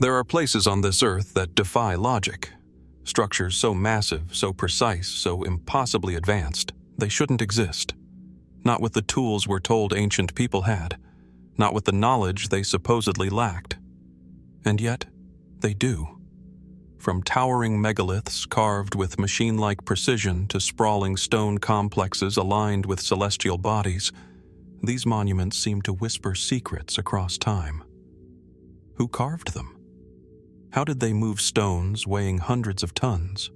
There are places on this earth that defy logic. Structures so massive, so precise, so impossibly advanced, they shouldn't exist. Not with the tools we're told ancient people had, not with the knowledge they supposedly lacked. And yet, they do. From towering megaliths carved with machine-like precision to sprawling stone complexes aligned with celestial bodies, these monuments seem to whisper secrets across time. Who carved them? How did they move stones weighing hundreds of tons?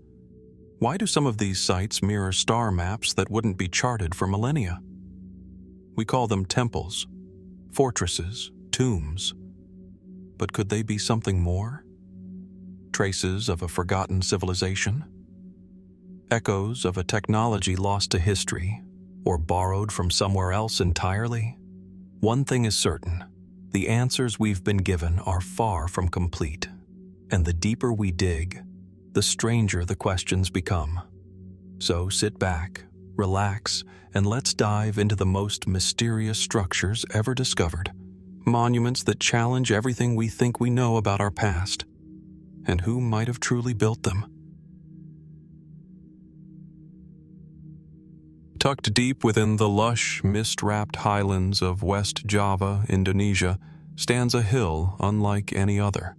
Why do some of these sites mirror star maps that wouldn't be charted for millennia? We call them temples, fortresses, tombs. But could they be something more? Traces of a forgotten civilization? Echoes of a technology lost to history, or borrowed from somewhere else entirely? One thing is certain: the answers we've been given are far from complete. And the deeper we dig, the stranger the questions become. So sit back, relax, and let's dive into the most mysterious structures ever discovered. Monuments that challenge everything we think we know about our past. And who might have truly built them? Tucked deep within the lush, mist-wrapped highlands of West Java, Indonesia, stands a hill unlike any other.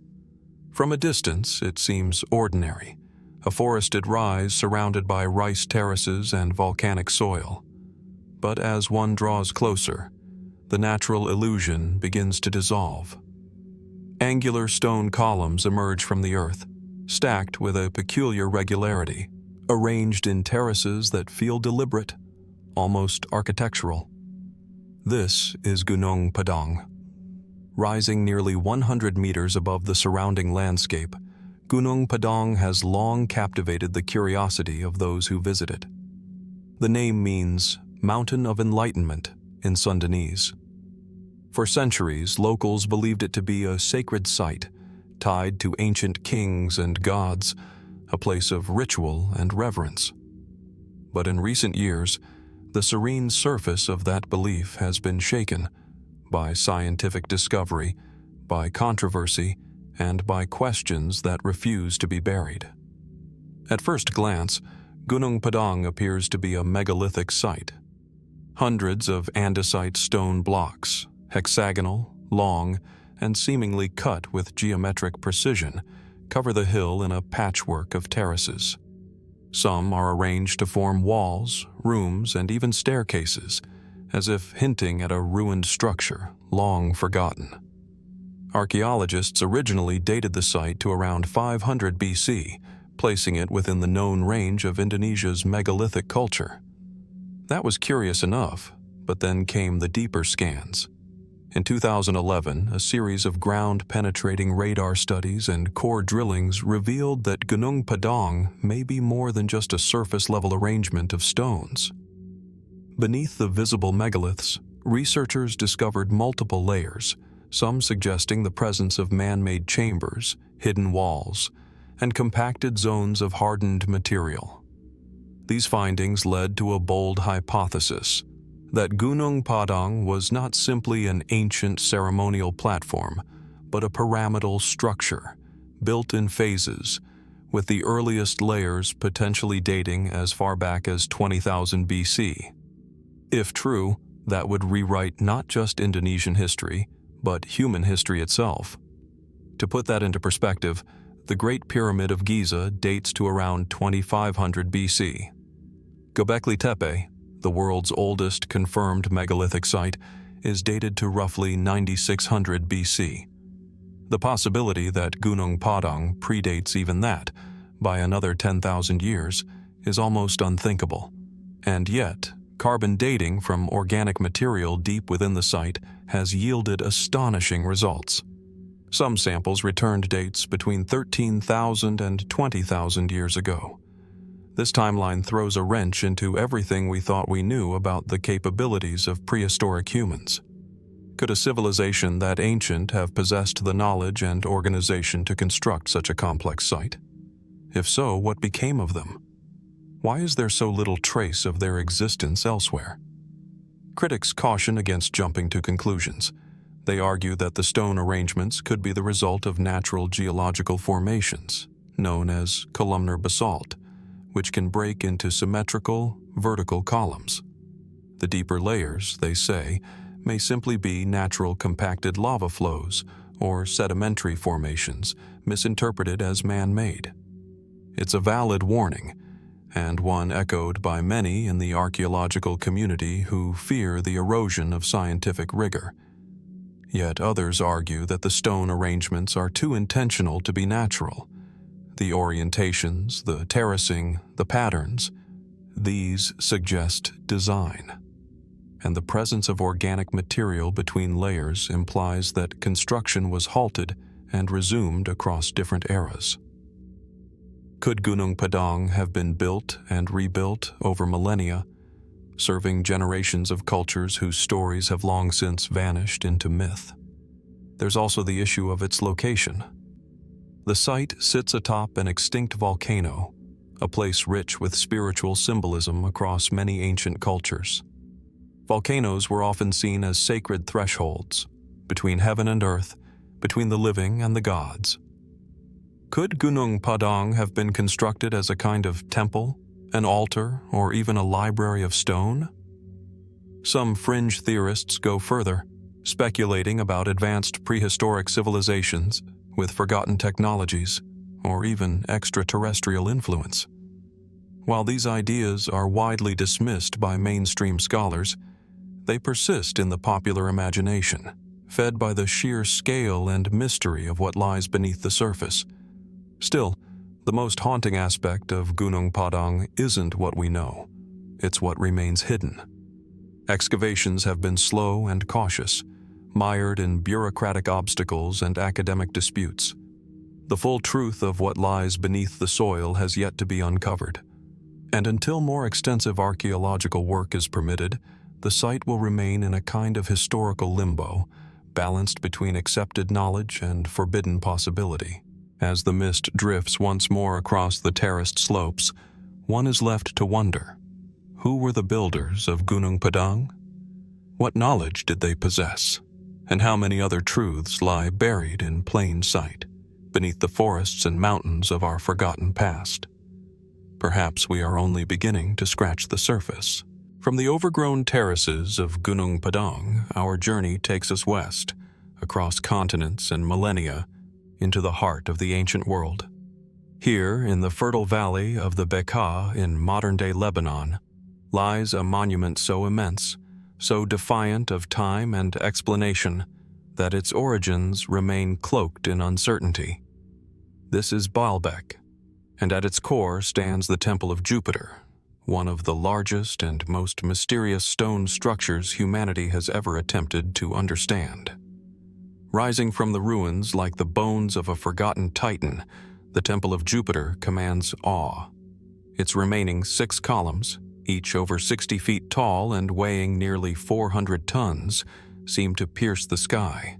From a distance, it seems ordinary, a forested rise surrounded by rice terraces and volcanic soil. But as one draws closer, the natural illusion begins to dissolve. Angular stone columns emerge from the earth, stacked with a peculiar regularity, arranged in terraces that feel deliberate, almost architectural. This is Gunung Padang. Rising nearly 100 meters above the surrounding landscape, Gunung Padang has long captivated the curiosity of those who visit it. The name means Mountain of Enlightenment in Sundanese. For centuries, locals believed it to be a sacred site, tied to ancient kings and gods, a place of ritual and reverence. But in recent years, the serene surface of that belief has been shaken by scientific discovery, by controversy, and by questions that refuse to be buried. At first glance, Gunung Padang appears to be a megalithic site. Hundreds of andesite stone blocks, hexagonal, long, and seemingly cut with geometric precision, cover the hill in a patchwork of terraces. Some are arranged to form walls, rooms, and even staircases, as if hinting at a ruined structure long forgotten. Archaeologists originally dated the site to around 500 BC, placing it within the known range of Indonesia's megalithic culture. That was curious enough, but then came the deeper scans. In 2011, a series of ground-penetrating radar studies and core drillings revealed that Gunung Padang may be more than just a surface-level arrangement of stones. Beneath the visible megaliths, researchers discovered multiple layers, some suggesting the presence of man-made chambers, hidden walls, and compacted zones of hardened material. These findings led to a bold hypothesis that Gunung Padang was not simply an ancient ceremonial platform, but a pyramidal structure, built in phases, with the earliest layers potentially dating as far back as 20,000 BC. If true, that would rewrite not just Indonesian history, but human history itself. To put that into perspective, the Great Pyramid of Giza dates to around 2500 BC. Göbekli Tepe, the world's oldest confirmed megalithic site, is dated to roughly 9600 BC. The possibility that Gunung Padang predates even that, by another 10,000 years, is almost unthinkable. And yet, carbon dating from organic material deep within the site has yielded astonishing results. Some samples returned dates between 13,000 and 20,000 years ago. This timeline throws a wrench into everything we thought we knew about the capabilities of prehistoric humans. Could a civilization that ancient have possessed the knowledge and organization to construct such a complex site? If so, what became of them? Why is there so little trace of their existence elsewhere? Critics caution against jumping to conclusions. They argue that the stone arrangements could be the result of natural geological formations, known as columnar basalt, which can break into symmetrical, vertical columns. The deeper layers, they say, may simply be natural compacted lava flows or sedimentary formations misinterpreted as man-made. It's a valid warning, and one echoed by many in the archaeological community who fear the erosion of scientific rigor. Yet others argue that the stone arrangements are too intentional to be natural. The orientations, the terracing, the patterns, these suggest design. And the presence of organic material between layers implies that construction was halted and resumed across different eras. Could Gunung Padang have been built and rebuilt over millennia, serving generations of cultures whose stories have long since vanished into myth? There's also the issue of its location. The site sits atop an extinct volcano, a place rich with spiritual symbolism across many ancient cultures. Volcanoes were often seen as sacred thresholds, between heaven and earth, between the living and the gods. Could Gunung Padang have been constructed as a kind of temple, an altar, or even a library of stone? Some fringe theorists go further, speculating about advanced prehistoric civilizations with forgotten technologies, or even extraterrestrial influence. While these ideas are widely dismissed by mainstream scholars, they persist in the popular imagination, fed by the sheer scale and mystery of what lies beneath the surface. Still, the most haunting aspect of Gunung Padang isn't what we know. It's what remains hidden. Excavations have been slow and cautious, mired in bureaucratic obstacles and academic disputes. The full truth of what lies beneath the soil has yet to be uncovered. And until more extensive archaeological work is permitted, the site will remain in a kind of historical limbo, balanced between accepted knowledge and forbidden possibility. As the mist drifts once more across the terraced slopes, one is left to wonder, who were the builders of Gunung Padang? What knowledge did they possess? And how many other truths lie buried in plain sight, beneath the forests and mountains of our forgotten past? Perhaps we are only beginning to scratch the surface. From the overgrown terraces of Gunung Padang, our journey takes us west, across continents and millennia, into the heart of the ancient world. Here, in the fertile valley of the Bekaa in modern-day Lebanon, lies a monument so immense, so defiant of time and explanation, that its origins remain cloaked in uncertainty. This is Baalbek, and at its core stands the Temple of Jupiter, one of the largest and most mysterious stone structures humanity has ever attempted to understand. Rising from the ruins like the bones of a forgotten titan, the Temple of Jupiter commands awe. Its remaining 6 columns, each over 60 feet tall and weighing nearly 400 tons, seem to pierce the sky,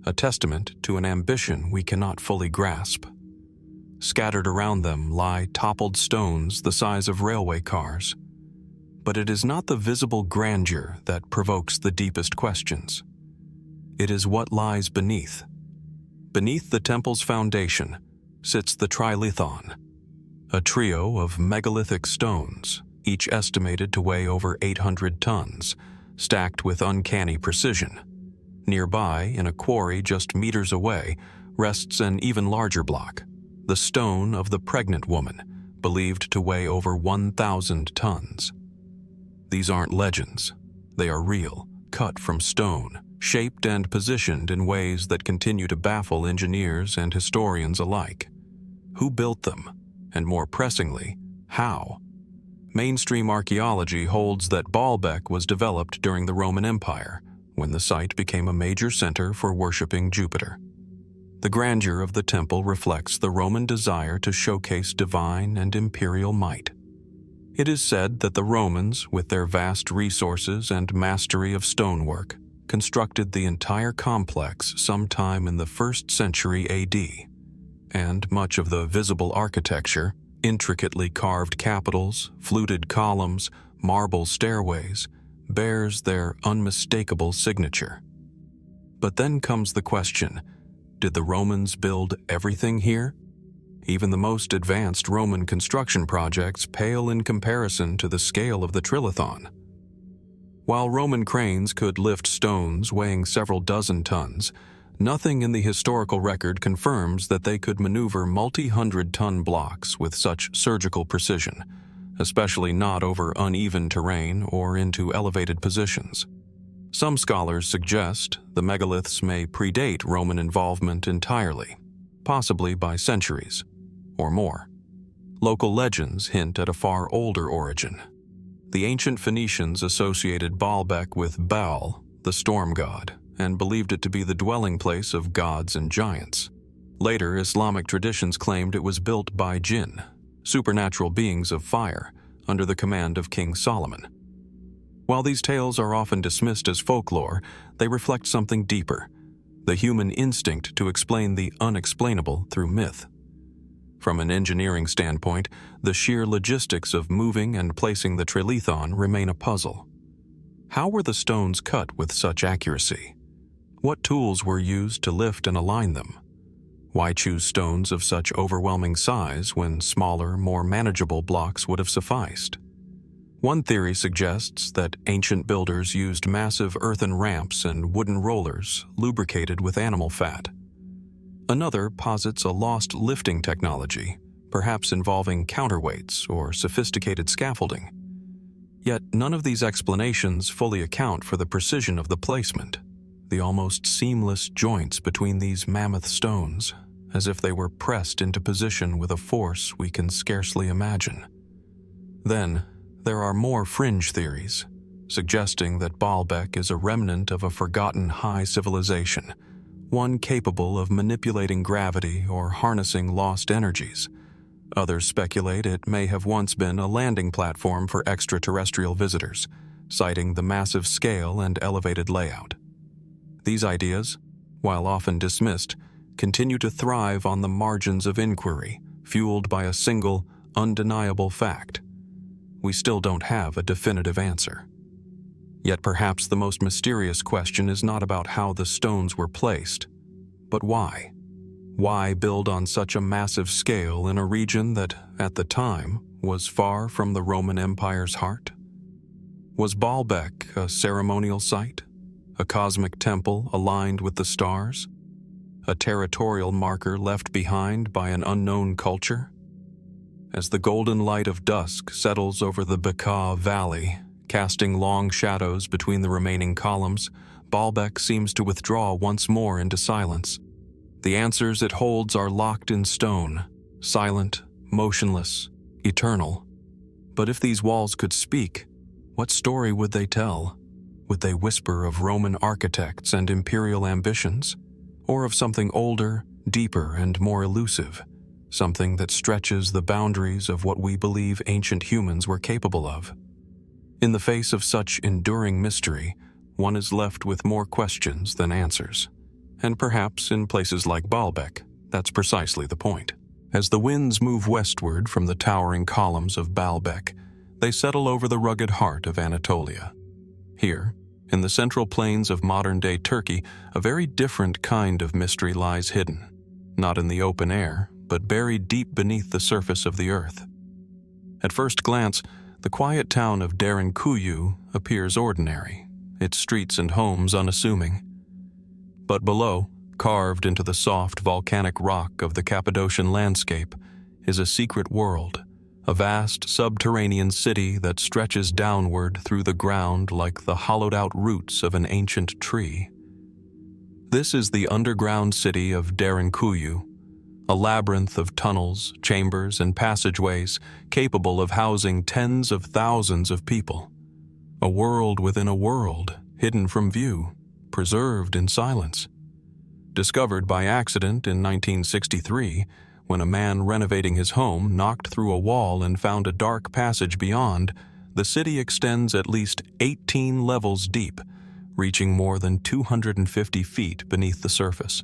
a testament to an ambition we cannot fully grasp. Scattered around them lie toppled stones the size of railway cars. But it is not the visible grandeur that provokes the deepest questions. It is what lies beneath. Beneath the temple's foundation sits the trilithon, a trio of megalithic stones, each estimated to weigh over 800 tons, stacked with uncanny precision. Nearby, in a quarry just meters away, rests an even larger block, the stone of the pregnant woman, believed to weigh over 1,000 tons. These aren't legends. They are real, cut from stone, shaped and positioned in ways that continue to baffle engineers and historians alike. Who built them? And more pressingly, how? Mainstream archaeology holds that Baalbek was developed during the Roman Empire, when the site became a major center for worshipping Jupiter. The grandeur of the temple reflects the Roman desire to showcase divine and imperial might. It is said that the Romans, with their vast resources and mastery of stonework, constructed the entire complex sometime in the 1st century AD, and much of the visible architecture, intricately carved capitals, fluted columns, marble stairways, bears their unmistakable signature. But then comes the question, did the Romans build everything here? Even the most advanced Roman construction projects pale in comparison to the scale of the Trilithon. While Roman cranes could lift stones weighing several dozen tons, nothing in the historical record confirms that they could maneuver multi-hundred-ton blocks with such surgical precision, especially not over uneven terrain or into elevated positions. Some scholars suggest the megaliths may predate Roman involvement entirely, possibly by centuries or more. Local legends hint at a far older origin. The ancient Phoenicians associated Baalbek with Baal, the storm god, and believed it to be the dwelling place of gods and giants. Later, Islamic traditions claimed it was built by jinn, supernatural beings of fire, under the command of King Solomon. While these tales are often dismissed as folklore, they reflect something deeper, the human instinct to explain the unexplainable through myth. From an engineering standpoint, the sheer logistics of moving and placing the Trilithon remain a puzzle. How were the stones cut with such accuracy? What tools were used to lift and align them? Why choose stones of such overwhelming size when smaller, more manageable blocks would have sufficed? One theory suggests that ancient builders used massive earthen ramps and wooden rollers lubricated with animal fat. Another posits a lost lifting technology, perhaps involving counterweights or sophisticated scaffolding. Yet none of these explanations fully account for the precision of the placement, the almost seamless joints between these mammoth stones, as if they were pressed into position with a force we can scarcely imagine. Then, there are more fringe theories, suggesting that Baalbek is a remnant of a forgotten high civilization, one capable of manipulating gravity or harnessing lost energies. Others speculate it may have once been a landing platform for extraterrestrial visitors, citing the massive scale and elevated layout. These ideas, while often dismissed, continue to thrive on the margins of inquiry, fueled by a single, undeniable fact. We still don't have a definitive answer. Yet perhaps the most mysterious question is not about how the stones were placed, but why? Why build on such a massive scale in a region that, at the time, was far from the Roman Empire's heart? Was Baalbek a ceremonial site? A cosmic temple aligned with the stars? A territorial marker left behind by an unknown culture? As the golden light of dusk settles over the Bekaa Valley, casting long shadows between the remaining columns, Baalbek seems to withdraw once more into silence. The answers it holds are locked in stone, silent, motionless, eternal. But if these walls could speak, what story would they tell? Would they whisper of Roman architects and imperial ambitions? Or of something older, deeper, and more elusive? Something that stretches the boundaries of what we believe ancient humans were capable of? In the face of such enduring mystery, one is left with more questions than answers. And perhaps in places like Baalbek, that's precisely the point. As the winds move westward from the towering columns of Baalbek, they settle over the rugged heart of Anatolia. Here, in the central plains of modern-day Turkey, a very different kind of mystery lies hidden, not in the open air, but buried deep beneath the surface of the earth. At first glance, the quiet town of Derinkuyu appears ordinary, its streets and homes unassuming. But below, carved into the soft volcanic rock of the Cappadocian landscape, is a secret world, a vast subterranean city that stretches downward through the ground like the hollowed-out roots of an ancient tree. This is the underground city of Derinkuyu, a labyrinth of tunnels, chambers, and passageways capable of housing tens of thousands of people. A world within a world, hidden from view, preserved in silence. Discovered by accident in 1963, when a man renovating his home knocked through a wall and found a dark passage beyond, the city extends at least 18 levels deep, reaching more than 250 feet beneath the surface.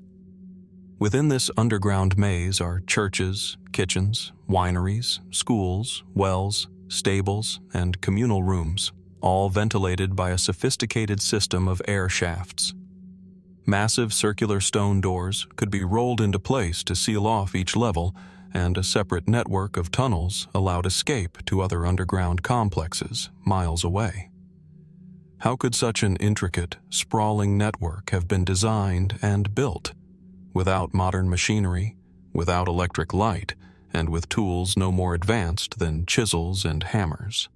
Within this underground maze are churches, kitchens, wineries, schools, wells, stables, and communal rooms, all ventilated by a sophisticated system of air shafts. Massive circular stone doors could be rolled into place to seal off each level, and a separate network of tunnels allowed escape to other underground complexes miles away. How could such an intricate, sprawling network have been designed and built, without modern machinery, without electric light, and with tools no more advanced than chisels and hammers?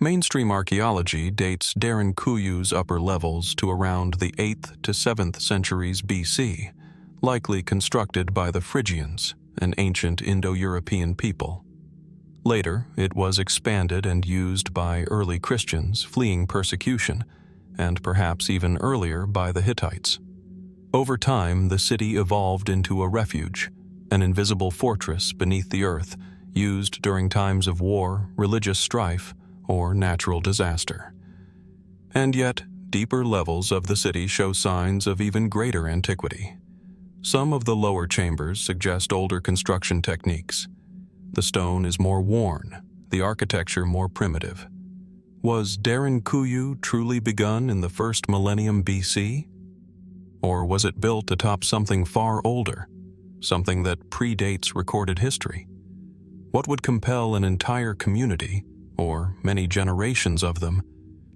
Mainstream archaeology dates Derinkuyu's upper levels to around the 8th to 7th centuries BC, likely constructed by the Phrygians, an ancient Indo-European people. Later, it was expanded and used by early Christians fleeing persecution, and perhaps even earlier by the Hittites. Over time, the city evolved into a refuge, an invisible fortress beneath the earth, used during times of war, religious strife, or natural disaster. And yet, deeper levels of the city show signs of even greater antiquity. Some of the lower chambers suggest older construction techniques. The stone is more worn, the architecture more primitive. Was Derinkuyu truly begun in the first millennium BC? Or was it built atop something far older, something that predates recorded history? What would compel an entire community, or many generations of them,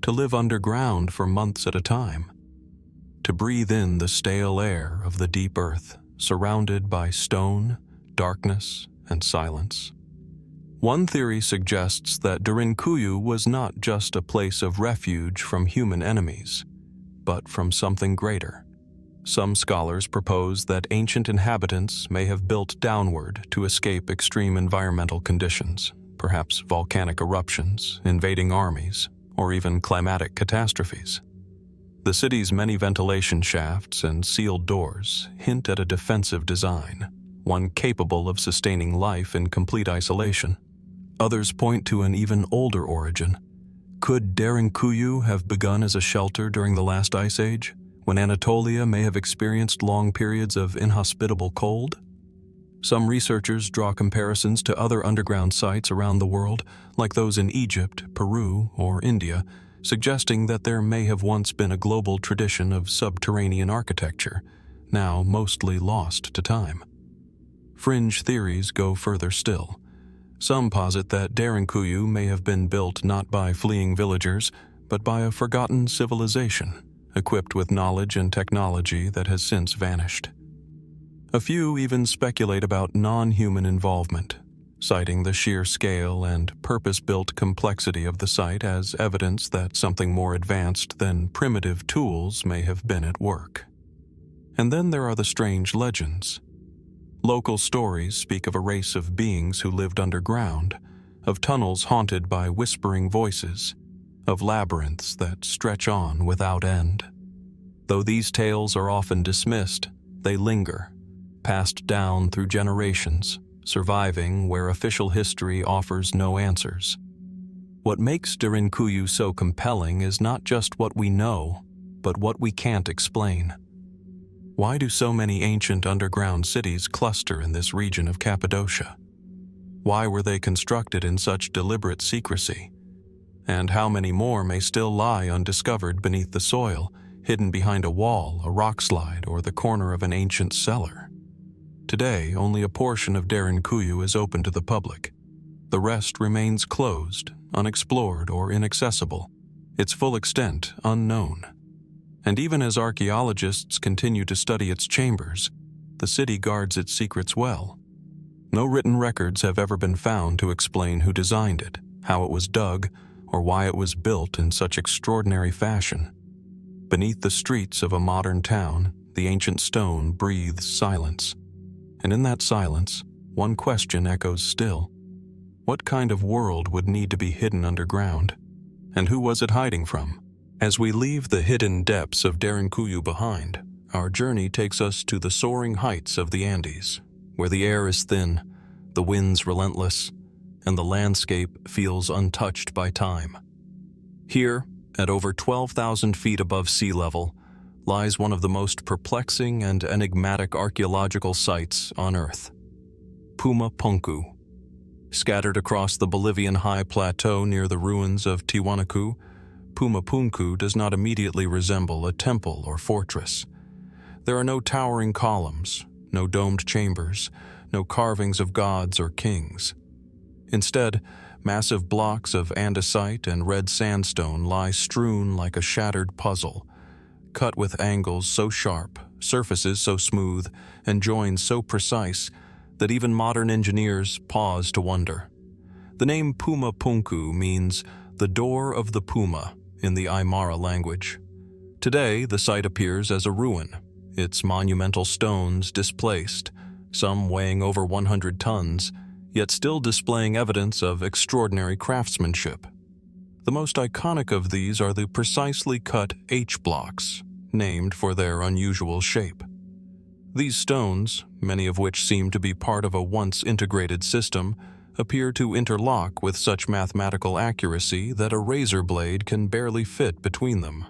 to live underground for months at a time? To breathe in the stale air of the deep earth, surrounded by stone, darkness, and silence. One theory suggests that Derinkuyu was not just a place of refuge from human enemies, but from something greater. Some scholars propose that ancient inhabitants may have built downward to escape extreme environmental conditions, perhaps volcanic eruptions, invading armies, or even climatic catastrophes. The city's many ventilation shafts and sealed doors hint at a defensive design, one capable of sustaining life in complete isolation. Others point to an even older origin. Could Derinkuyu have begun as a shelter during the last ice age, when Anatolia may have experienced long periods of inhospitable cold? Some researchers draw comparisons to other underground sites around the world, like those in Egypt, Peru, or India, suggesting that there may have once been a global tradition of subterranean architecture, now mostly lost to time. Fringe theories go further still. Some posit that Derinkuyu may have been built not by fleeing villagers, but by a forgotten civilization, equipped with knowledge and technology that has since vanished. A few even speculate about non-human involvement, citing the sheer scale and purpose-built complexity of the site as evidence that something more advanced than primitive tools may have been at work. And then there are the strange legends. Local stories speak of a race of beings who lived underground, of tunnels haunted by whispering voices, of labyrinths that stretch on without end. Though these tales are often dismissed, they linger, passed down through generations, surviving where official history offers no answers. What makes Derinkuyu so compelling is not just what we know, but what we can't explain. Why do so many ancient underground cities cluster in this region of Cappadocia? Why were they constructed in such deliberate secrecy? And how many more may still lie undiscovered beneath the soil, hidden behind a wall, a rockslide, or the corner of an ancient cellar? Today, only a portion of Derinkuyu is open to the public. The rest remains closed, unexplored, or inaccessible, its full extent unknown. And even as archaeologists continue to study its chambers, the city guards its secrets well. No written records have ever been found to explain who designed it, how it was dug, or why it was built in such extraordinary fashion. Beneath the streets of a modern town, the ancient stone breathes silence. And in that silence, one question echoes still. What kind of world would need to be hidden underground? And who was it hiding from? As we leave the hidden depths of Derinkuyu behind, our journey takes us to the soaring heights of the Andes, where the air is thin, the winds relentless, and the landscape feels untouched by time. Here, at over 12,000 feet above sea level, lies one of the most perplexing and enigmatic archaeological sites on Earth. Puma Punku. Scattered across the Bolivian high plateau near the ruins of Tiwanaku, Puma Punku does not immediately resemble a temple or fortress. There are no towering columns, no domed chambers, no carvings of gods or kings. Instead, massive blocks of andesite and red sandstone lie strewn like a shattered puzzle, cut with angles so sharp, surfaces so smooth, and joins so precise that even modern engineers pause to wonder. The name Puma Punku means the door of the Puma in the Aymara language. Today, the site appears as a ruin, its monumental stones displaced, some weighing over 100 tons, yet still displaying evidence of extraordinary craftsmanship. The most iconic of these are the precisely cut H blocks, named for their unusual shape. These stones, many of which seem to be part of a once integrated system, appear to interlock with such mathematical accuracy that a razor blade can barely fit between them.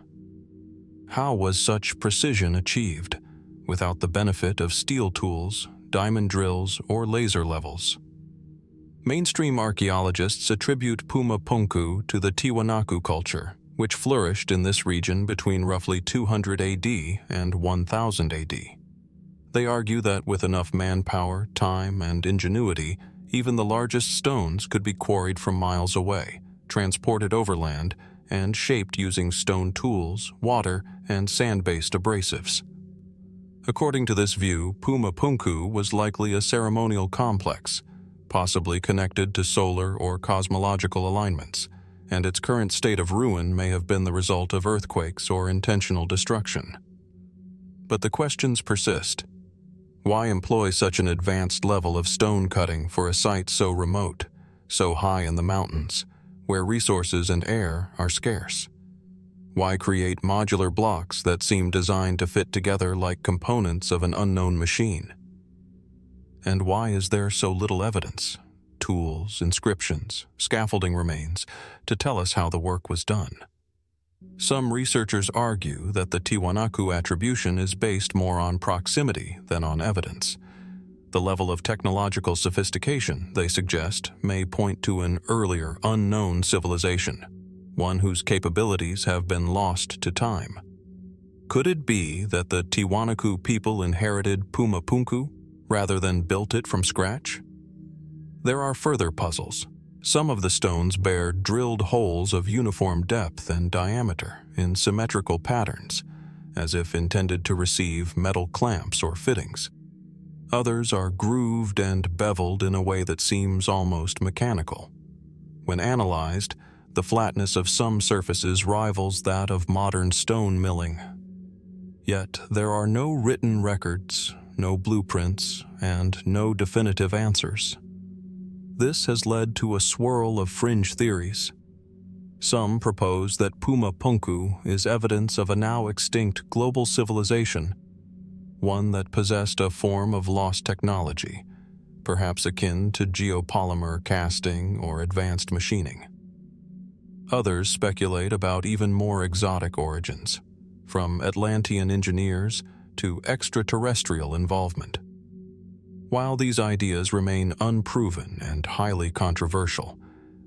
How was such precision achieved, without the benefit of steel tools, diamond drills, or laser levels? Mainstream archaeologists attribute Puma Punku to the Tiwanaku culture, which flourished in this region between roughly 200 AD and 1000 AD. They argue that with enough manpower, time, and ingenuity, even the largest stones could be quarried from miles away, transported overland, and shaped using stone tools, water, and sand-based abrasives. According to this view, Puma Punku was likely a ceremonial complex, possibly connected to solar or cosmological alignments, and its current state of ruin may have been the result of earthquakes or intentional destruction. But the questions persist. Why employ such an advanced level of stone cutting for a site so remote, so high in the mountains, where resources and air are scarce? Why create modular blocks that seem designed to fit together like components of an unknown machine? And why is there so little evidence, tools, inscriptions, scaffolding remains, to tell us how the work was done? Some researchers argue that the Tiwanaku attribution is based more on proximity than on evidence. The level of technological sophistication, they suggest, may point to an earlier, unknown civilization, one whose capabilities have been lost to time. Could it be that the Tiwanaku people inherited Puma Punku rather than built it from scratch? There are further puzzles. Some of the stones bear drilled holes of uniform depth and diameter in symmetrical patterns, as if intended to receive metal clamps or fittings. Others are grooved and beveled in a way that seems almost mechanical. When analyzed, the flatness of some surfaces rivals that of modern stone milling. Yet there are no written records, no blueprints, and no definitive answers. This has led to a swirl of fringe theories. Some propose that Puma Punku is evidence of a now extinct global civilization, one that possessed a form of lost technology, perhaps akin to geopolymer casting or advanced machining. Others speculate about even more exotic origins, from Atlantean engineers to extraterrestrial involvement. While these ideas remain unproven and highly controversial,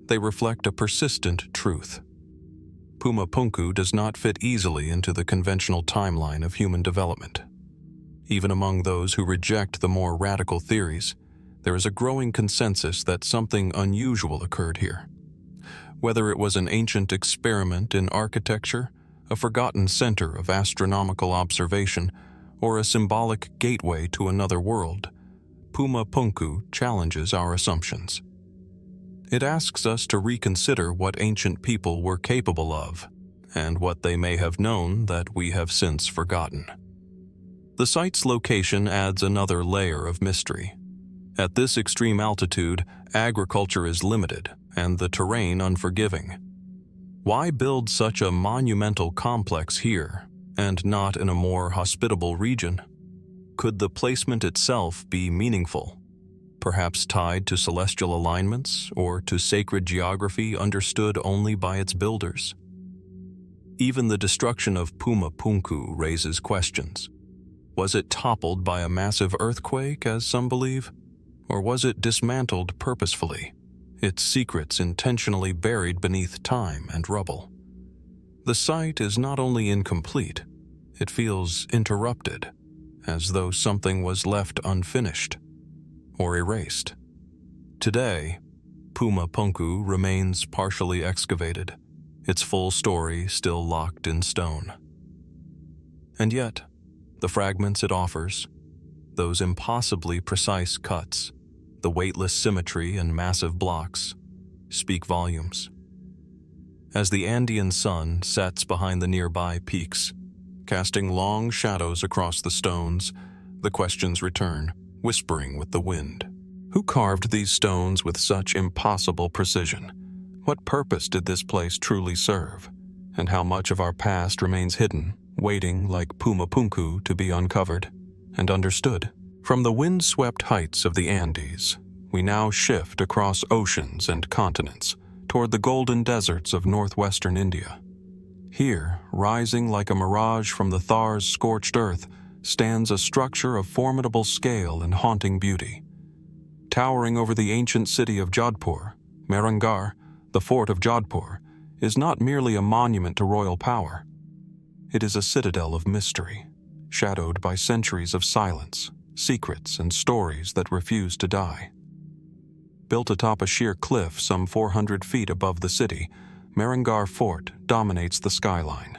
they reflect a persistent truth. Puma Punku does not fit easily into the conventional timeline of human development. Even among those who reject the more radical theories, there is a growing consensus that something unusual occurred here. Whether it was an ancient experiment in architecture, a forgotten center of astronomical observation, or a symbolic gateway to another world, Puma Punku challenges our assumptions. It asks us to reconsider what ancient people were capable of, and what they may have known that we have since forgotten. The site's location adds another layer of mystery. At this extreme altitude, agriculture is limited, and the terrain unforgiving. Why build such a monumental complex here, and not in a more hospitable region? Could the placement itself be meaningful, perhaps tied to celestial alignments or to sacred geography understood only by its builders? Even the destruction of Puma Punku raises questions. Was it toppled by a massive earthquake, as some believe? Or was it dismantled purposefully, its secrets intentionally buried beneath time and rubble? The site is not only incomplete, it feels interrupted, as though something was left unfinished or erased. Today, Puma Punku remains partially excavated, its full story still locked in stone. And yet, the fragments it offers, those impossibly precise cuts, the weightless symmetry and massive blocks, speak volumes. As the Andean sun sets behind the nearby peaks, casting long shadows across the stones, the questions return, whispering with the wind. Who carved these stones with such impossible precision? What purpose did this place truly serve? And how much of our past remains hidden, waiting like Puma Punku to be uncovered and understood? From the wind-swept heights of the Andes, we now shift across oceans and continents toward the golden deserts of northwestern India. Here, rising like a mirage from the Thar's scorched earth, stands a structure of formidable scale and haunting beauty. Towering over the ancient city of Jodhpur, Mehrangarh, the fort of Jodhpur, is not merely a monument to royal power. It is a citadel of mystery, shadowed by centuries of silence, secrets, and stories that refuse to die. Built atop a sheer cliff some 400 feet above the city, Mehrangarh Fort dominates the skyline,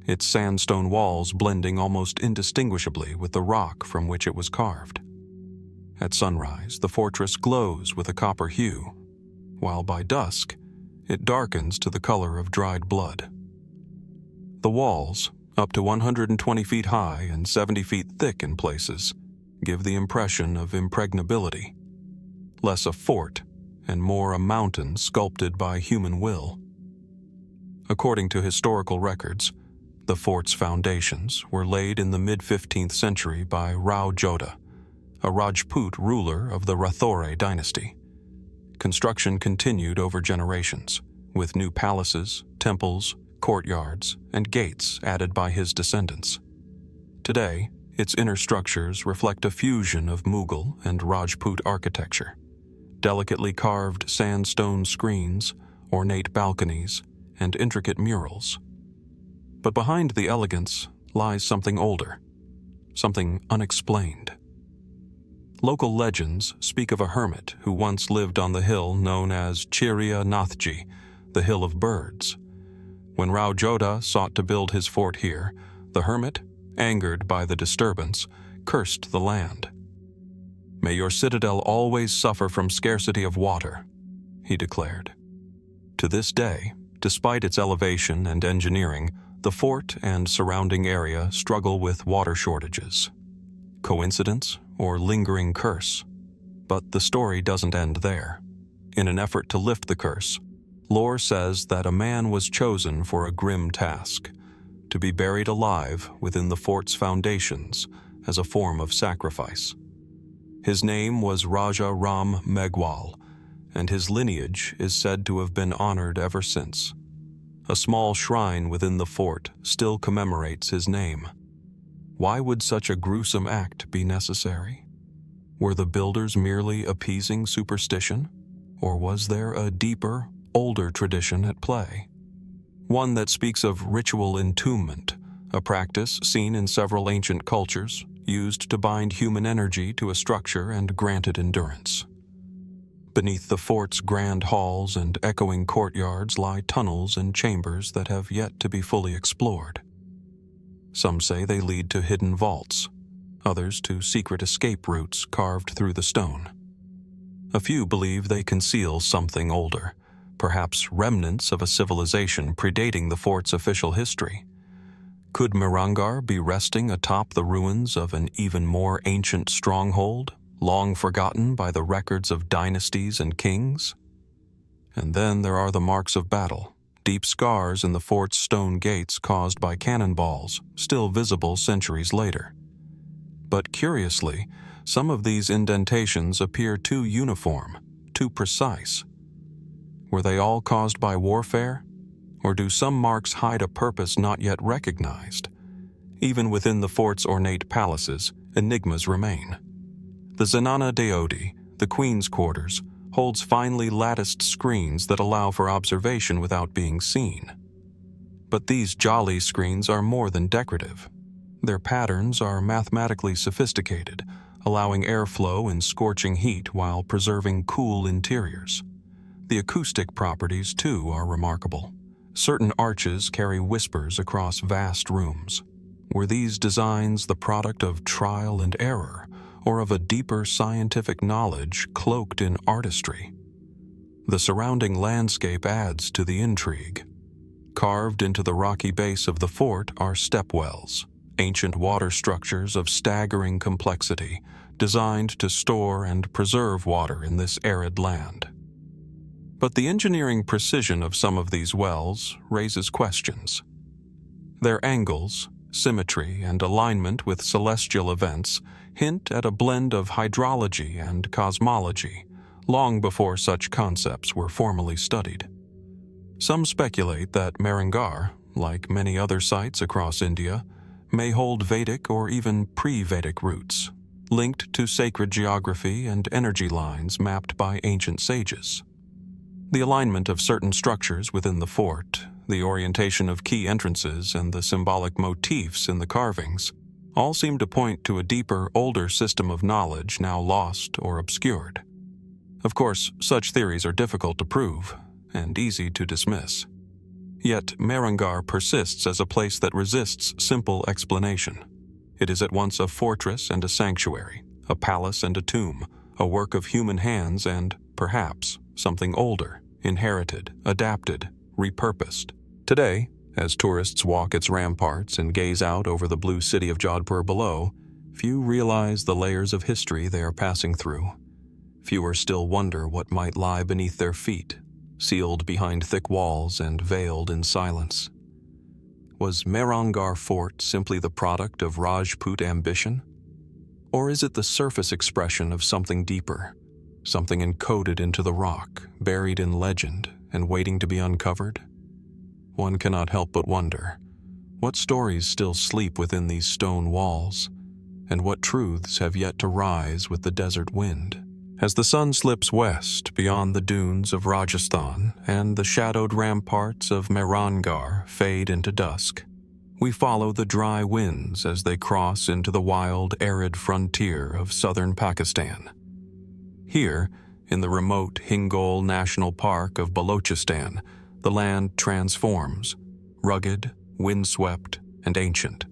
its sandstone walls blending almost indistinguishably with the rock from which it was carved. At sunrise, the fortress glows with a copper hue, while by dusk, it darkens to the color of dried blood. The walls, up to 120 feet high and 70 feet thick in places, give the impression of impregnability. Less a fort and more a mountain sculpted by human will. According to historical records, the fort's foundations were laid in the mid-15th century by Rao Jodha, a Rajput ruler of the Rathore dynasty. Construction continued over generations, with new palaces, temples, courtyards, and gates added by his descendants. Today, its inner structures reflect a fusion of Mughal and Rajput architecture. Delicately carved sandstone screens, ornate balconies, and intricate murals. But behind the elegance lies something older, something unexplained. Local legends speak of a hermit who once lived on the hill known as Chirya Nathji, the Hill of Birds. When Rao Jodha sought to build his fort here, the hermit, angered by the disturbance, cursed the land. "May your citadel always suffer from scarcity of water," he declared. To this day, despite its elevation and engineering, the fort and surrounding area struggle with water shortages. Coincidence or lingering curse? But the story doesn't end there. In an effort to lift the curse, lore says that a man was chosen for a grim task, to be buried alive within the fort's foundations as a form of sacrifice. His name was Raja Ram Meghwal, and his lineage is said to have been honored ever since. A small shrine within the fort still commemorates his name. Why would such a gruesome act be necessary? Were the builders merely appeasing superstition, or was there a deeper, older tradition at play? One that speaks of ritual entombment, a practice seen in several ancient cultures, used to bind human energy to a structure and grant it endurance. Beneath the fort's grand halls and echoing courtyards lie tunnels and chambers that have yet to be fully explored. Some say they lead to hidden vaults, others to secret escape routes carved through the stone. A few believe they conceal something older, perhaps remnants of a civilization predating the fort's official history. Could Mehrangarh be resting atop the ruins of an even more ancient stronghold, long forgotten by the records of dynasties and kings? And then there are the marks of battle, deep scars in the fort's stone gates caused by cannonballs, still visible centuries later. But curiously, some of these indentations appear too uniform, too precise. Were they all caused by warfare? Or do some marks hide a purpose not yet recognized? Even within the fort's ornate palaces, enigmas remain. The Zenana Deodi, the queen's quarters, holds finely latticed screens that allow for observation without being seen. But these jolly screens are more than decorative. Their patterns are mathematically sophisticated, allowing airflow in scorching heat while preserving cool interiors. The acoustic properties, too, are remarkable. Certain arches carry whispers across vast rooms. Were these designs the product of trial and error, or of a deeper scientific knowledge cloaked in artistry? The surrounding landscape adds to the intrigue. Carved into the rocky base of the fort are stepwells, ancient water structures of staggering complexity, designed to store and preserve water in this arid land. But the engineering precision of some of these wells raises questions. Their angles, symmetry, and alignment with celestial events hint at a blend of hydrology and cosmology, long before such concepts were formally studied. Some speculate that Mehranagar, like many other sites across India, may hold Vedic or even pre-Vedic roots, linked to sacred geography and energy lines mapped by ancient sages. The alignment of certain structures within the fort, the orientation of key entrances, and the symbolic motifs in the carvings all seem to point to a deeper, older system of knowledge now lost or obscured. Of course, such theories are difficult to prove and easy to dismiss. Yet Mehranagar persists as a place that resists simple explanation. It is at once a fortress and a sanctuary, a palace and a tomb, a work of human hands and, perhaps, something older, inherited, adapted, repurposed. Today, as tourists walk its ramparts and gaze out over the blue city of Jodhpur below, few realize the layers of history they are passing through. Fewer still wonder what might lie beneath their feet, sealed behind thick walls and veiled in silence. Was Mehranagar Fort simply the product of Rajput ambition? Or is it the surface expression of something deeper? Something encoded into the rock, buried in legend, and waiting to be uncovered? One cannot help but wonder, what stories still sleep within these stone walls, and what truths have yet to rise with the desert wind? As the sun slips west beyond the dunes of Rajasthan and the shadowed ramparts of Mehranagar fade into dusk, we follow the dry winds as they cross into the wild, arid frontier of southern Pakistan. Here, in the remote Hingol National Park of Balochistan, the land transforms, rugged, windswept, and ancient.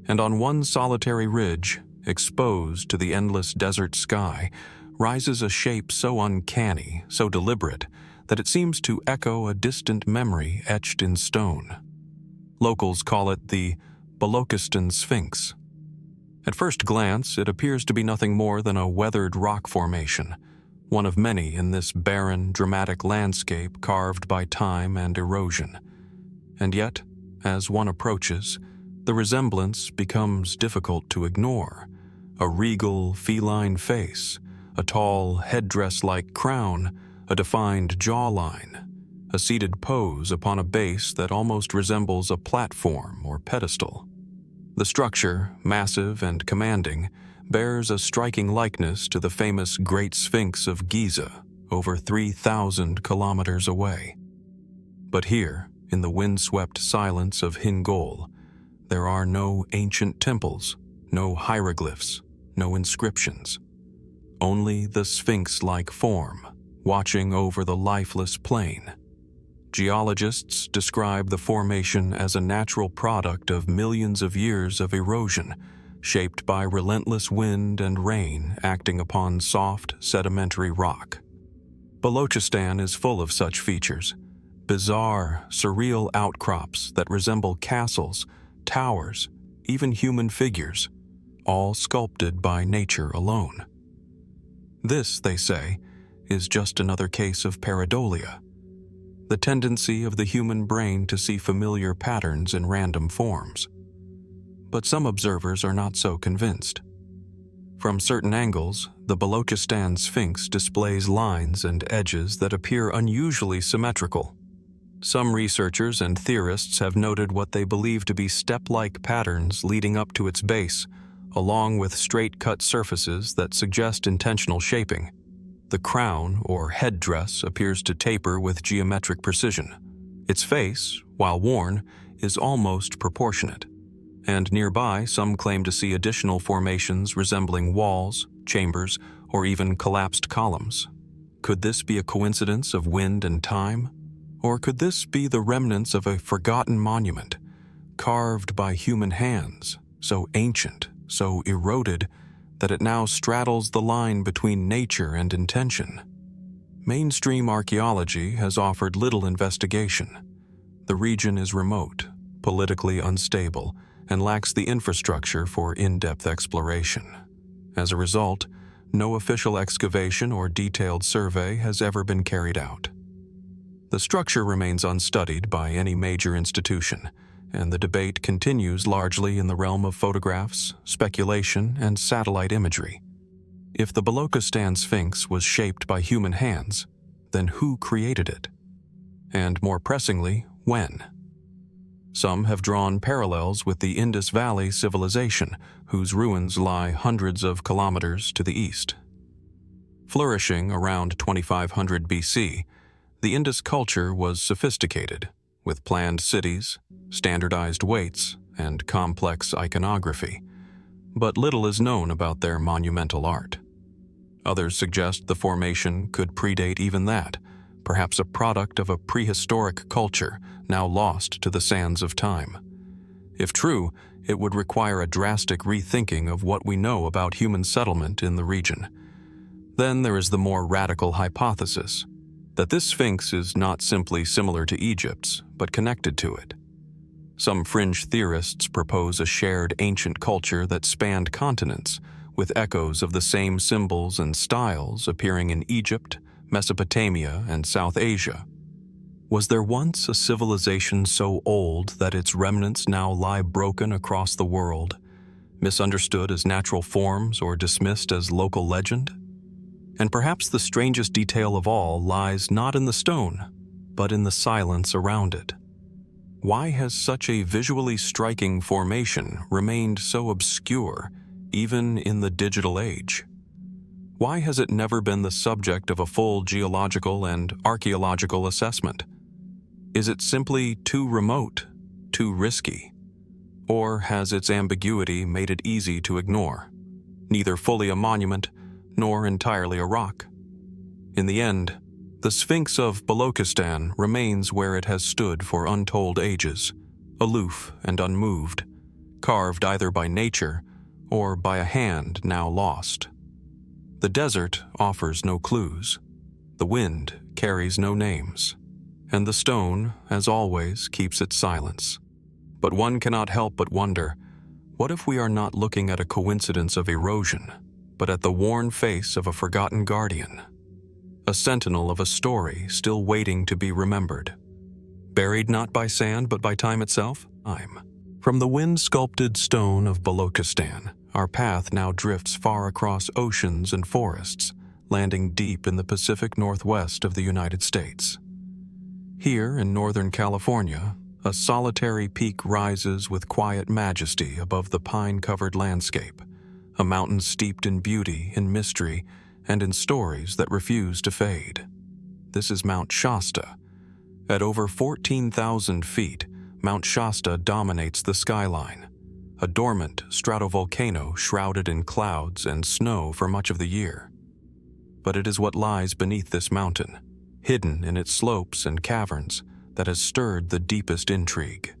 And on one solitary ridge, exposed to the endless desert sky, rises a shape so uncanny, so deliberate, that it seems to echo a distant memory etched in stone. Locals call it the Balochistan Sphinx. At first glance, it appears to be nothing more than a weathered rock formation, one of many in this barren, dramatic landscape carved by time and erosion. And yet, as one approaches, the resemblance becomes difficult to ignore. A regal, feline face, a tall, headdress-like crown, a defined jawline, a seated pose upon a base that almost resembles a platform or pedestal. The structure, massive and commanding, bears a striking likeness to the famous Great Sphinx of Giza, over 3,000 kilometers away. But here, in the windswept silence of Hingol, there are no ancient temples, no hieroglyphs, no inscriptions. Only the Sphinx-like form, watching over the lifeless plain. Geologists describe the formation as a natural product of millions of years of erosion, shaped by relentless wind and rain acting upon soft, sedimentary rock. Balochistan is full of such features, bizarre, surreal outcrops that resemble castles, towers, even human figures, all sculpted by nature alone. This, they say, is just another case of pareidolia, the tendency of the human brain to see familiar patterns in random forms. But some observers are not so convinced. From certain angles, the Balochistan Sphinx displays lines and edges that appear unusually symmetrical. Some researchers and theorists have noted what they believe to be step-like patterns leading up to its base, along with straight-cut surfaces that suggest intentional shaping. The crown, or headdress, appears to taper with geometric precision. Its face, while worn, is almost proportionate, And nearby, some claim to see additional formations resembling walls, chambers, or even collapsed columns. Could this be a coincidence of wind and time? Or could this be the remnants of a forgotten monument, carved by human hands, so ancient, so eroded, that it now straddles the line between nature and intention? Mainstream archaeology has offered little investigation. The region is remote, politically unstable, and lacks the infrastructure for in-depth exploration. As a result, no official excavation or detailed survey has ever been carried out. The structure remains unstudied by any major institution, and the debate continues largely in the realm of photographs, speculation, and satellite imagery. If the Balochistan Sphinx was shaped by human hands, then who created it? And more pressingly, when? Some have drawn parallels with the Indus Valley civilization, whose ruins lie hundreds of kilometers to the east. Flourishing around 2500 BC, the Indus culture was sophisticated, with planned cities, standardized weights, and complex iconography, but little is known about their monumental art. Others suggest the formation could predate even that, perhaps a product of a prehistoric culture now lost to the sands of time. If true, it would require a drastic rethinking of what we know about human settlement in the region. Then there is the more radical hypothesis that this Sphinx is not simply similar to Egypt's, but connected to it. Some fringe theorists propose a shared ancient culture that spanned continents, with echoes of the same symbols and styles appearing in Egypt, Mesopotamia, and South Asia. Was there once a civilization so old that its remnants now lie broken across the world, misunderstood as natural forms or dismissed as local legend? And perhaps the strangest detail of all lies not in the stone, but in the silence around it. Why has such a visually striking formation remained so obscure, even in the digital age? Why has it never been the subject of a full geological and archaeological assessment? Is it simply too remote, too risky? Or has its ambiguity made it easy to ignore, neither fully a monument nor entirely a rock? In the end, the Sphinx of Balochistan remains where it has stood for untold ages, aloof and unmoved, carved either by nature or by a hand now lost. The desert offers no clues, the wind carries no names, and the stone, as always, keeps its silence. But one cannot help but wonder, what if we are not looking at a coincidence of erosion, but at the worn face of a forgotten guardian, a sentinel of a story still waiting to be remembered, buried not by sand but by time itself? From the wind-sculpted stone of Balochistan, our path now drifts far across oceans and forests, landing deep in the Pacific Northwest of the United States. Here in Northern California, a solitary peak rises with quiet majesty above the pine-covered landscape, a mountain steeped in beauty, in mystery, and in stories that refuse to fade. This is Mount Shasta. At over 14,000 feet, Mount Shasta dominates the skyline, a dormant stratovolcano shrouded in clouds and snow for much of the year. But it is what lies beneath this mountain, hidden in its slopes and caverns, that has stirred the deepest intrigue.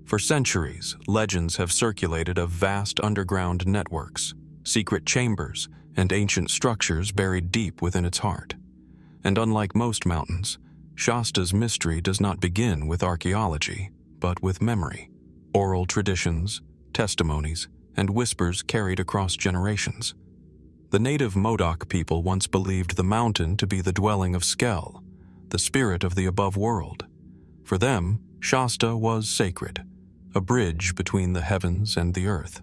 For centuries, legends have circulated of vast underground networks, secret chambers, and ancient structures buried deep within its heart. And unlike most mountains, Shasta's mystery does not begin with archaeology, but with memory, oral traditions, testimonies, and whispers carried across generations. The native Modoc people once believed the mountain to be the dwelling of Skell, the spirit of the above world. For them, Shasta was sacred, a bridge between the heavens and the earth.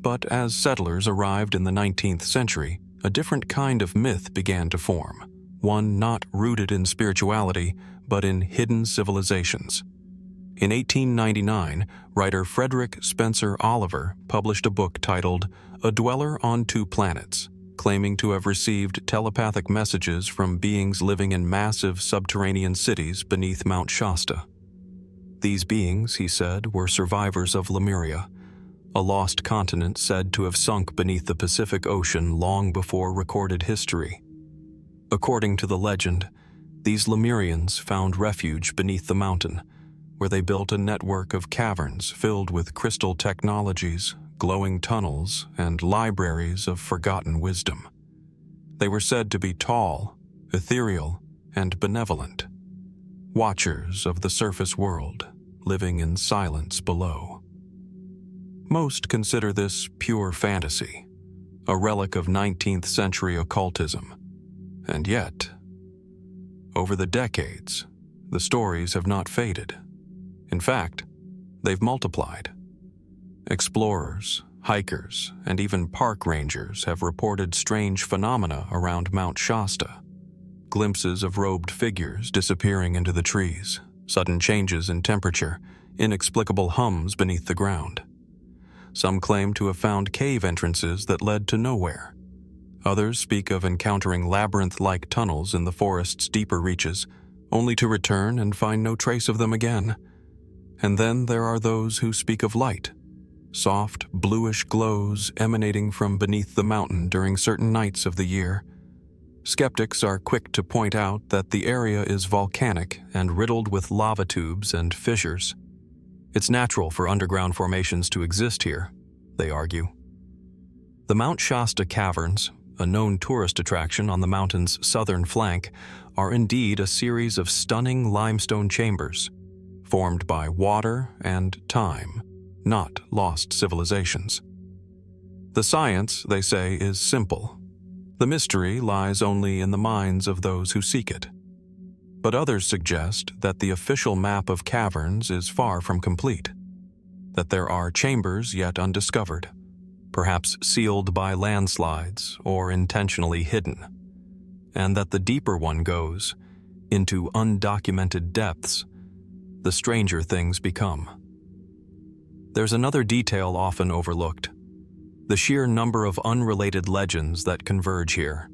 But as settlers arrived in the 19th century, a different kind of myth began to form, one not rooted in spirituality, but in hidden civilizations. In 1899, writer Frederick Spencer Oliver published a book titled A Dweller on Two Planets, claiming to have received telepathic messages from beings living in massive subterranean cities beneath Mount Shasta. These beings, he said, were survivors of Lemuria, a lost continent said to have sunk beneath the Pacific Ocean long before recorded history. According to the legend, these Lemurians found refuge beneath the mountain, where they built a network of caverns filled with crystal technologies, glowing tunnels, and libraries of forgotten wisdom. They were said to be tall, ethereal, and benevolent, watchers of the surface world, living in silence below. Most consider this pure fantasy, a relic of 19th century occultism. And yet, over the decades, the stories have not faded. In fact, they've multiplied. Explorers, hikers, and even park rangers have reported strange phenomena around Mount Shasta. Glimpses of robed figures disappearing into the trees, sudden changes in temperature, inexplicable hums beneath the ground. Some claim to have found cave entrances that led to nowhere. Others speak of encountering labyrinth-like tunnels in the forest's deeper reaches, only to return and find no trace of them again. And then there are those who speak of light, soft, bluish glows emanating from beneath the mountain during certain nights of the year. Skeptics are quick to point out that the area is volcanic and riddled with lava tubes and fissures. It's natural for underground formations to exist here, they argue. The Mount Shasta Caverns, a known tourist attraction on the mountain's southern flank, are indeed a series of stunning limestone chambers, formed by water and time, not lost civilizations. The science, they say, is simple. The mystery lies only in the minds of those who seek it. But others suggest that the official map of caverns is far from complete, that there are chambers yet undiscovered, perhaps sealed by landslides or intentionally hidden, and that the deeper one goes, into undocumented depths, the stranger things become. There's another detail often overlooked: the sheer number of unrelated legends that converge here.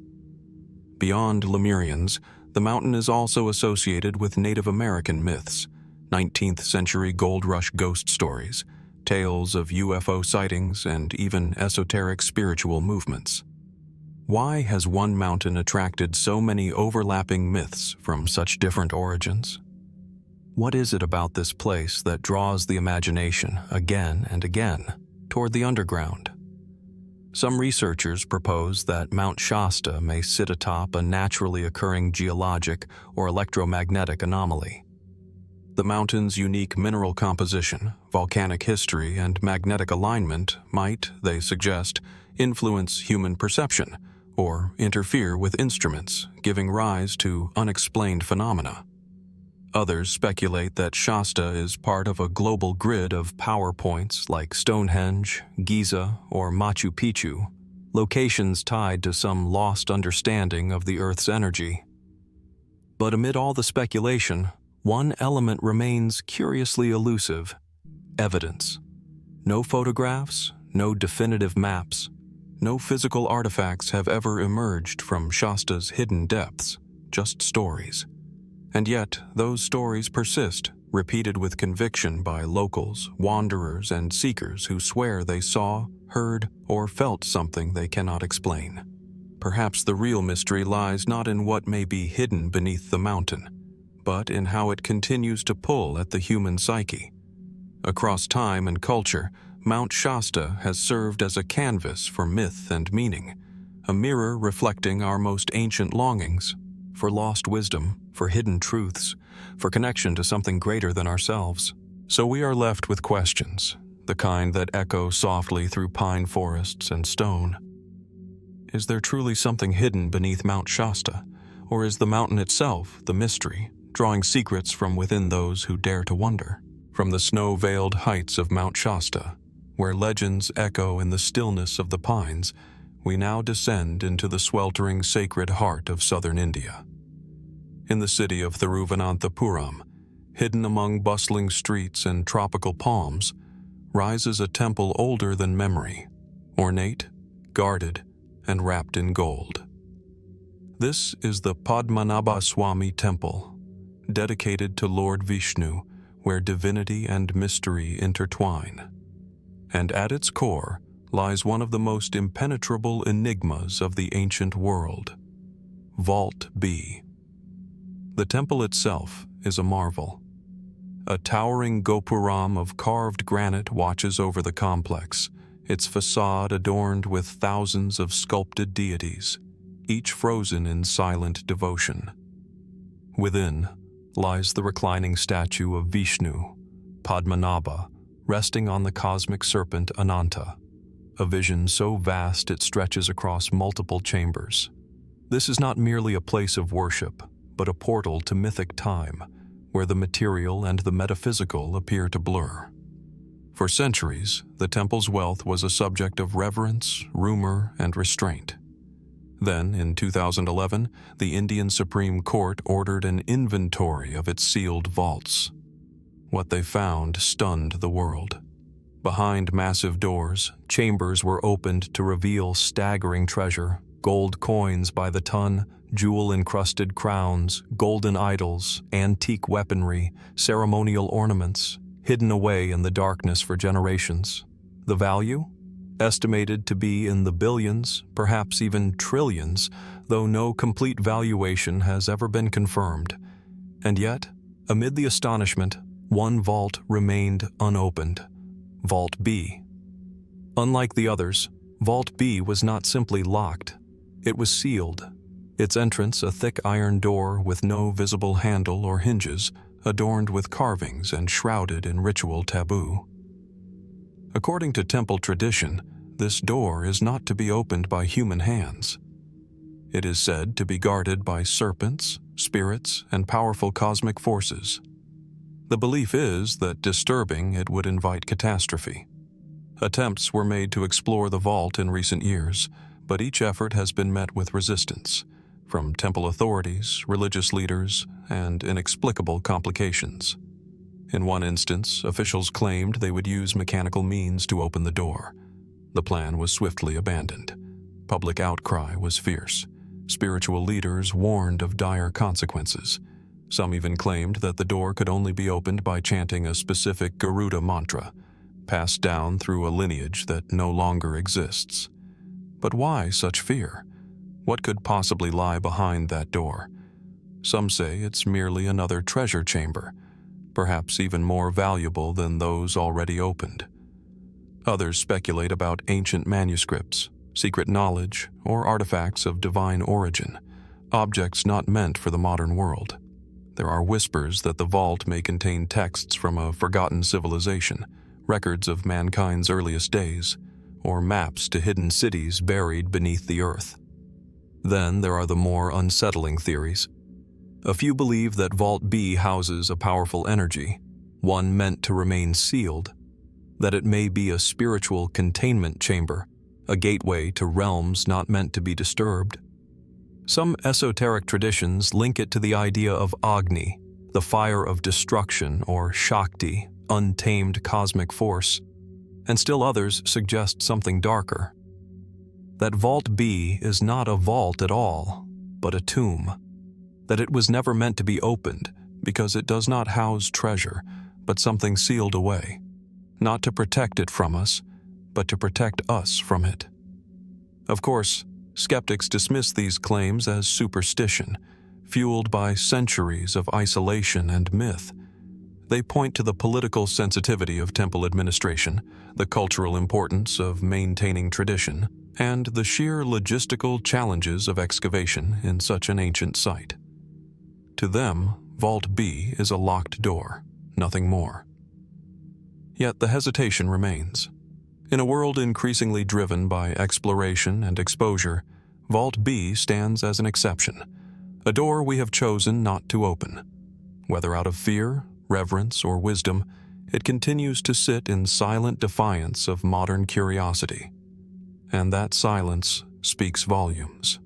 Beyond Lemurians, the mountain is also associated with Native American myths, 19th century gold rush ghost stories, tales of UFO sightings, and even esoteric spiritual movements. Why has one mountain attracted so many overlapping myths from such different origins? What is it about this place that draws the imagination again and again toward the underground? Some researchers propose that Mount Shasta may sit atop a naturally occurring geologic or electromagnetic anomaly. The mountain's unique mineral composition, volcanic history, and magnetic alignment might, they suggest, influence human perception or interfere with instruments, giving rise to unexplained phenomena. Others speculate that Shasta is part of a global grid of power points like Stonehenge, Giza, or Machu Picchu, locations tied to some lost understanding of the Earth's energy. But amid all the speculation, one element remains curiously elusive: evidence. No photographs, no definitive maps, no physical artifacts have ever emerged from Shasta's hidden depths, just stories. And yet, those stories persist, repeated with conviction by locals, wanderers, and seekers who swear they saw, heard, or felt something they cannot explain. Perhaps the real mystery lies not in what may be hidden beneath the mountain, but in how it continues to pull at the human psyche. Across time and culture, Mount Shasta has served as a canvas for myth and meaning, a mirror reflecting our most ancient longings, for lost wisdom, for hidden truths, for connection to something greater than ourselves. So we are left with questions, the kind that echo softly through pine forests and stone. Is there truly something hidden beneath Mount Shasta, or is the mountain itself the mystery, drawing secrets from within those who dare to wonder? From the snow-veiled heights of Mount Shasta, where legends echo in the stillness of the pines, we now descend into the sweltering sacred heart of southern India. In the city of Thiruvananthapuram, hidden among bustling streets and tropical palms, rises a temple older than memory, ornate, guarded, and wrapped in gold. This is the Padmanabhaswamy temple, dedicated to Lord Vishnu, where divinity and mystery intertwine. and at its core lies one of the most impenetrable enigmas of the ancient world: Vault B. The temple itself is a marvel. A towering gopuram of carved granite watches over the complex, its facade adorned with thousands of sculpted deities, each frozen in silent devotion. Within lies the reclining statue of Vishnu, Padmanabha, resting on the cosmic serpent Ananta, a vision so vast it stretches across multiple chambers. This is not merely a place of worship, but a portal to mythic time, where the material and the metaphysical appear to blur. For centuries, the temple's wealth was a subject of reverence, rumor, and restraint. Then, in 2011, the Indian Supreme Court ordered an inventory of its sealed vaults. What they found stunned the world. Behind massive doors, chambers were opened to reveal staggering treasure: gold coins by the ton, jewel-encrusted crowns, golden idols, antique weaponry, ceremonial ornaments, hidden away in the darkness for generations. The value? Estimated to be in the billions, perhaps even trillions, though no complete valuation has ever been confirmed. And yet, amid the astonishment, one vault remained unopened: Vault B. Unlike the others, Vault B was not simply locked. It was sealed. Its entrance a thick iron door with no visible handle or hinges, adorned with carvings and shrouded in ritual taboo. According to temple tradition, this door is not to be opened by human hands. It is said to be guarded by serpents, spirits, and powerful cosmic forces. The belief is that disturbing it would invite catastrophe. Attempts were made to explore the vault in recent years, but each effort has been met with resistance, from temple authorities, religious leaders, and inexplicable complications. In one instance, officials claimed they would use mechanical means to open the door. The plan was swiftly abandoned. Public outcry was fierce. Spiritual leaders warned of dire consequences. Some even claimed that the door could only be opened by chanting a specific Garuda mantra, passed down through a lineage that no longer exists. But why such fear? What could possibly lie behind that door? Some say it's merely another treasure chamber, perhaps even more valuable than those already opened. Others speculate about ancient manuscripts, secret knowledge, or artifacts of divine origin, objects not meant for the modern world. There are whispers that the vault may contain texts from a forgotten civilization, records of mankind's earliest days, or maps to hidden cities buried beneath the earth. Then there are the more unsettling theories. A few believe that Vault B houses a powerful energy, one meant to remain sealed, that it may be a spiritual containment chamber, a gateway to realms not meant to be disturbed. Some esoteric traditions link it to the idea of Agni, the fire of destruction, or Shakti, untamed cosmic force, and still others suggest something darker. That Vault B is not a vault at all, but a tomb. That it was never meant to be opened because it does not house treasure, but something sealed away, not to protect it from us, but to protect us from it. Of course, skeptics dismiss these claims as superstition, fueled by centuries of isolation and myth. They point to the political sensitivity of temple administration, the cultural importance of maintaining tradition, and the sheer logistical challenges of excavation in such an ancient site. To them, Vault B is a locked door, nothing more. Yet the hesitation remains. In a world increasingly driven by exploration and exposure, Vault B stands as an exception, a door we have chosen not to open. Whether out of fear, reverence, or wisdom, it continues to sit in silent defiance of modern curiosity. And that silence speaks volumes.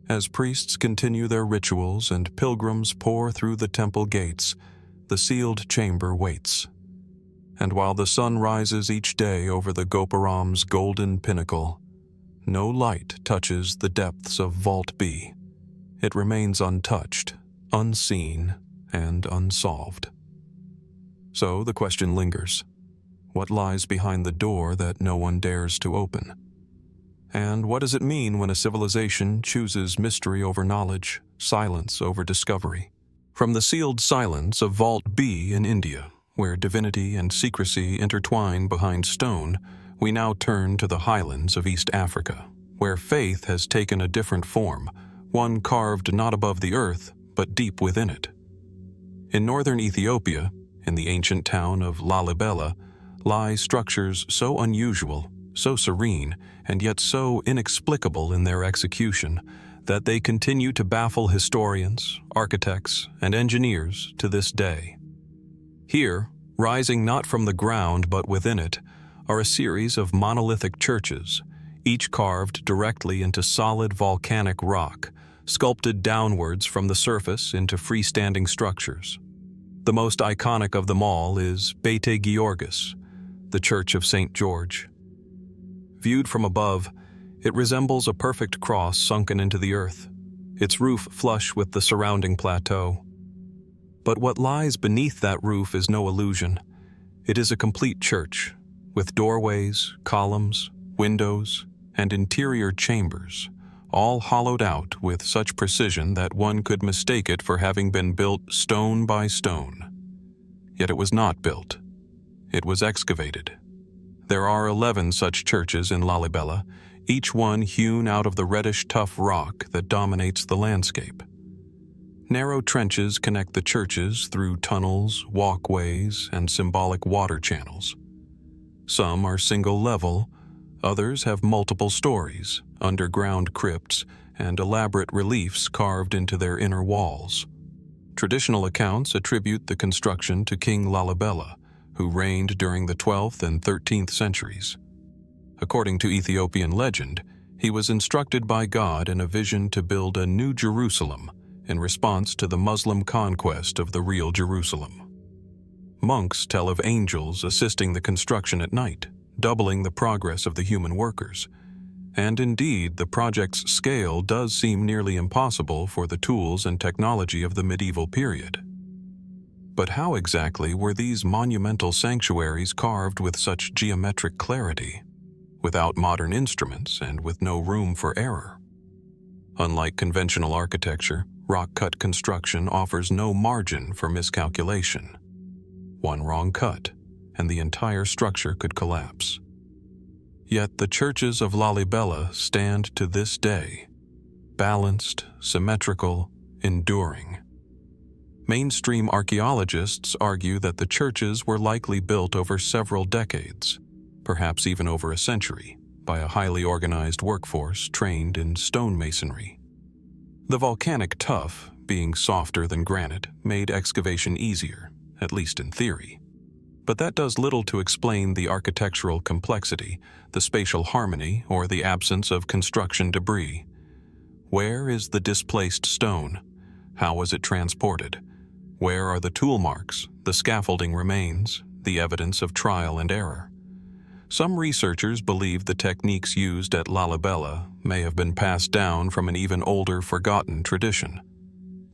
As priests continue their rituals and pilgrims pour through the temple gates, the sealed chamber waits. And while the sun rises each day over the Gopuram's golden pinnacle, no light touches the depths of Vault B. It remains untouched, unseen, and unsolved. So the question lingers. What lies behind the door that no one dares to open? And what does it mean when a civilization chooses mystery over knowledge, silence over discovery? From the sealed silence of Vault B in India, where divinity and secrecy intertwine behind stone, we now turn to the highlands of East Africa, where faith has taken a different form, one carved not above the earth, but deep within it. In northern Ethiopia, in the ancient town of Lalibela, lie structures so unusual, so serene, and yet so inexplicable in their execution that they continue to baffle historians, architects, and engineers to this day. Here, rising not from the ground but within it, are a series of monolithic churches, each carved directly into solid volcanic rock, sculpted downwards from the surface into freestanding structures. The most iconic of them all is Bete Georgis, the Church of St. George. Viewed from above, it resembles a perfect cross sunken into the earth, its roof flush with the surrounding plateau. But what lies beneath that roof is no illusion. It is a complete church, with doorways, columns, windows, and interior chambers, all hollowed out with such precision that one could mistake it for having been built stone by stone. Yet it was not built. It was excavated. There are 11 such churches in Lalibela, each one hewn out of the reddish tough rock that dominates the landscape. Narrow trenches connect the churches through tunnels, walkways, and symbolic water channels. Some are single-level, others have multiple stories, underground crypts, and elaborate reliefs carved into their inner walls. Traditional accounts attribute the construction to King Lalibela, who reigned during the 12th and 13th centuries. According to Ethiopian legend, he was instructed by God in a vision to build a new Jerusalem in response to the Muslim conquest of the real Jerusalem. Monks tell of angels assisting the construction at night, doubling the progress of the human workers. And indeed, the project's scale does seem nearly impossible for the tools and technology of the medieval period. But how exactly were these monumental sanctuaries carved with such geometric clarity, without modern instruments and with no room for error? Unlike conventional architecture, rock-cut construction offers no margin for miscalculation. One wrong cut, and the entire structure could collapse. Yet the churches of Lalibela stand to this day, balanced, symmetrical, enduring. Mainstream archaeologists argue that the churches were likely built over several decades, perhaps even over a century, by a highly organized workforce trained in stonemasonry. The volcanic tuff, being softer than granite, made excavation easier, at least in theory. But that does little to explain the architectural complexity, the spatial harmony, or the absence of construction debris. Where is the displaced stone? How was it transported? Where are the tool marks, the scaffolding remains, the evidence of trial and error? Some researchers believe the techniques used at Lalibela may have been passed down from an even older, forgotten tradition.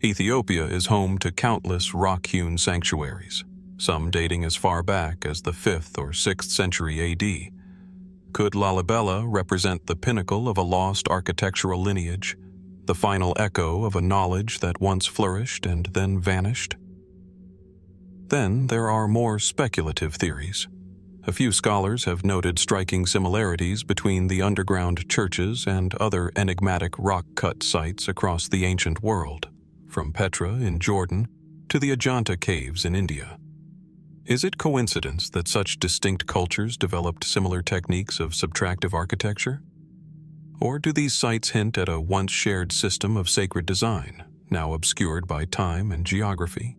Ethiopia is home to countless rock-hewn sanctuaries, some dating as far back as the 5th or 6th century AD. Could Lalibela represent the pinnacle of a lost architectural lineage, the final echo of a knowledge that once flourished and then vanished? Then there are more speculative theories. A few scholars have noted striking similarities between the underground churches and other enigmatic rock-cut sites across the ancient world, from Petra in Jordan to the Ajanta caves in India. Is it coincidence that such distinct cultures developed similar techniques of subtractive architecture? Or do these sites hint at a once shared system of sacred design, now obscured by time and geography?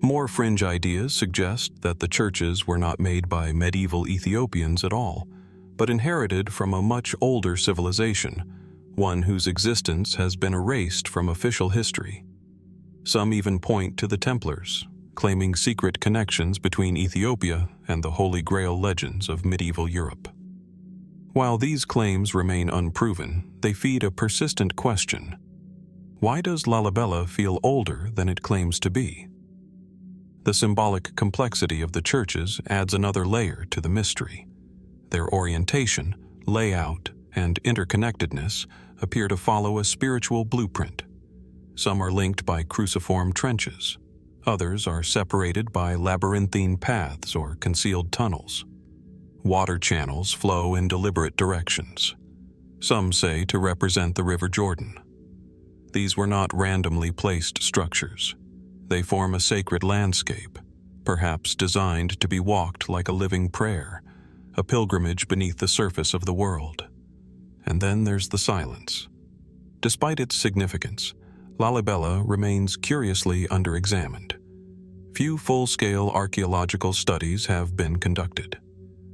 More fringe ideas suggest that the churches were not made by medieval Ethiopians at all, but inherited from a much older civilization, one whose existence has been erased from official history. Some even point to the Templars, claiming secret connections between Ethiopia and the Holy Grail legends of medieval Europe. While these claims remain unproven, they feed a persistent question. Why does Lalibela feel older than it claims to be? The symbolic complexity of the churches adds another layer to the mystery. Their orientation, layout, and interconnectedness appear to follow a spiritual blueprint. Some are linked by cruciform trenches. Others are separated by labyrinthine paths or concealed tunnels. Water channels flow in deliberate directions. Some say to represent the River Jordan. These were not randomly placed structures. They form a sacred landscape, perhaps designed to be walked like a living prayer, a pilgrimage beneath the surface of the world. And then there's the silence. Despite its significance, Lalibela remains curiously underexamined. Few full-scale archaeological studies have been conducted.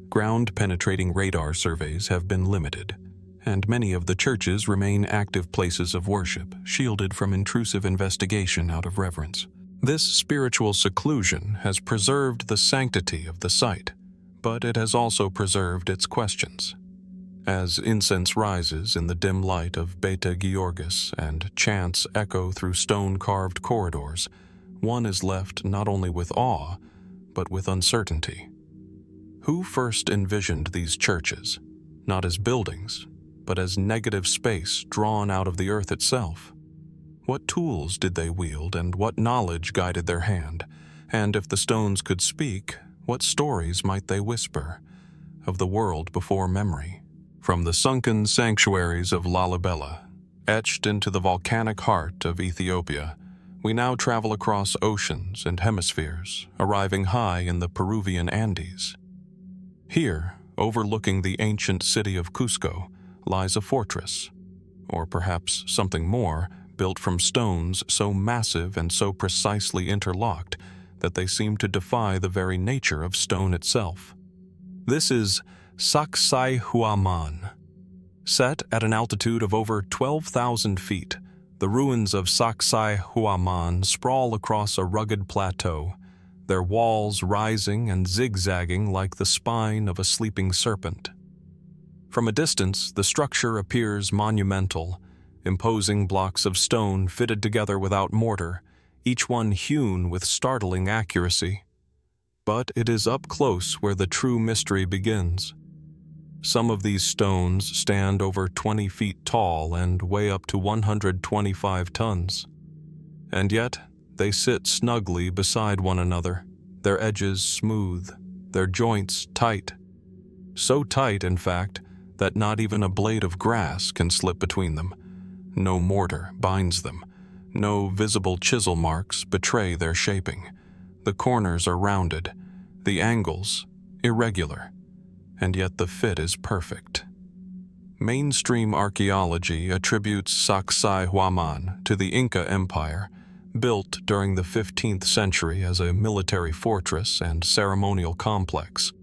Ground-penetrating radar surveys have been limited, and many of the churches remain active places of worship, shielded from intrusive investigation out of reverence. This spiritual seclusion has preserved the sanctity of the site, but it has also preserved its questions. As incense rises in the dim light of Beta Georgis and chants echo through stone-carved corridors, one is left not only with awe, but with uncertainty. Who first envisioned these churches, not as buildings, but as negative space drawn out of the earth itself? What tools did they wield, and what knowledge guided their hand? And if the stones could speak, what stories might they whisper of the world before memory? From the sunken sanctuaries of Lalibela, etched into the volcanic heart of Ethiopia, we now travel across oceans and hemispheres, arriving high in the Peruvian Andes. Here, overlooking the ancient city of Cusco, lies a fortress, or perhaps something more, built from stones so massive and so precisely interlocked that they seem to defy the very nature of stone itself. This is Sacsayhuamán. Set at an altitude of over 12,000 feet, the ruins of Sacsayhuamán sprawl across a rugged plateau, their walls rising and zigzagging like the spine of a sleeping serpent. From a distance, the structure appears monumental, imposing blocks of stone fitted together without mortar, each one hewn with startling accuracy. But it is up close where the true mystery begins. Some of these stones stand over 20 feet tall and weigh up to 125 tons. And yet, they sit snugly beside one another, their edges smooth, their joints tight. So tight, in fact, that not even a blade of grass can slip between them. No mortar binds them. No visible chisel marks betray their shaping. The corners are rounded, the angles irregular, and yet the fit is perfect. Mainstream archaeology attributes Sacsayhuamán to the Inca Empire, built during the 15th century as a military fortress and ceremonial complex.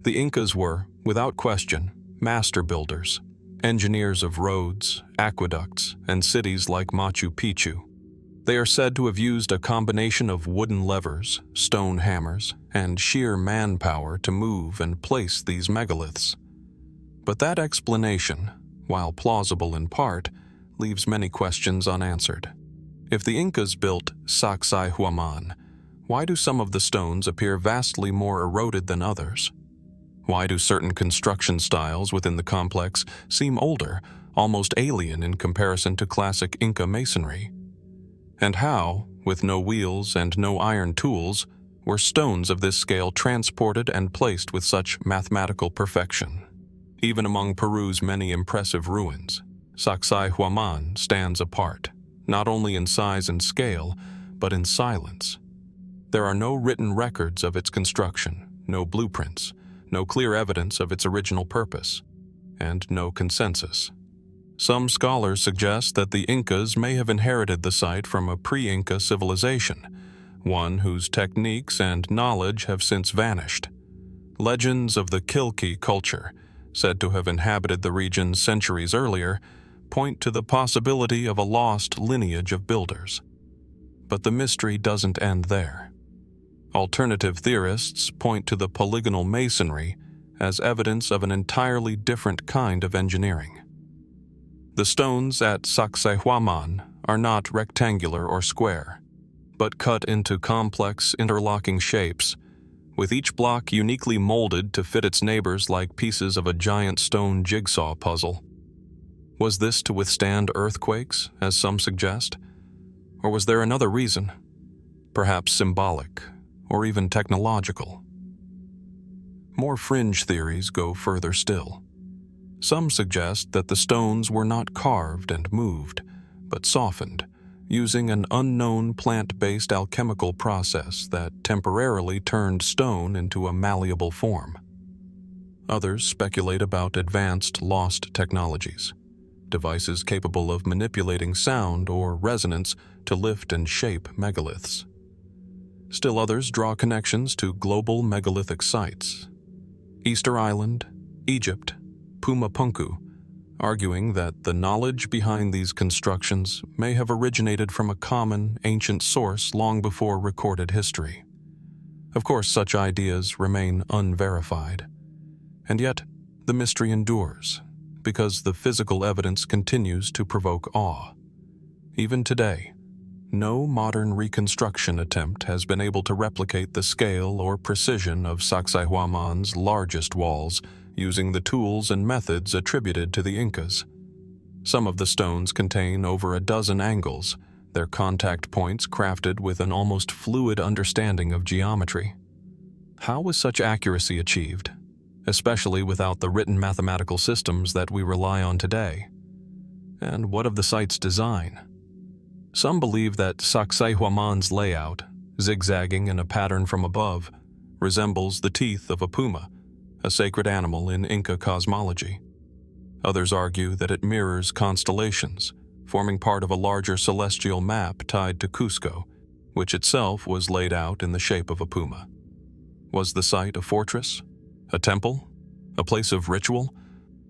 The Incas were, without question, master builders, engineers of roads, aqueducts, and cities like Machu Picchu. They are said to have used a combination of wooden levers, stone hammers, and sheer manpower to move and place these megaliths. But that explanation, while plausible in part, leaves many questions unanswered. If the Incas built Sacsayhuamán, why do some of the stones appear vastly more eroded than others? Why do certain construction styles within the complex seem older, almost alien in comparison to classic Inca masonry? And how, with no wheels and no iron tools, were stones of this scale transported and placed with such mathematical perfection? Even among Peru's many impressive ruins, Sacsayhuamán stands apart, not only in size and scale, but in silence. There are no written records of its construction, no blueprints, no clear evidence of its original purpose, and no consensus. Some scholars suggest that the Incas may have inherited the site from a pre-Inca civilization, one whose techniques and knowledge have since vanished. Legends of the Kilki culture, said to have inhabited the region centuries earlier, point to the possibility of a lost lineage of builders. But the mystery doesn't end there. Alternative theorists point to the polygonal masonry as evidence of an entirely different kind of engineering. The stones at Sacsayhuamán are not rectangular or square. but cut into complex, interlocking shapes, with each block uniquely molded to fit its neighbors like pieces of a giant stone jigsaw puzzle. Was this to withstand earthquakes, as some suggest? Or was there another reason? Perhaps symbolic, or even technological. More fringe theories go further still. Some suggest that the stones were not carved and moved, but softened, using an unknown plant-based alchemical process that temporarily turned stone into a malleable form. Others speculate about advanced lost technologies, devices capable of manipulating sound or resonance to lift and shape megaliths. Still others draw connections to global megalithic sites. Easter Island, Egypt, Puma Punku, arguing that the knowledge behind these constructions may have originated from a common, ancient source long before recorded history. Of course, such ideas remain unverified. And yet, the mystery endures, because the physical evidence continues to provoke awe. Even today, no modern reconstruction attempt has been able to replicate the scale or precision of Sacsayhuamán's largest walls, using the tools and methods attributed to the Incas. Some of the stones contain over a dozen angles, their contact points crafted with an almost fluid understanding of geometry. How was such accuracy achieved, especially without the written mathematical systems that we rely on today? And what of the site's design? Some believe that Sacsayhuamán's layout, zigzagging in a pattern from above, resembles the teeth of a puma, a sacred animal in Inca cosmology. Others argue that it mirrors constellations, forming part of a larger celestial map tied to Cusco, which itself was laid out in the shape of a puma. Was the site a fortress, a temple, a place of ritual,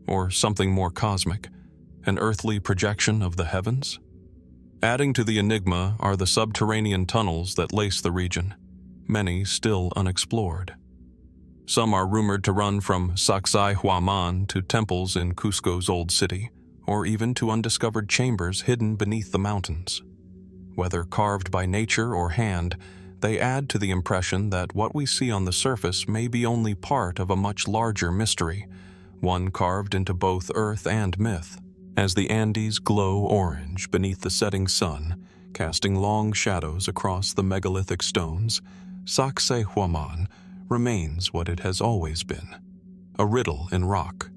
or something more cosmic, an earthly projection of the heavens? Adding to the enigma are the subterranean tunnels that lace the region, many still unexplored. Some are rumored to run from Sacsayhuamán to temples in Cusco's old city, or even to undiscovered chambers hidden beneath the mountains. Whether carved by nature or hand, they add to the impression that what we see on the surface may be only part of a much larger mystery, one carved into both earth and myth. As the Andes glow orange beneath the setting sun, casting long shadows across the megalithic stones, Sacsayhuamán remains what it has always been, a riddle in rock,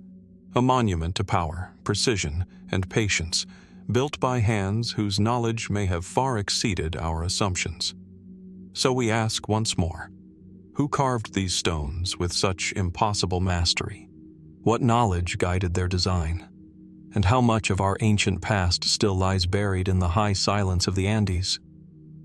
a monument to power, precision, and patience, built by hands whose knowledge may have far exceeded our assumptions. So we ask once more, who carved these stones with such impossible mastery? What knowledge guided their design? And how much of our ancient past still lies buried in the high silence of the Andes,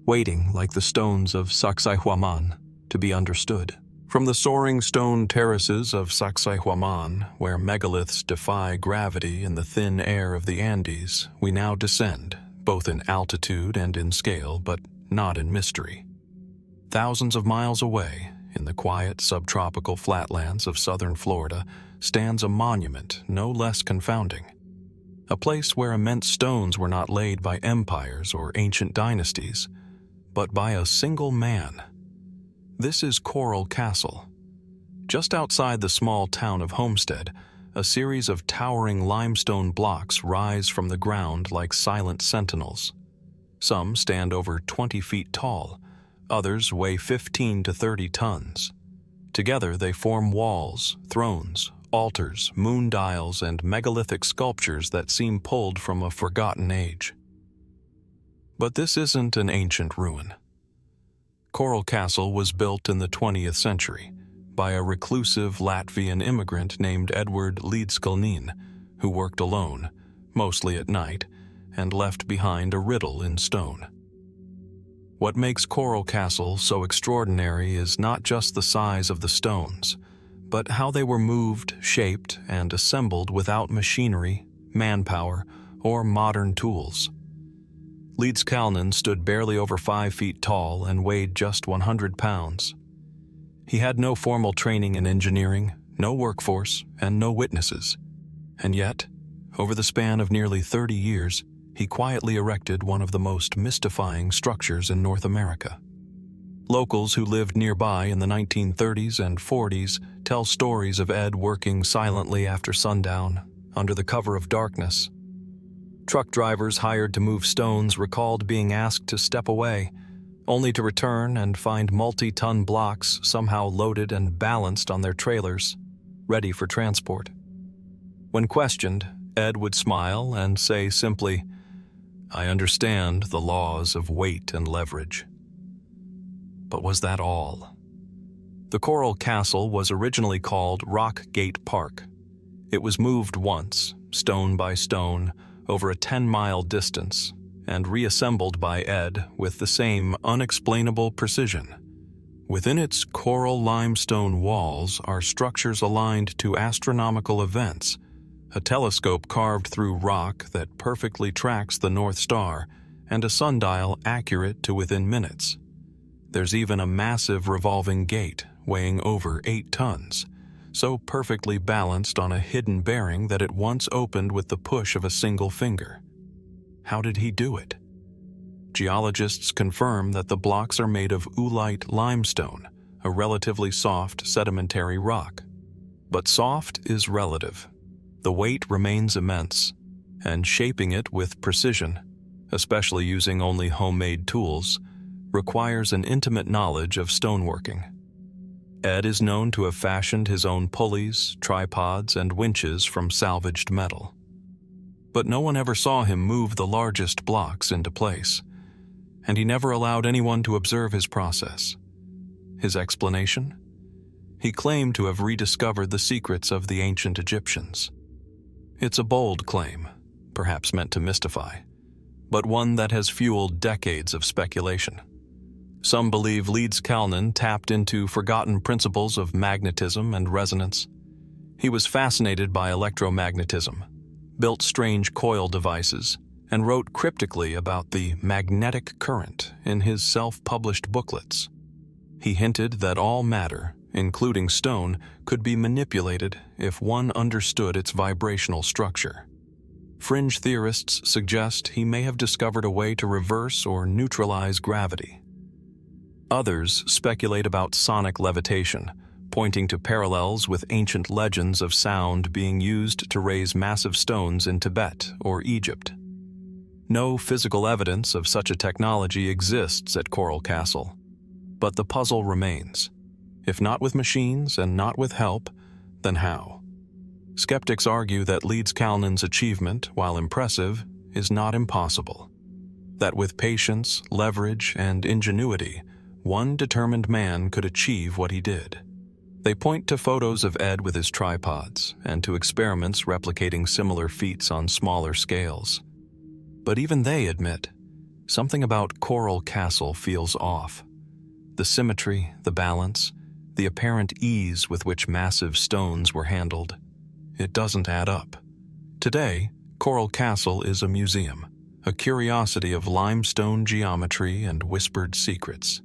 waiting like the stones of Sacsayhuamán to be understood? From the soaring stone terraces of Sacsayhuamán, where megaliths defy gravity in the thin air of the Andes, we now descend, both in altitude and in scale, but not in mystery. Thousands of miles away, in the quiet subtropical flatlands of southern Florida, stands a monument no less confounding. A place where immense stones were not laid by empires or ancient dynasties, but by a single man. This is Coral Castle. Just outside the small town of Homestead, a series of towering limestone blocks rise from the ground like silent sentinels. Some stand over 20 feet tall, others weigh 15 to 30 tons. Together they form walls, thrones, altars, moon dials, and megalithic sculptures that seem pulled from a forgotten age. But this isn't an ancient ruin. Coral Castle was built in the 20th century by a reclusive Latvian immigrant named Edward Līdzkalnis, who worked alone, mostly at night, and left behind a riddle in stone. What makes Coral Castle so extraordinary is not just the size of the stones, but how they were moved, shaped, and assembled without machinery, manpower, or modern tools. Līdzkalnis stood barely over 5 feet tall and weighed just 100 pounds. He had no formal training in engineering, no workforce, and no witnesses. And yet, over the span of nearly 30 years, he quietly erected one of the most mystifying structures in North America. Locals who lived nearby in the 1930s and 40s tell stories of Ed working silently after sundown, under the cover of darkness. Truck drivers hired to move stones recalled being asked to step away, only to return and find multi-ton blocks somehow loaded and balanced on their trailers, ready for transport. When questioned, Ed would smile and say simply, "I understand the laws of weight and leverage." But was that all? The Coral Castle was originally called Rock Gate Park. It was moved once, stone by stone, over a 10-mile distance, and reassembled by Ed with the same unexplainable precision. Within its coral limestone walls are structures aligned to astronomical events, a telescope carved through rock that perfectly tracks the North Star, and a sundial accurate to within minutes. There's even a massive revolving gate weighing over 8 tons, so perfectly balanced on a hidden bearing that it once opened with the push of a single finger. How did he do it? Geologists confirm that the blocks are made of oolite limestone, a relatively soft sedimentary rock. But soft is relative. The weight remains immense, and shaping it with precision, especially using only homemade tools, requires an intimate knowledge of stoneworking. Ed is known to have fashioned his own pulleys, tripods, and winches from salvaged metal. But no one ever saw him move the largest blocks into place, and he never allowed anyone to observe his process. His explanation? He claimed to have rediscovered the secrets of the ancient Egyptians. It's a bold claim, perhaps meant to mystify, but one that has fueled decades of speculation. Some believe Leeds-Kalnin tapped into forgotten principles of magnetism and resonance. He was fascinated by electromagnetism, built strange coil devices, and wrote cryptically about the magnetic current in his self-published booklets. He hinted that all matter, including stone, could be manipulated if one understood its vibrational structure. Fringe theorists suggest he may have discovered a way to reverse or neutralize gravity. Others speculate about sonic levitation, pointing to parallels with ancient legends of sound being used to raise massive stones in Tibet or Egypt. No physical evidence of such a technology exists at Coral Castle, but the puzzle remains. If not with machines and not with help, then how? Skeptics argue that Leeds-Kalnin's achievement, while impressive, is not impossible. That with patience, leverage, and ingenuity, one determined man could achieve what he did. They point to photos of Ed with his tripods and to experiments replicating similar feats on smaller scales. But even they admit, something about Coral Castle feels off. The symmetry, the balance, the apparent ease with which massive stones were handled. It doesn't add up. Today, Coral Castle is a museum, a curiosity of limestone geometry and whispered secrets.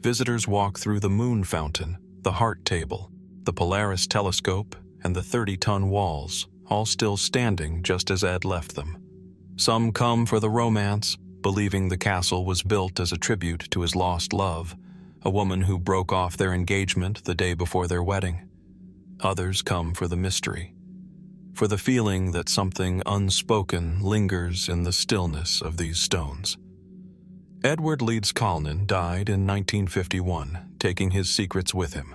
Visitors walk through the moon fountain, the heart table, the Polaris telescope, and the 30-ton walls, all still standing just as Ed left them. Some come for the romance, believing the castle was built as a tribute to his lost love, a woman who broke off their engagement the day before their wedding. Others come for the mystery, for the feeling that something unspoken lingers in the stillness of these stones. Edward Leeds-Kalnin died in 1951, taking his secrets with him.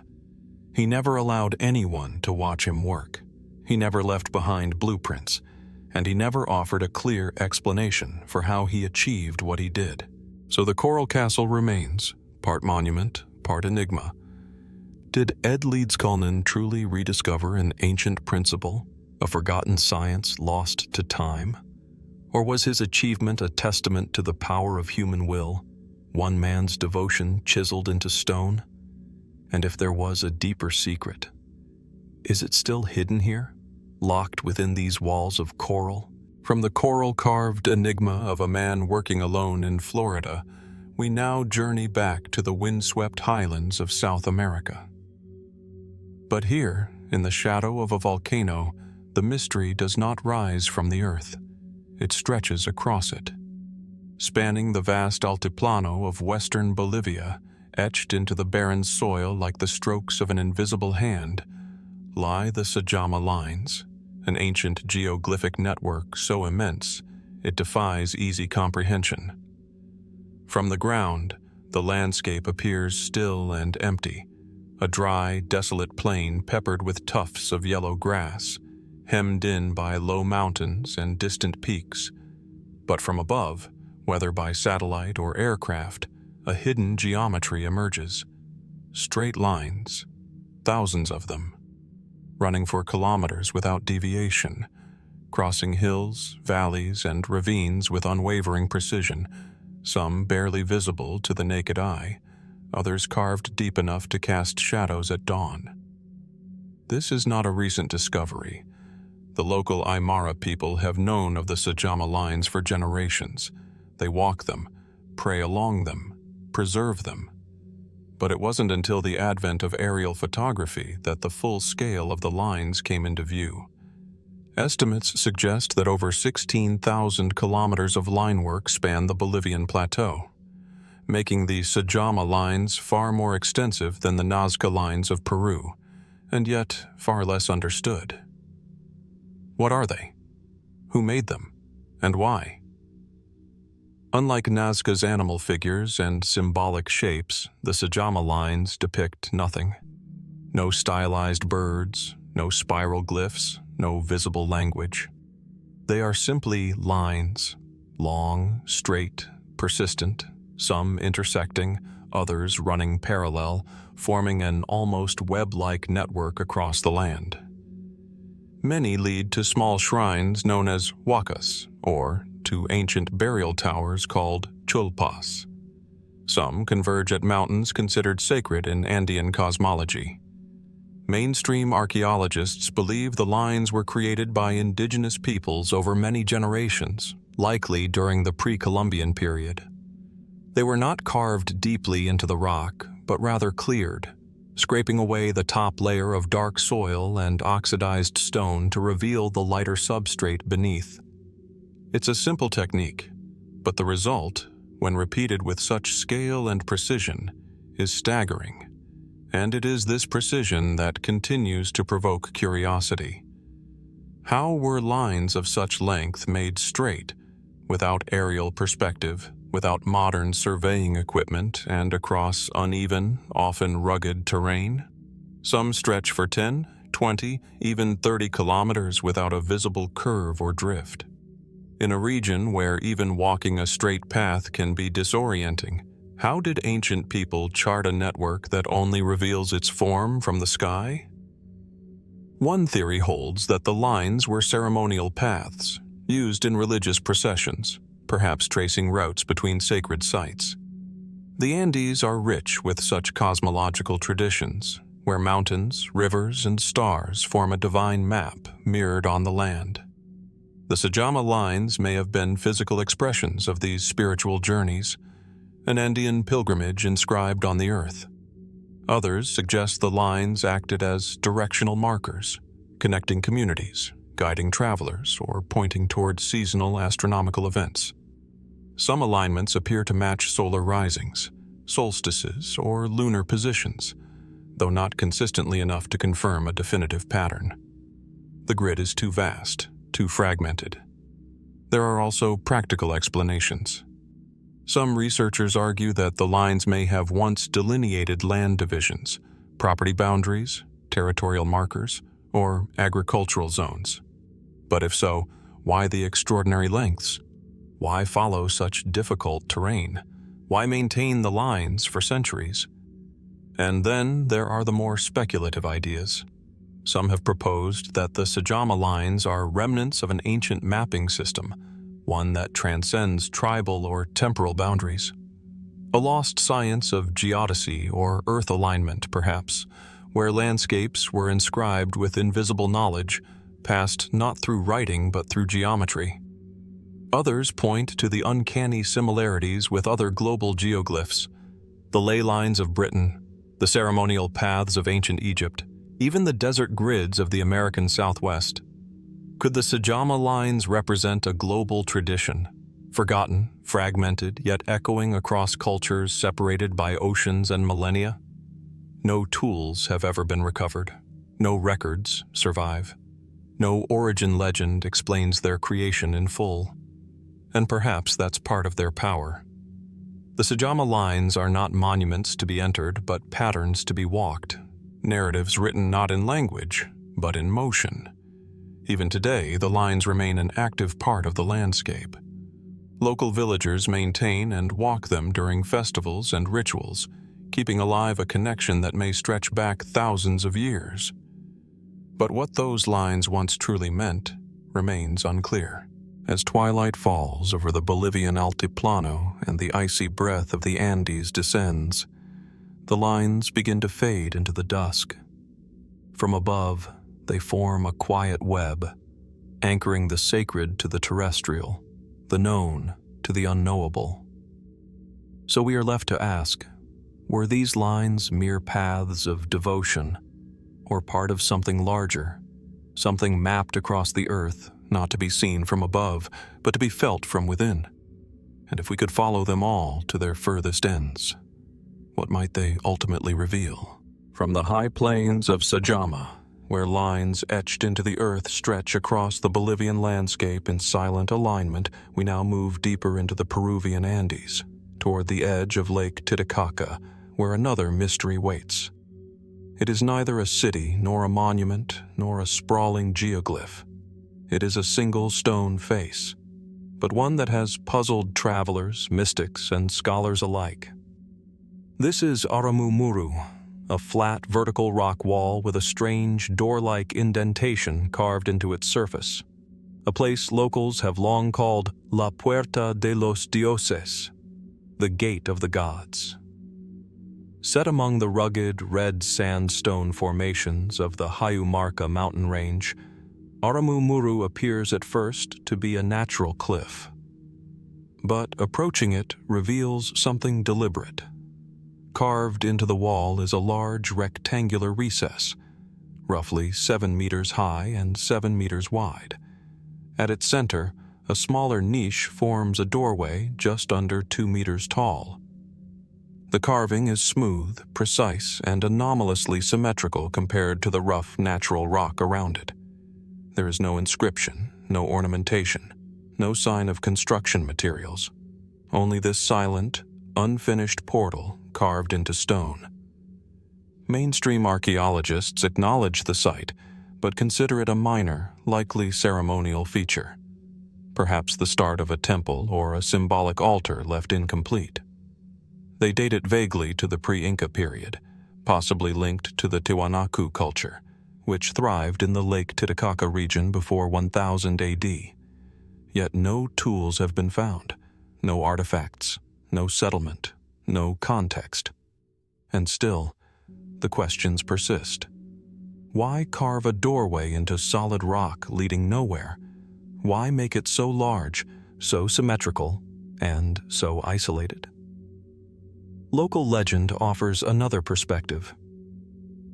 He never allowed anyone to watch him work. He never left behind blueprints, and he never offered a clear explanation for how he achieved what he did. So the Coral Castle remains, part monument, part enigma. Did Ed Leeds-Kalnin truly rediscover an ancient principle, a forgotten science lost to time? Or was his achievement a testament to the power of human will, one man's devotion chiseled into stone? And if there was a deeper secret, is it still hidden here, locked within these walls of coral? From the coral-carved enigma of a man working alone in Florida, we now journey back to the windswept highlands of South America. But here, in the shadow of a volcano, the mystery does not rise from the earth. it stretches across it. Spanning the vast altiplano of western Bolivia, etched into the barren soil like the strokes of an invisible hand, lie the Sajama lines, an ancient geoglyphic network so immense it defies easy comprehension. From the ground, the landscape appears still and empty, a dry, desolate plain peppered with tufts of yellow grass, hemmed in by low mountains and distant peaks. But from above, whether by satellite or aircraft, a hidden geometry emerges. Straight lines, thousands of them, running for kilometers without deviation, crossing hills, valleys, and ravines with unwavering precision, some barely visible to the naked eye, others carved deep enough to cast shadows at dawn. This is not a recent discovery. The local Aymara people have known of the Sajama lines for generations. They walk them, pray along them, preserve them. But it wasn't until the advent of aerial photography that the full scale of the lines came into view. Estimates suggest that over 16,000 kilometers of linework span the Bolivian plateau, making the Sajama lines far more extensive than the Nazca lines of Peru, and yet far less understood. What are they? Who made them? And why? Unlike Nazca's animal figures and symbolic shapes, the Sajama lines depict nothing. No stylized birds, no spiral glyphs, no visible language. They are simply lines, long, straight, persistent, some intersecting, others running parallel, forming an almost web-like network across the land. Many lead to small shrines known as huacas, or to ancient burial towers called chulpas. Some converge at mountains considered sacred in Andean cosmology. Mainstream archaeologists believe the lines were created by indigenous peoples over many generations, likely during the pre-Columbian period. They were not carved deeply into the rock, but rather cleared, scraping away the top layer of dark soil and oxidized stone to reveal the lighter substrate beneath. It's a simple technique, but the result, when repeated with such scale and precision, is staggering. And it is this precision that continues to provoke curiosity. How were lines of such length made straight, without aerial perspective, without modern surveying equipment, and across uneven, often rugged terrain? Some stretch for 10, 20, even 30 kilometers without a visible curve or drift. In a region where even walking a straight path can be disorienting, how did ancient people chart a network that only reveals its form from the sky? One theory holds that the lines were ceremonial paths, used in religious processions, perhaps tracing routes between sacred sites. The Andes are rich with such cosmological traditions, where mountains, rivers, and stars form a divine map mirrored on the land. The Sajama lines may have been physical expressions of these spiritual journeys, an Andean pilgrimage inscribed on the earth. Others suggest the lines acted as directional markers, connecting communities, guiding travelers, or pointing towards seasonal astronomical events. Some alignments appear to match solar risings, solstices, or lunar positions, though not consistently enough to confirm a definitive pattern. The grid is too vast, too fragmented. There are also practical explanations. Some researchers argue that the lines may have once delineated land divisions, property boundaries, territorial markers, or agricultural zones. But if so, why the extraordinary lengths? Why follow such difficult terrain? Why maintain the lines for centuries? And then there are the more speculative ideas. Some have proposed that the Sajama lines are remnants of an ancient mapping system, one that transcends tribal or temporal boundaries. A lost science of geodesy or earth alignment, perhaps, where landscapes were inscribed with invisible knowledge, passed not through writing but through geometry. Others point to the uncanny similarities with other global geoglyphs, the ley lines of Britain, the ceremonial paths of ancient Egypt, even the desert grids of the American Southwest. Could the Sajama lines represent a global tradition, forgotten, fragmented, yet echoing across cultures separated by oceans and millennia? No tools have ever been recovered. No records survive. No origin legend explains their creation in full. And perhaps that's part of their power. The Sajama lines are not monuments to be entered, but patterns to be walked, narratives written not in language, but in motion. Even today, the lines remain an active part of the landscape. Local villagers maintain and walk them during festivals and rituals, keeping alive a connection that may stretch back thousands of years. But what those lines once truly meant remains unclear. As twilight falls over the Bolivian Altiplano and the icy breath of the Andes descends, the lines begin to fade into the dusk. From above, they form a quiet web, anchoring the sacred to the terrestrial, the known to the unknowable. So we are left to ask, were these lines mere paths of devotion, or part of something larger, something mapped across the earth, not to be seen from above, but to be felt from within? And if we could follow them all to their furthest ends, what might they ultimately reveal? From the high plains of Sajama, where lines etched into the earth stretch across the Bolivian landscape in silent alignment, we now move deeper into the Peruvian Andes, toward the edge of Lake Titicaca, where another mystery waits. It is neither a city, nor a monument, nor a sprawling geoglyph. It is a single stone face, but one that has puzzled travelers, mystics, and scholars alike. This is Aramu Muru, a flat vertical rock wall with a strange door-like indentation carved into its surface, a place locals have long called La Puerta de los Dioses, the Gate of the Gods. Set among the rugged, red sandstone formations of the Hayumarca mountain range, Aramu Muru appears at first to be a natural cliff. But approaching it reveals something deliberate. Carved into the wall is a large rectangular recess, roughly 7 meters high and 7 meters wide. At its center, a smaller niche forms a doorway just under 2 meters tall. The carving is smooth, precise, and anomalously symmetrical compared to the rough natural rock around it. There is no inscription, no ornamentation, no sign of construction materials. Only this silent, unfinished portal carved into stone. Mainstream archaeologists acknowledge the site, but consider it a minor, likely ceremonial feature. Perhaps the start of a temple or a symbolic altar left incomplete. They date it vaguely to the pre-Inca period, possibly linked to the Tiwanaku culture, which thrived in the Lake Titicaca region before 1000 AD. Yet no tools have been found, no artifacts, no settlement, no context. And still, the questions persist. Why carve a doorway into solid rock leading nowhere? Why make it so large, so symmetrical, and so isolated? Local legend offers another perspective.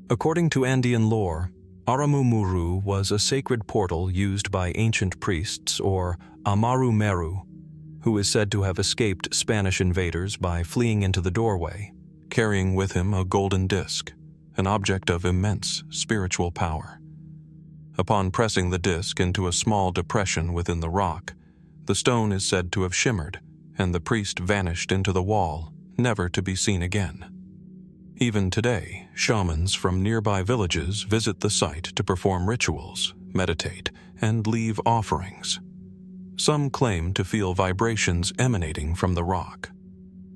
According to Andean lore, Aramu Muru was a sacred portal used by ancient priests, or Amaru Meru, who is said to have escaped Spanish invaders by fleeing into the doorway, carrying with him a golden disc, an object of immense spiritual power. Upon pressing the disc into a small depression within the rock, the stone is said to have shimmered, and the priest vanished into the wall, never to be seen again. Even today, shamans from nearby villages visit the site to perform rituals, meditate, and leave offerings. Some claim to feel vibrations emanating from the rock.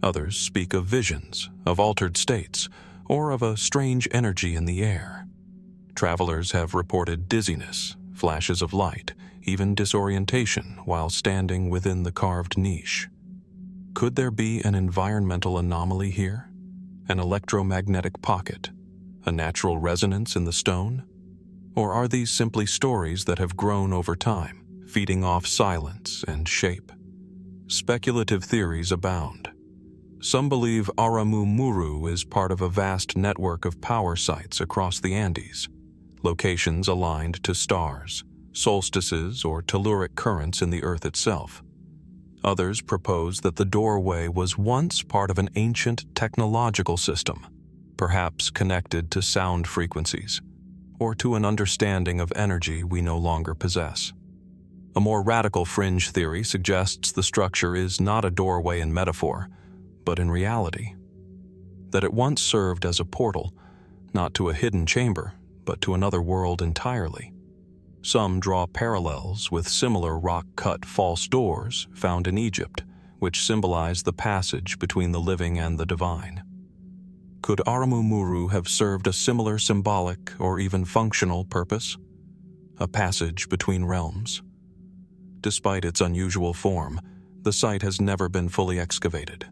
Others speak of visions, of altered states, or of a strange energy in the air. Travelers have reported dizziness, flashes of light, even disorientation while standing within the carved niche. Could there be an environmental anomaly here? An electromagnetic pocket? A natural resonance in the stone? Or are these simply stories that have grown over time, feeding off silence and shape? Speculative theories abound. Some believe Aramu Muru is part of a vast network of power sites across the Andes, locations aligned to stars, solstices, or telluric currents in the earth itself. Others propose that the doorway was once part of an ancient technological system, perhaps connected to sound frequencies, or to an understanding of energy we no longer possess. A more radical fringe theory suggests the structure is not a doorway in metaphor, but in reality. That it once served as a portal, not to a hidden chamber, but to another world entirely. Some draw parallels with similar rock-cut false doors found in Egypt, which symbolize the passage between the living and the divine. Could Aramu Muru have served a similar symbolic or even functional purpose? A passage between realms. Despite its unusual form, the site has never been fully excavated.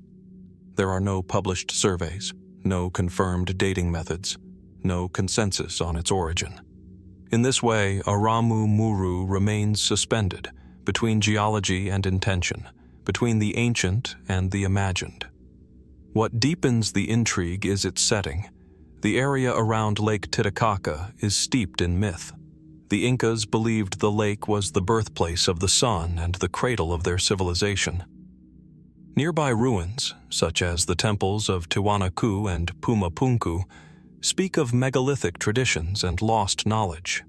There are no published surveys, no confirmed dating methods, no consensus on its origin. In this way, Aramu Muru remains suspended between geology and intention, between the ancient and the imagined. What deepens the intrigue is its setting. The area around Lake Titicaca is steeped in myth. The Incas believed the lake was the birthplace of the sun and the cradle of their civilization. Nearby ruins, such as the temples of Tiwanaku and Puma Punku, speak of megalithic traditions and lost knowledge.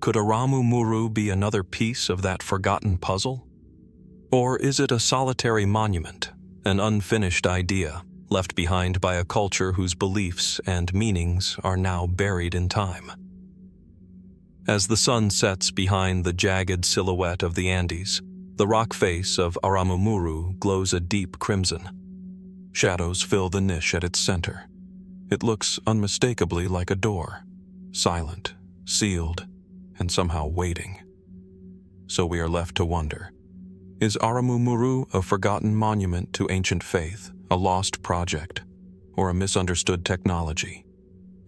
Could Aramu Muru be another piece of that forgotten puzzle? Or is it a solitary monument, an unfinished idea, left behind by a culture whose beliefs and meanings are now buried in time? As the sun sets behind the jagged silhouette of the Andes, the rock face of Aramu Muru glows a deep crimson. Shadows fill the niche at its center. It looks unmistakably like a door, silent, sealed, and somehow waiting. So we are left to wonder, is Aramu Muru a forgotten monument to ancient faith, a lost project, or a misunderstood technology?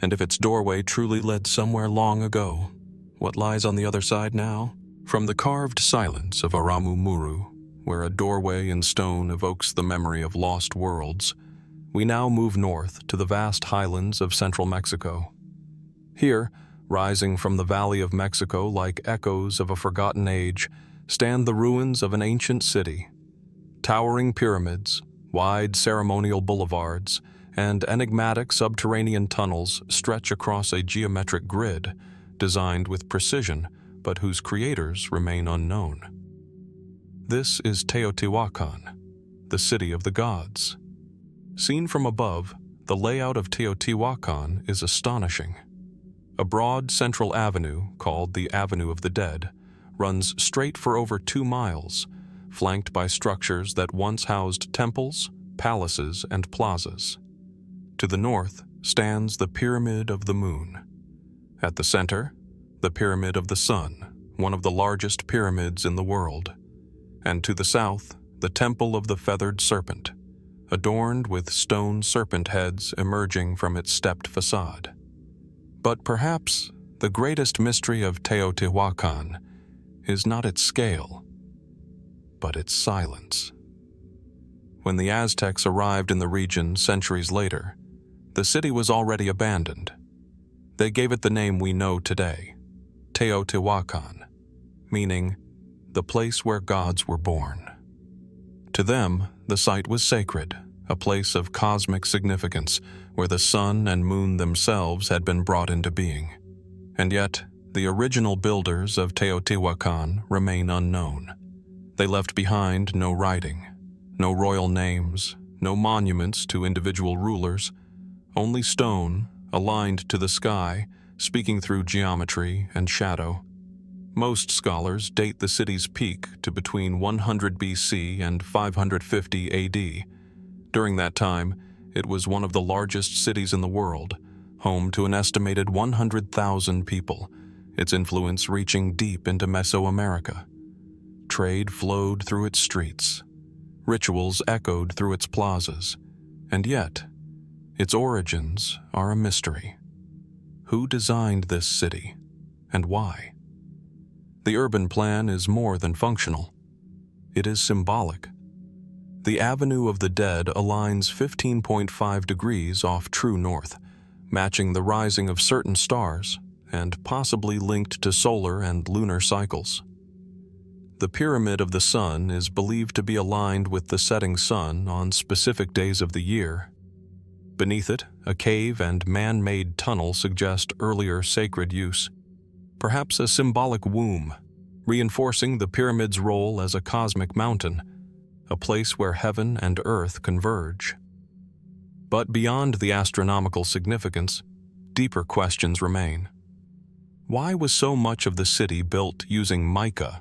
And if its doorway truly led somewhere long ago, what lies on the other side now? From the carved silence of Aramu Muru, where a doorway in stone evokes the memory of lost worlds, we now move north to the vast highlands of central Mexico. Here, rising from the Valley of Mexico like echoes of a forgotten age, stand the ruins of an ancient city. Towering pyramids, wide ceremonial boulevards, and enigmatic subterranean tunnels stretch across a geometric grid, designed with precision, but whose creators remain unknown. This is Teotihuacan, the city of the gods. Seen from above, the layout of Teotihuacan is astonishing. A broad central avenue, called the Avenue of the Dead, runs straight for over 2 miles, flanked by structures that once housed temples, palaces, and plazas. To the north stands the Pyramid of the Moon. At the center, the Pyramid of the Sun, one of the largest pyramids in the world. And to the south, the Temple of the Feathered Serpent, adorned with stone serpent heads emerging from its stepped facade. But perhaps the greatest mystery of Teotihuacan is not its scale, but its silence. When the Aztecs arrived in the region centuries later, the city was already abandoned. They gave it the name we know today, Teotihuacan, meaning the place where gods were born. To them, the site was sacred, a place of cosmic significance where the sun and moon themselves had been brought into being. And yet, the original builders of Teotihuacan remain unknown. They left behind no writing, no royal names, no monuments to individual rulers, only stone, aligned to the sky, speaking through geometry and shadow. Most scholars date the city's peak to between 100 BC and 550 AD. During that time, it was one of the largest cities in the world, home to an estimated 100,000 people, its influence reaching deep into Mesoamerica. Trade flowed through its streets. Rituals echoed through its plazas. And yet, its origins are a mystery. Who designed this city, and why? The urban plan is more than functional. It is symbolic. The Avenue of the Dead aligns 15.5 degrees off true north, matching the rising of certain stars and possibly linked to solar and lunar cycles. The Pyramid of the Sun is believed to be aligned with the setting sun on specific days of the year. Beneath it, a cave and man-made tunnel suggest earlier sacred use, perhaps a symbolic womb, reinforcing the pyramid's role as a cosmic mountain, a place where heaven and earth converge. But beyond the astronomical significance, deeper questions remain. Why was so much of the city built using mica,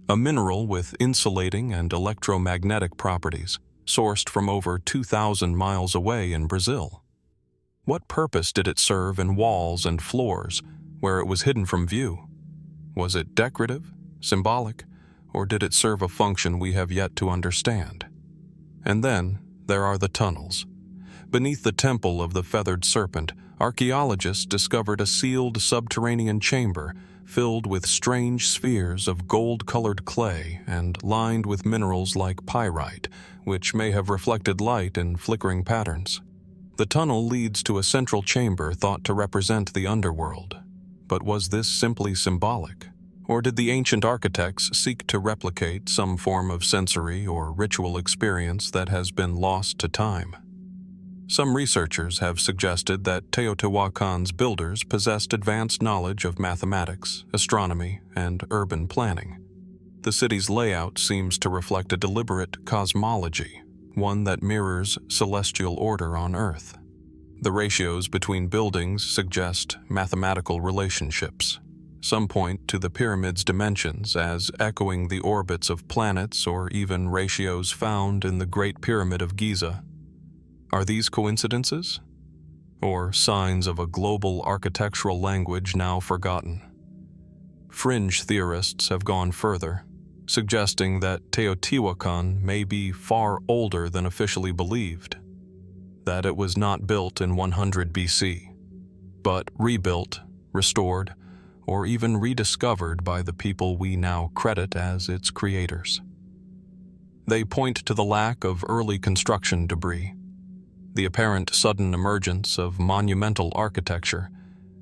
a mineral with insulating and electromagnetic properties, sourced from over 2,000 miles away in Brazil? What purpose did it serve in walls and floors where it was hidden from view? Was it decorative, symbolic, or did it serve a function we have yet to understand? And then there are the tunnels. Beneath the temple of the feathered serpent, archaeologists discovered a sealed subterranean chamber filled with strange spheres of gold-colored clay and lined with minerals like pyrite, which may have reflected light in flickering patterns. The tunnel leads to a central chamber thought to represent the underworld. But was this simply symbolic? Or did the ancient architects seek to replicate some form of sensory or ritual experience that has been lost to time? Some researchers have suggested that Teotihuacan's builders possessed advanced knowledge of mathematics, astronomy, and urban planning. The city's layout seems to reflect a deliberate cosmology, one that mirrors celestial order on Earth. The ratios between buildings suggest mathematical relationships. Some point to the pyramid's dimensions as echoing the orbits of planets or even ratios found in the Great Pyramid of Giza. Are these coincidences? Or signs of a global architectural language now forgotten? Fringe theorists have gone further, suggesting that Teotihuacan may be far older than officially believed, that it was not built in 100 BC, but rebuilt, restored, or even rediscovered by the people we now credit as its creators. They point to the lack of early construction debris, the apparent sudden emergence of monumental architecture,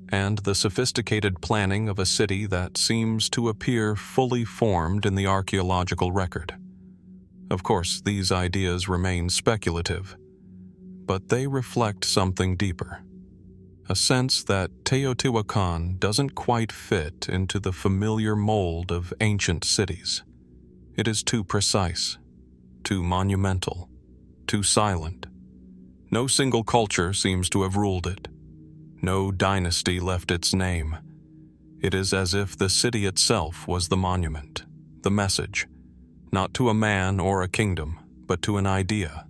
and the sophisticated planning of a city that seems to appear fully formed in the archaeological record. Of course, these ideas remain speculative, but they reflect something deeper. A sense that Teotihuacan doesn't quite fit into the familiar mold of ancient cities. It is too precise, too monumental, too silent. No single culture seems to have ruled it. No dynasty left its name. It is as if the city itself was the monument, the message, not to a man or a kingdom, but to an idea,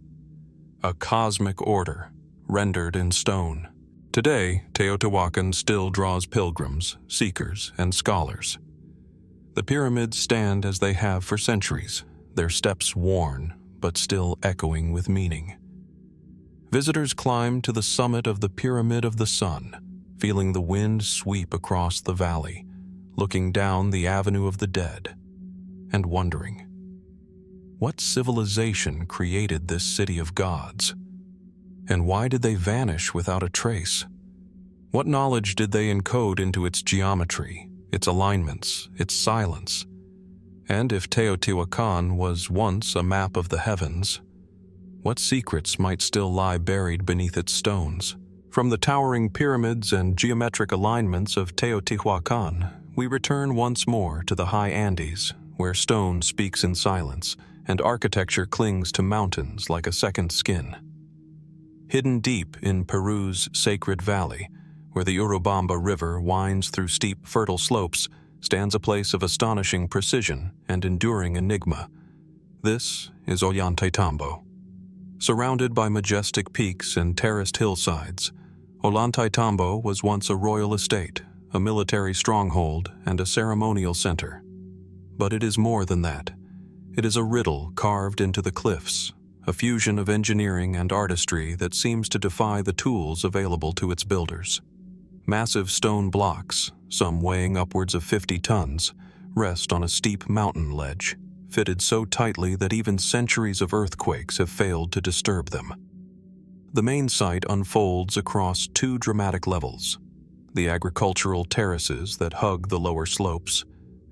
a cosmic order rendered in stone. Today, Teotihuacan still draws pilgrims, seekers, and scholars. The pyramids stand as they have for centuries, their steps worn, but still echoing with meaning. Visitors climb to the summit of the Pyramid of the Sun, feeling the wind sweep across the valley, looking down the Avenue of the Dead, and wondering, what civilization created this city of gods? And why did they vanish without a trace? What knowledge did they encode into its geometry, its alignments, its silence? And if Teotihuacan was once a map of the heavens, what secrets might still lie buried beneath its stones? From the towering pyramids and geometric alignments of Teotihuacan, we return once more to the high Andes, where stone speaks in silence and architecture clings to mountains like a second skin. Hidden deep in Peru's Sacred Valley, where the Urubamba River winds through steep, fertile slopes, stands a place of astonishing precision and enduring enigma. This is Ollantaytambo. Surrounded by majestic peaks and terraced hillsides, Ollantaytambo was once a royal estate, a military stronghold, and a ceremonial center. But it is more than that. It is a riddle carved into the cliffs, a fusion of engineering and artistry that seems to defy the tools available to its builders. Massive stone blocks, some weighing upwards of 50 tons, rest on a steep mountain ledge, fitted so tightly that even centuries of earthquakes have failed to disturb them. The main site unfolds across two dramatic levels. the agricultural terraces that hug the lower slopes,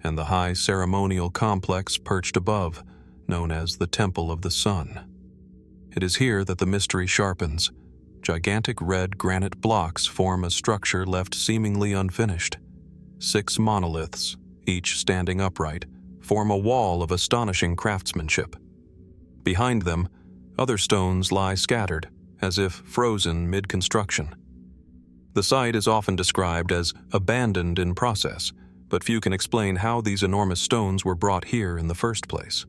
and the high ceremonial complex perched above, known as the Temple of the Sun. It is here that the mystery sharpens. Gigantic red granite blocks form a structure left seemingly unfinished. 6 monoliths, each standing upright, form a wall of astonishing craftsmanship. Behind them, other stones lie scattered, as if frozen mid-construction. The site is often described as abandoned in process, but few can explain how these enormous stones were brought here in the first place.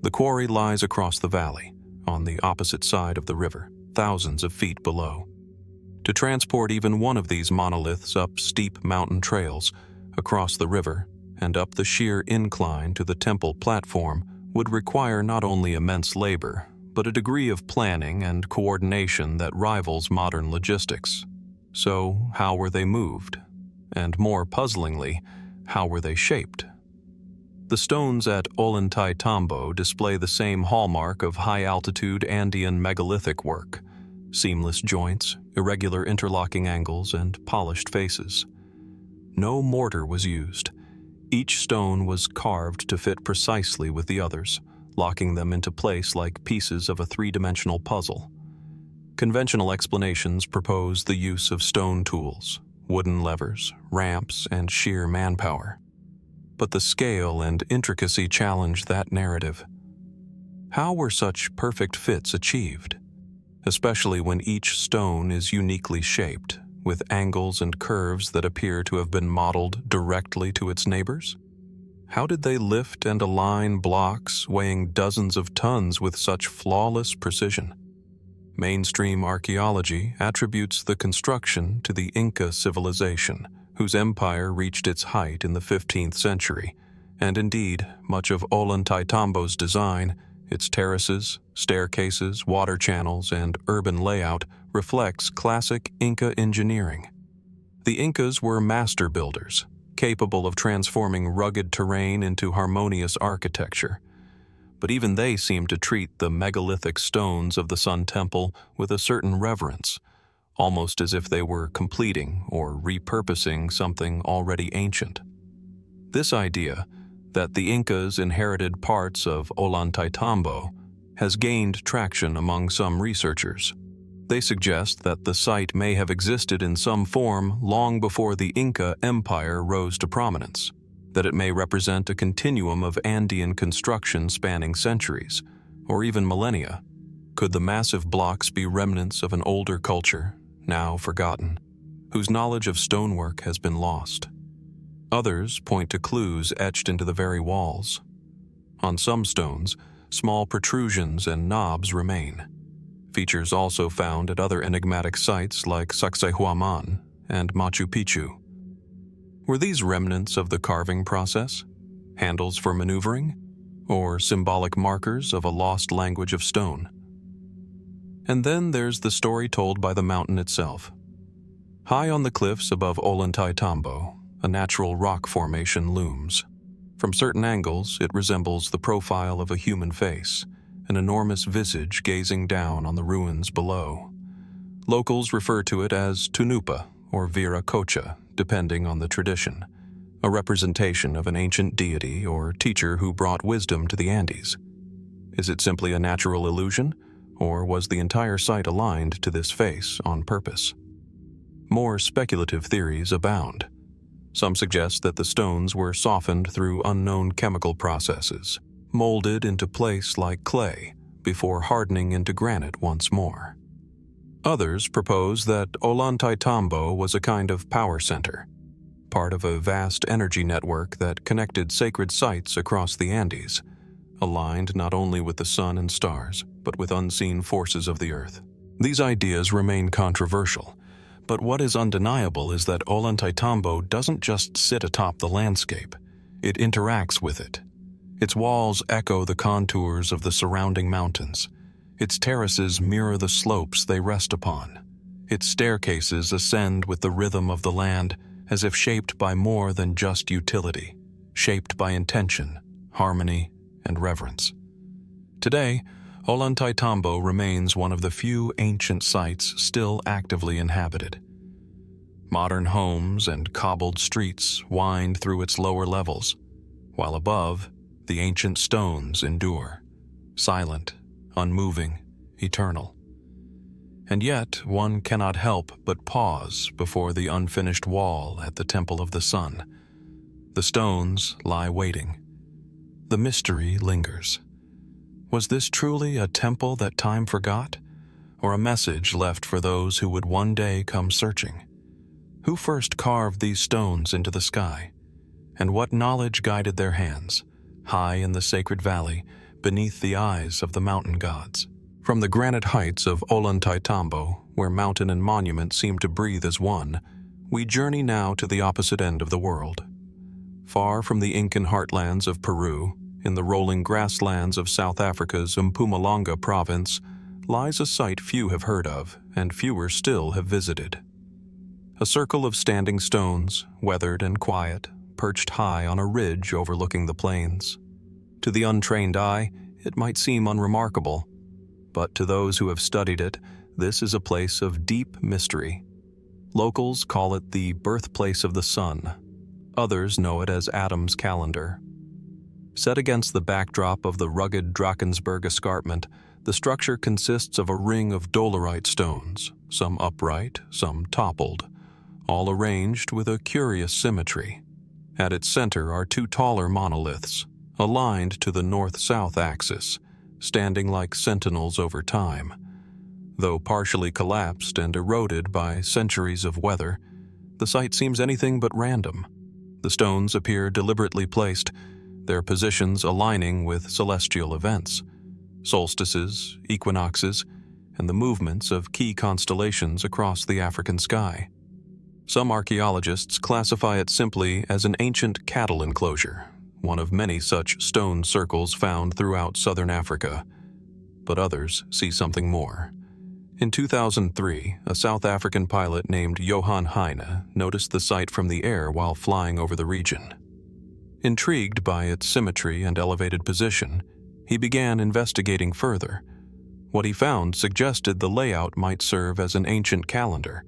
The quarry lies across the valley, on the opposite side of the river, thousands of feet below. To transport even one of these monoliths up steep mountain trails, across the river, and up the sheer incline to the temple platform would require not only immense labor, but a degree of planning and coordination that rivals modern logistics. So, how were they moved? And more puzzlingly, how were they shaped? The stones at Ollantaytambo display the same hallmark of high-altitude Andean megalithic work: seamless joints, irregular interlocking angles, and polished faces. No mortar was used. Each stone was carved to fit precisely with the others, locking them into place like pieces of a three-dimensional puzzle. Conventional explanations propose the use of stone tools, wooden levers, ramps, and sheer manpower. But the scale and intricacy challenge that narrative. How were such perfect fits achieved? Especially when each stone is uniquely shaped, with angles and curves that appear to have been modeled directly to its neighbors? How did they lift and align blocks weighing dozens of tons with such flawless precision? Mainstream archaeology attributes the construction to the Inca civilization, whose empire reached its height in the 15th century, and indeed, much of Ollantaytambo's design, its terraces, staircases, water channels, and urban layout reflects classic Inca engineering. The Incas were master builders, capable of transforming rugged terrain into harmonious architecture. But even they seem to treat the megalithic stones of the Sun Temple with a certain reverence, almost as if they were completing or repurposing something already ancient. This idea, that the Incas inherited parts of Ollantaytambo, has gained traction among some researchers. They suggest that the site may have existed in some form long before the Inca Empire rose to prominence, that it may represent a continuum of Andean construction spanning centuries, or even millennia. Could the massive blocks be remnants of an older culture, now forgotten, whose knowledge of stonework has been lost? Others point to clues etched into the very walls. On some stones, small protrusions and knobs remain, features also found at other enigmatic sites like Sacsayhuamán and Machu Picchu. Were these remnants of the carving process, handles for maneuvering, or symbolic markers of a lost language of stone? And then there's the story told by the mountain itself. High on the cliffs above Ollantaytambo, a natural rock formation looms. From certain angles, it resembles the profile of a human face, an enormous visage gazing down on the ruins below. Locals refer to it as Tunupa or Viracocha, depending on the tradition, a representation of an ancient deity or teacher who brought wisdom to the Andes. Is it simply a natural illusion, or was the entire site aligned to this face on purpose? More speculative theories abound. Some suggest that the stones were softened through unknown chemical processes, molded into place like clay, before hardening into granite once more. Others propose that Ollantaytambo was a kind of power center, part of a vast energy network that connected sacred sites across the Andes, aligned not only with the sun and stars, but with unseen forces of the earth. These ideas remain controversial, but what is undeniable is that Ollantaytambo doesn't just sit atop the landscape, it interacts with it. Its walls echo the contours of the surrounding mountains. Its terraces mirror the slopes they rest upon. Its staircases ascend with the rhythm of the land, as if shaped by more than just utility, shaped by intention, harmony, and reverence. Today, Ollantaytambo remains one of the few ancient sites still actively inhabited. Modern homes and cobbled streets wind through its lower levels, while above, the ancient stones endure, silent, unmoving, eternal. And yet, one cannot help but pause before the unfinished wall at the Temple of the Sun. The stones lie waiting. The mystery lingers. Was this truly a temple that time forgot, or a message left for those who would one day come searching? Who first carved these stones into the sky, and what knowledge guided their hands, high in the sacred valley, beneath the eyes of the mountain gods? From the granite heights of Ollantaytambo, where mountain and monument seem to breathe as one, we journey now to the opposite end of the world. Far from the Incan heartlands of Peru, in the rolling grasslands of South Africa's Mpumalanga province, lies a site few have heard of and fewer still have visited. A circle of standing stones, weathered and quiet, perched high on a ridge overlooking the plains. To the untrained eye, it might seem unremarkable, but to those who have studied it, this is a place of deep mystery. Locals call it the birthplace of the sun. Others know it as Adam's calendar. Set against the backdrop of the rugged Drakensberg escarpment, the structure consists of a ring of dolerite stones, some upright, some toppled, all arranged with a curious symmetry. At its center are two taller monoliths, aligned to the north-south axis, standing like sentinels over time. Though partially collapsed and eroded by centuries of weather, the site seems anything but random. The stones appear deliberately placed, their positions aligning with celestial events, solstices, equinoxes, and the movements of key constellations across the African sky. Some archaeologists classify it simply as an ancient cattle enclosure, one of many such stone circles found throughout southern Africa. But others see something more. In 2003, a South African pilot named Johan Heine noticed the site from the air while flying over the region. Intrigued by its symmetry and elevated position, he began investigating further. What he found suggested the layout might serve as an ancient calendar,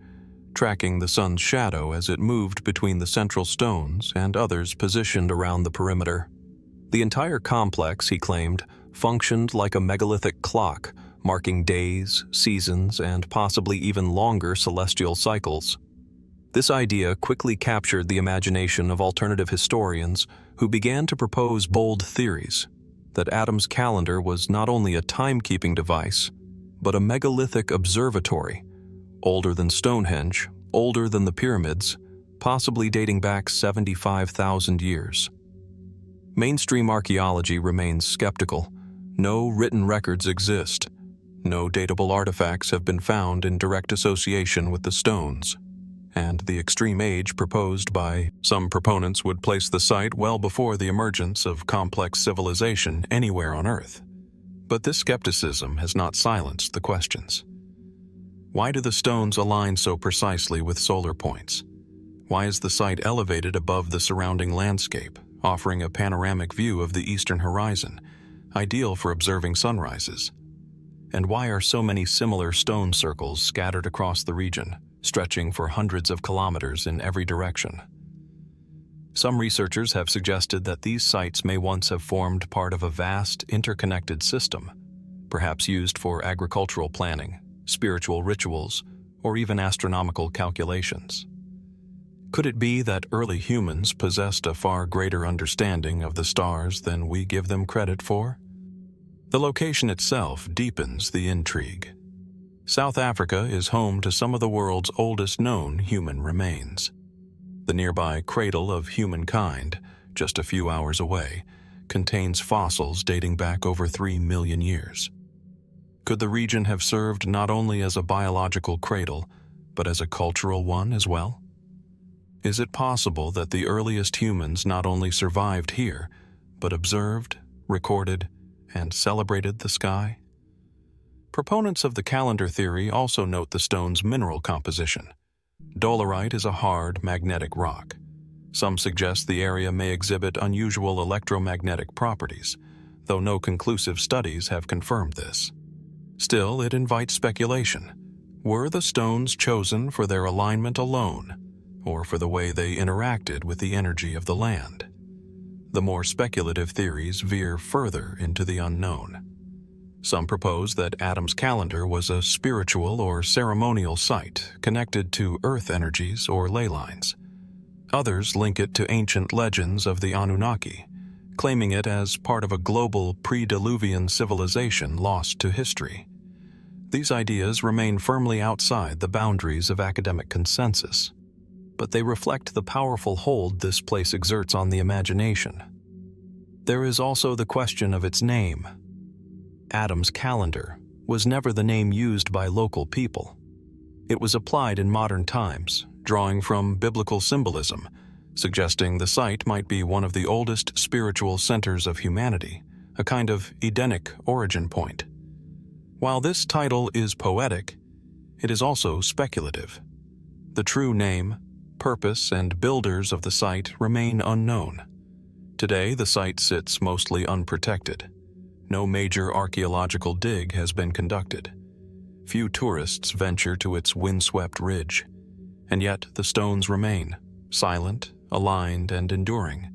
tracking the sun's shadow as it moved between the central stones and others positioned around the perimeter. The entire complex, he claimed, functioned like a megalithic clock, marking days, seasons, and possibly even longer celestial cycles. This idea quickly captured the imagination of alternative historians who began to propose bold theories that Adam's calendar was not only a timekeeping device, but a megalithic observatory, older than Stonehenge, older than the pyramids, possibly dating back 75,000 years. Mainstream archaeology remains skeptical. No written records exist. No datable artifacts have been found in direct association with the stones, and the extreme age proposed by some proponents would place the site well before the emergence of complex civilization anywhere on Earth. But this skepticism has not silenced the questions. Why do the stones align so precisely with solar points? Why is the site elevated above the surrounding landscape, offering a panoramic view of the eastern horizon, ideal for observing sunrises? And why are so many similar stone circles scattered across the region, stretching for hundreds of kilometers in every direction? Some researchers have suggested that these sites may once have formed part of a vast, interconnected system, perhaps used for agricultural planning, spiritual rituals, or even astronomical calculations. Could it be that early humans possessed a far greater understanding of the stars than we give them credit for? The location itself deepens the intrigue. South Africa is home to some of the world's oldest known human remains. The nearby cradle of humankind, just a few hours away, contains fossils dating back over 3 million years. Could the region have served not only as a biological cradle, but as a cultural one as well? Is it possible that the earliest humans not only survived here, but observed, recorded, and celebrated the sky? Proponents of the calendar theory also note the stone's mineral composition. Dolerite is a hard, magnetic rock. Some suggest the area may exhibit unusual electromagnetic properties, though no conclusive studies have confirmed this. Still, it invites speculation. Were the stones chosen for their alignment alone, or for the way they interacted with the energy of the land. The more speculative theories veer further into the unknown. Some propose that Adam's calendar was a spiritual or ceremonial site connected to earth energies or ley lines. Others link it to ancient legends of the Anunnaki, claiming it as part of a global pre-Diluvian civilization lost to history. These ideas remain firmly outside the boundaries of academic consensus, but they reflect the powerful hold this place exerts on the imagination. There is also the question of its name. Adam's calendar was never the name used by local people. It was applied in modern times, drawing from biblical symbolism, suggesting the site might be one of the oldest spiritual centers of humanity, a kind of Edenic origin point. While this title is poetic, it is also speculative. The true name, purpose, and builders of the site remain unknown. Today, the site sits mostly unprotected. No major archaeological dig has been conducted. Few tourists venture to its windswept ridge, and yet the stones remain, silent, aligned, and enduring.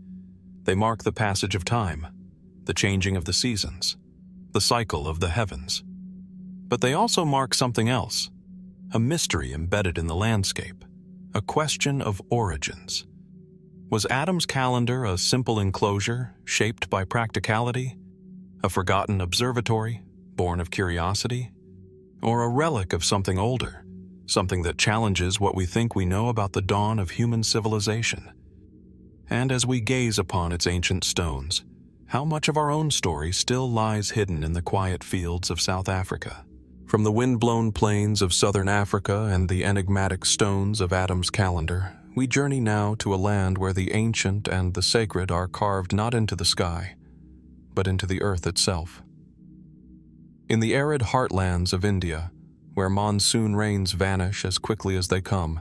They mark the passage of time, the changing of the seasons, the cycle of the heavens. But they also mark something else, a mystery embedded in the landscape, a question of origins. Was Adam's calendar a simple enclosure shaped by practicality, a forgotten observatory born of curiosity, or a relic of something older, something that challenges what we think we know about the dawn of human civilization? And as we gaze upon its ancient stones, how much of our own story still lies hidden in the quiet fields of South Africa? From the wind-blown plains of southern Africa and the enigmatic stones of Adam's calendar, we journey now to a land where the ancient and the sacred are carved not into the sky, but into the earth itself. In the arid heartlands of India, where monsoon rains vanish as quickly as they come,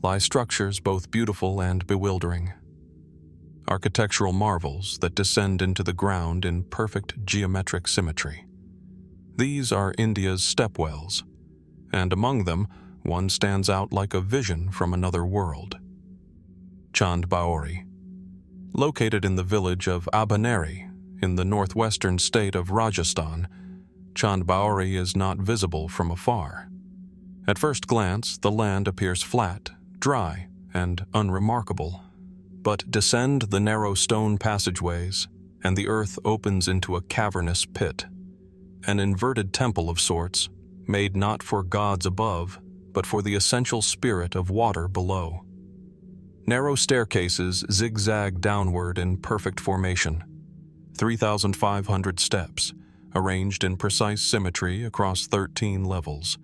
lie structures both beautiful and bewildering. Architectural marvels that descend into the ground in perfect geometric symmetry. These are India's Stepwells, and among them, one stands out like a vision from another world. Chand Baori. Located in the village of Abaneri, in the northwestern state of Rajasthan, Chand Baori is not visible from afar. At first glance, the land appears flat, dry, and unremarkable. But descend the narrow stone passageways, and the earth opens into a cavernous pit, an inverted temple of sorts, made not for gods above, but for the essential spirit of water below. Narrow staircases zigzag downward in perfect formation, 3,500 steps, arranged in precise symmetry across 13 levels,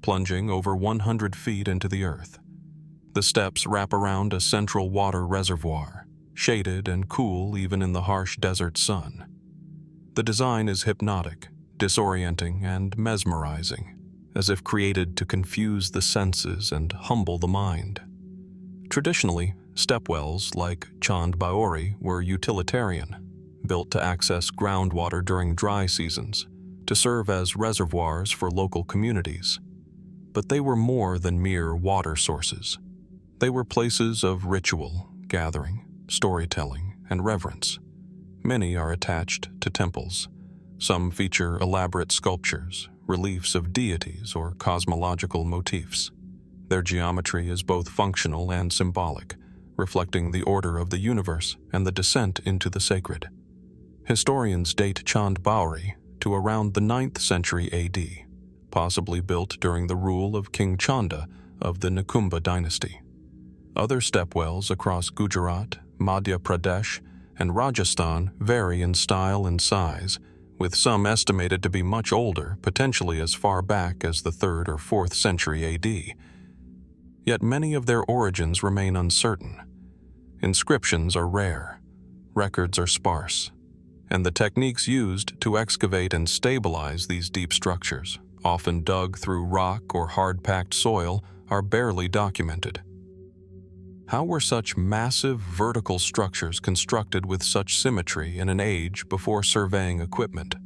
plunging over 100 feet into the earth. The steps wrap around a central water reservoir, shaded and cool even in the harsh desert sun. The design is hypnotic, disorienting, and mesmerizing, as if created to confuse the senses and humble the mind. Traditionally, stepwells like Chand Baori were utilitarian, built to access groundwater during dry seasons, to serve as reservoirs for local communities. But they were more than mere water sources. They were places of ritual, gathering, storytelling, and reverence. Many are attached to temples. Some feature elaborate sculptures, reliefs of deities or cosmological motifs. Their geometry is both functional and symbolic, reflecting the order of the universe and the descent into the sacred. Historians date Chand Baori to around the 9th century AD, possibly built during the rule of King Chanda of the Nikumba dynasty. Other stepwells across Gujarat, Madhya Pradesh, and Rajasthan vary in style and size, with some estimated to be much older, potentially as far back as the 3rd or 4th century AD. Yet many of their origins remain uncertain. Inscriptions are rare, records are sparse, and the techniques used to excavate and stabilize these deep structures, often dug through rock or hard-packed soil, are barely documented. How were such massive vertical structures constructed with such symmetry in an age before surveying equipment?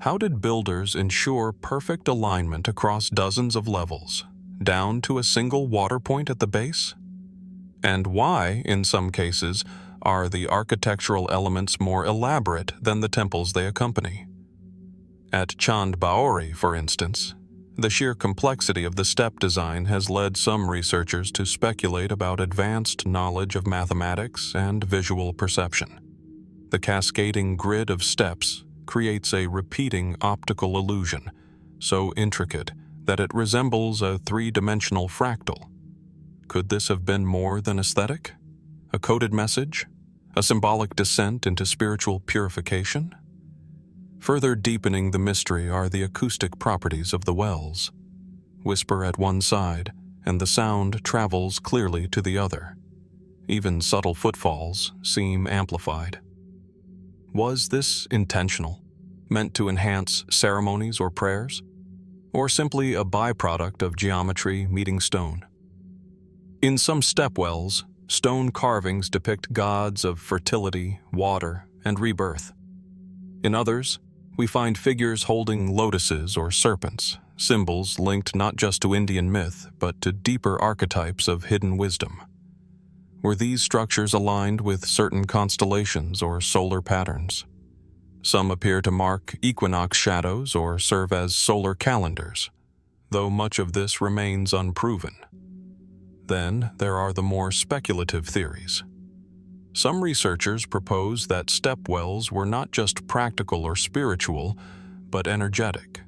How did builders ensure perfect alignment across dozens of levels, down to a single water point at the base? And why, in some cases, are the architectural elements more elaborate than the temples they accompany? At Chand Baori, for instance, the sheer complexity of the step design has led some researchers to speculate about advanced knowledge of mathematics and visual perception. The cascading grid of steps creates a repeating optical illusion, so intricate that it resembles a three-dimensional fractal. Could this have been more than aesthetic? A coded message? A symbolic descent into spiritual purification? Further deepening the mystery are the acoustic properties of the wells. Whisper at one side, and the sound travels clearly to the other. Even subtle footfalls seem amplified. Was this intentional, meant to enhance ceremonies or prayers? Or simply a byproduct of geometry meeting stone? In some stepwells, stone carvings depict gods of fertility, water, and rebirth. In others, we find figures holding lotuses or serpents, symbols linked not just to Indian myth, but to deeper archetypes of hidden wisdom. Were these structures aligned with certain constellations or solar patterns? Some appear to mark equinox shadows or serve as solar calendars, though much of this remains unproven. Then there are the more speculative theories. Some researchers propose that stepwells were not just practical or spiritual, but energetic.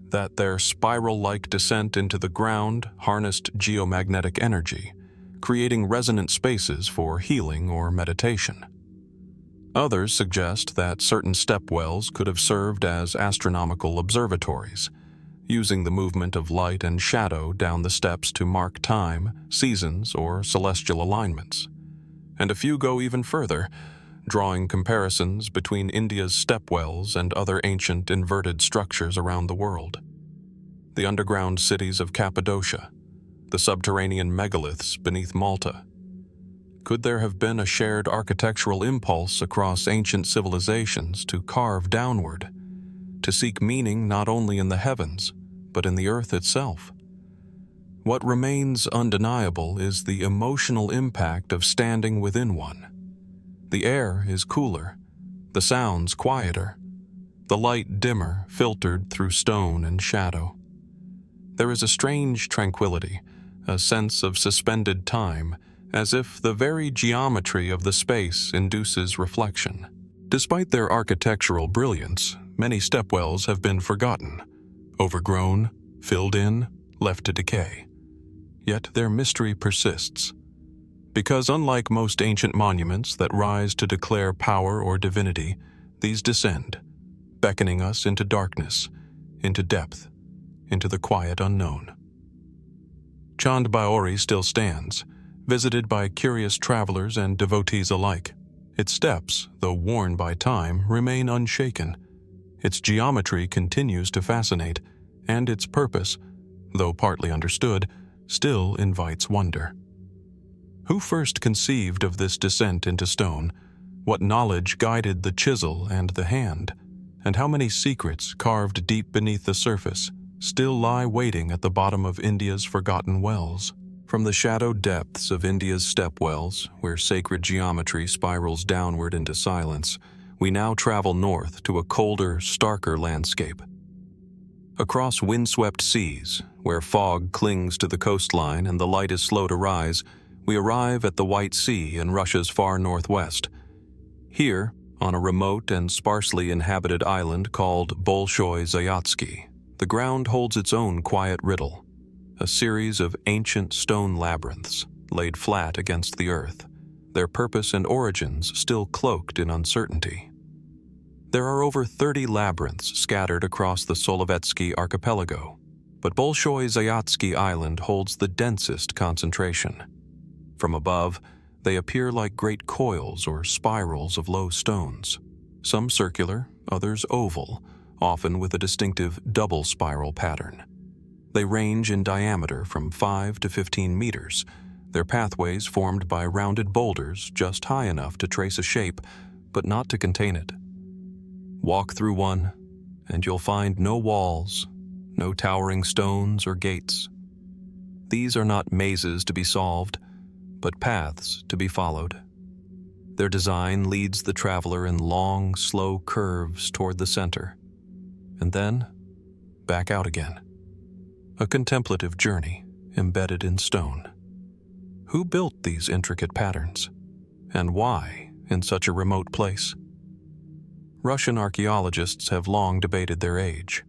That their spiral-like descent into the ground harnessed geomagnetic energy, creating resonant spaces for healing or meditation. Others suggest that certain stepwells could have served as astronomical observatories, using the movement of light and shadow down the steps to mark time, seasons, or celestial alignments. And a few go even further, drawing comparisons between India's stepwells and other ancient inverted structures around the world. The underground cities of Cappadocia, the subterranean megaliths beneath Malta. Could there have been a shared architectural impulse across ancient civilizations to carve downward, to seek meaning not only in the heavens, but in the earth itself? What remains undeniable is the emotional impact of standing within one. The air is cooler, the sounds quieter, the light dimmer, filtered through stone and shadow. There is a strange tranquility, a sense of suspended time, as if the very geometry of the space induces reflection. Despite their architectural brilliance, many stepwells have been forgotten, overgrown, filled in, left to decay. Yet their mystery persists. Because unlike most ancient monuments that rise to declare power or divinity, these descend, beckoning us into darkness, into depth, into the quiet unknown. Chand Baori still stands, visited by curious travelers and devotees alike. Its steps, though worn by time, remain unshaken. Its geometry continues to fascinate, and its purpose, though partly understood, still invites wonder. Who first conceived of this descent into stone? What knowledge guided the chisel and the hand? And how many secrets carved deep beneath the surface still lie waiting at the bottom of India's forgotten wells? From the shadowed depths of India's stepwells, where sacred geometry spirals downward into silence, we now travel north to a colder, starker landscape. Across windswept seas, where fog clings to the coastline and the light is slow to rise, we arrive at the White Sea in Russia's far northwest. Here, on a remote and sparsely inhabited island called Bolshoi Zayatsky, the ground holds its own quiet riddle, a series of ancient stone labyrinths laid flat against the earth, their purpose and origins still cloaked in uncertainty. There are over 30 labyrinths scattered across the Solovetsky archipelago, but Bolshoi Zayatsky Island holds the densest concentration. From above, they appear like great coils or spirals of low stones, some circular, others oval, often with a distinctive double spiral pattern. They range in diameter from 5 to 15 meters, their pathways formed by rounded boulders just high enough to trace a shape, but not to contain it. Walk through one, and you'll find no walls, no towering stones or gates. These are not mazes to be solved, but paths to be followed. Their design leads the traveler in long, slow curves toward the center, and then back out again. A contemplative journey embedded in stone. Who built these intricate patterns, and why in such a remote place? Russian archaeologists have long debated their age.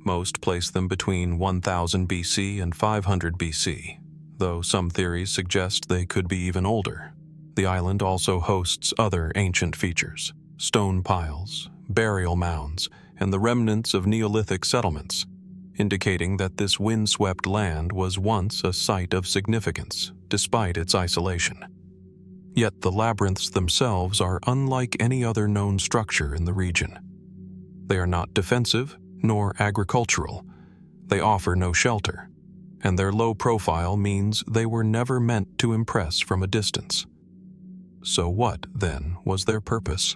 Most place them between 1000 BC and 500 BC, though some theories suggest they could be even older. The island also hosts other ancient features: stone piles, burial mounds, and the remnants of Neolithic settlements, indicating that this windswept land was once a site of significance, despite its isolation. Yet the labyrinths themselves are unlike any other known structure in the region. They are not defensive nor agricultural. They offer no shelter, and their low profile means they were never meant to impress from a distance. So what, then, was their purpose?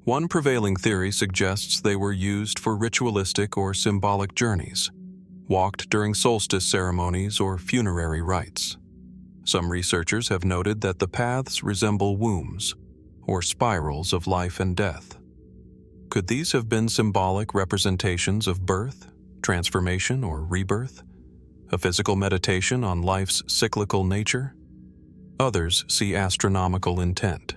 One prevailing theory suggests they were used for ritualistic or symbolic journeys, walked during solstice ceremonies or funerary rites. Some researchers have noted that the paths resemble wombs, or spirals of life and death. Could these have been symbolic representations of birth, transformation, or rebirth? A physical meditation on life's cyclical nature? Others see astronomical intent.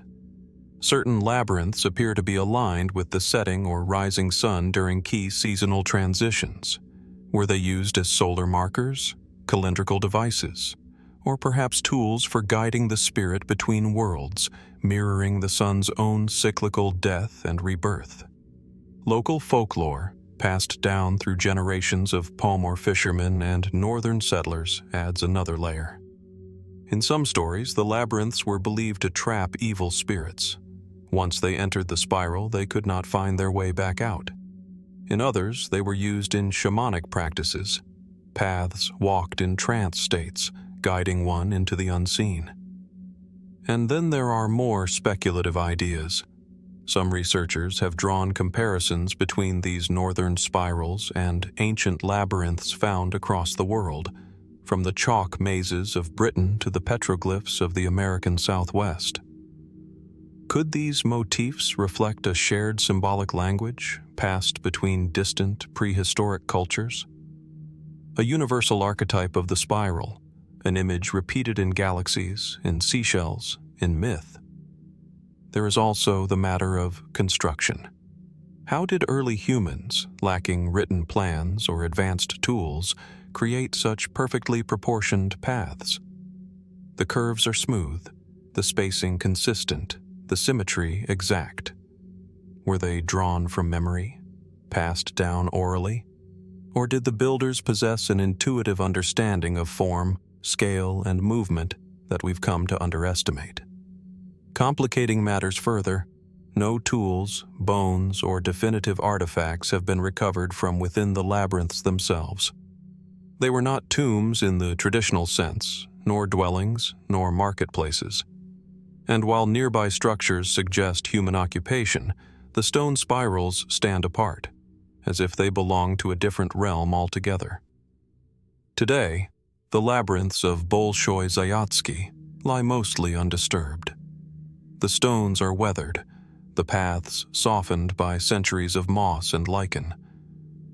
Certain labyrinths appear to be aligned with the setting or rising sun during key seasonal transitions. Were they used as solar markers, calendrical devices, or perhaps tools for guiding the spirit between worlds, mirroring the sun's own cyclical death and rebirth? Local folklore, passed down through generations of Pomor fishermen and northern settlers, adds another layer. In some stories, the labyrinths were believed to trap evil spirits. Once they entered the spiral, they could not find their way back out. In others, they were used in shamanic practices, paths walked in trance states, guiding one into the unseen. And then there are more speculative ideas. Some researchers have drawn comparisons between these northern spirals and ancient labyrinths found across the world, from the chalk mazes of Britain to the petroglyphs of the American Southwest. Could these motifs reflect a shared symbolic language passed between distant prehistoric cultures? A universal archetype of the spiral, an image repeated in galaxies, in seashells, in myth. There is also the matter of construction. How did early humans, lacking written plans or advanced tools, create such perfectly proportioned paths? The curves are smooth, the spacing consistent, the symmetry exact. Were they drawn from memory, passed down orally? Or did the builders possess an intuitive understanding of form, scale, and movement that we've come to underestimate? Complicating matters further, no tools, bones, or definitive artifacts have been recovered from within the labyrinths themselves. They were not tombs in the traditional sense, nor dwellings, nor marketplaces. And while nearby structures suggest human occupation, the stone spirals stand apart, as if they belong to a different realm altogether. Today, the labyrinths of Bolshoi Zayatsky lie mostly undisturbed. The stones are weathered, the paths softened by centuries of moss and lichen.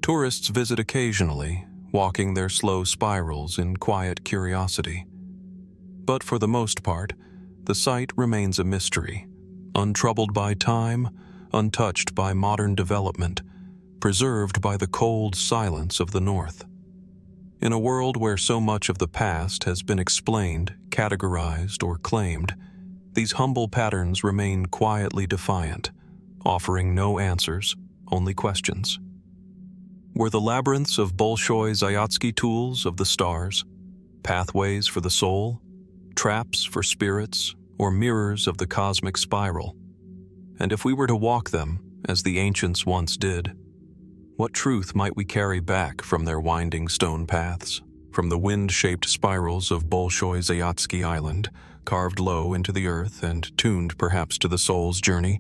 Tourists visit occasionally, walking their slow spirals in quiet curiosity. But for the most part, the site remains a mystery, untroubled by time, untouched by modern development, preserved by the cold silence of the North. In a world where so much of the past has been explained, categorized, or claimed, these humble patterns remain quietly defiant, offering no answers, only questions. Were the labyrinths of Bolshoi Zayatsky tools of the stars, pathways for the soul, traps for spirits, or mirrors of the cosmic spiral? And if we were to walk them, as the ancients once did, what truth might we carry back from their winding stone paths, from the wind-shaped spirals of Bolshoi Zayatsky Island, carved low into the earth and tuned perhaps to the soul's journey?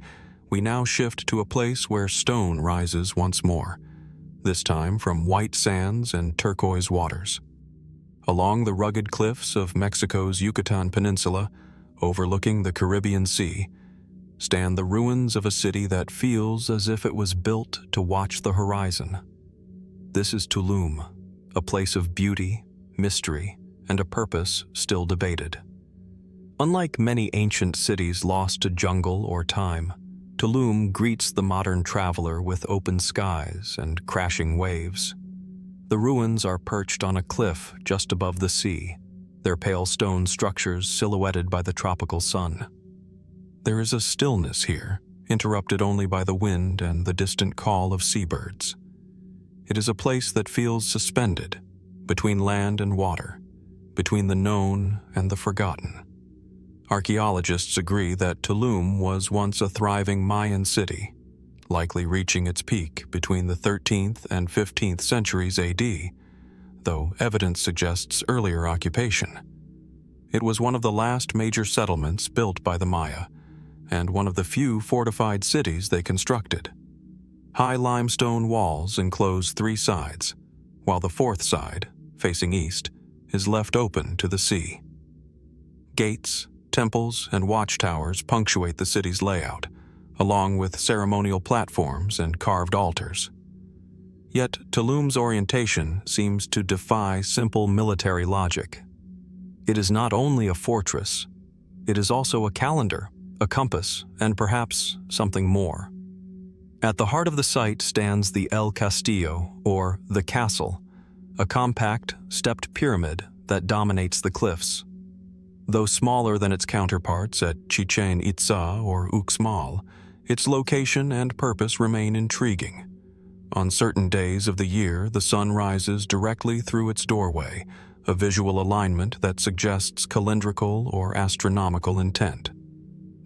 We now shift to a place where stone rises once more, this time from white sands and turquoise waters. Along the rugged cliffs of Mexico's Yucatan Peninsula, overlooking the Caribbean Sea, stand the ruins of a city that feels as if it was built to watch the horizon. This is Tulum, a place of beauty, mystery, and a purpose still debated. Unlike many ancient cities lost to jungle or time, Tulum greets the modern traveler with open skies and crashing waves. The ruins are perched on a cliff just above the sea, their pale stone structures silhouetted by the tropical sun. There is a stillness here, interrupted only by the wind and the distant call of seabirds. It is a place that feels suspended, between land and water, between the known and the forgotten. Archaeologists agree that Tulum was once a thriving Mayan city, likely reaching its peak between the 13th and 15th centuries AD, though evidence suggests earlier occupation. It was one of the last major settlements built by the Maya, and one of the few fortified cities they constructed. High limestone walls enclose 3 sides, while the 4th side, facing east, is left open to the sea. Gates, temples, and watchtowers punctuate the city's layout, along with ceremonial platforms and carved altars. Yet Tulum's orientation seems to defy simple military logic. It is not only a fortress, it is also a calendar, a compass, and perhaps something more. At the heart of the site stands the El Castillo, or the Castle, a compact, stepped pyramid that dominates the cliffs. Though smaller than its counterparts at Chichen Itza or Uxmal, its location and purpose remain intriguing. On certain days of the year, the sun rises directly through its doorway, a visual alignment that suggests calendrical or astronomical intent.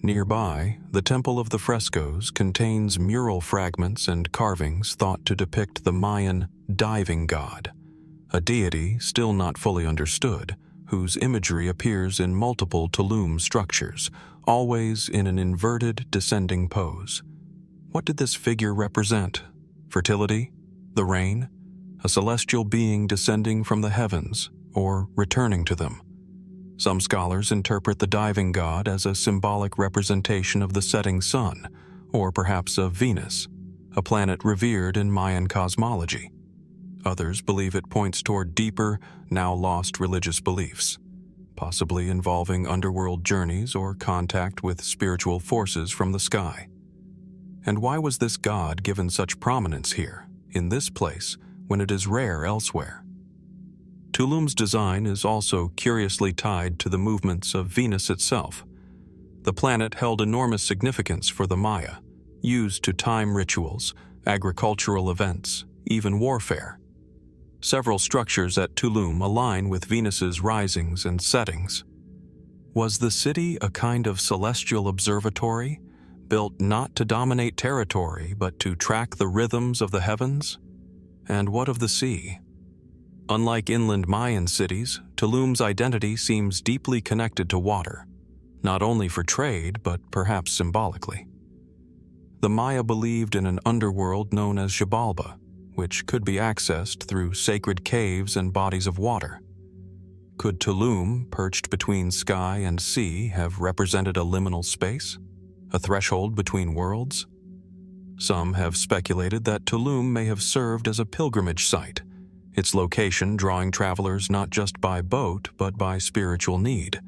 Nearby, the Temple of the Frescoes contains mural fragments and carvings thought to depict the Mayan diving god, a deity still not fully understood, whose imagery appears in multiple Tulum structures, always in an inverted descending pose. What did this figure represent? Fertility? The rain? A celestial being descending from the heavens, or returning to them? Some scholars interpret the diving god as a symbolic representation of the setting sun, or perhaps of Venus, a planet revered in Mayan cosmology. Others believe it points toward deeper, now lost religious beliefs, possibly involving underworld journeys or contact with spiritual forces from the sky. And why was this god given such prominence here, in this place, when it is rare elsewhere? Tulum's design is also curiously tied to the movements of Venus itself. The planet held enormous significance for the Maya, used to time rituals, agricultural events, even warfare. Several structures at Tulum align with Venus's risings and settings. Was the city a kind of celestial observatory, built not to dominate territory but to track the rhythms of the heavens? And what of the sea? Unlike inland Mayan cities, Tulum's identity seems deeply connected to water, not only for trade but perhaps symbolically. The Maya believed in an underworld known as Xibalba, which could be accessed through sacred caves and bodies of water. Could Tulum, perched between sky and sea, have represented a liminal space, a threshold between worlds? Some have speculated that Tulum may have served as a pilgrimage site, its location drawing travelers not just by boat but by spiritual need.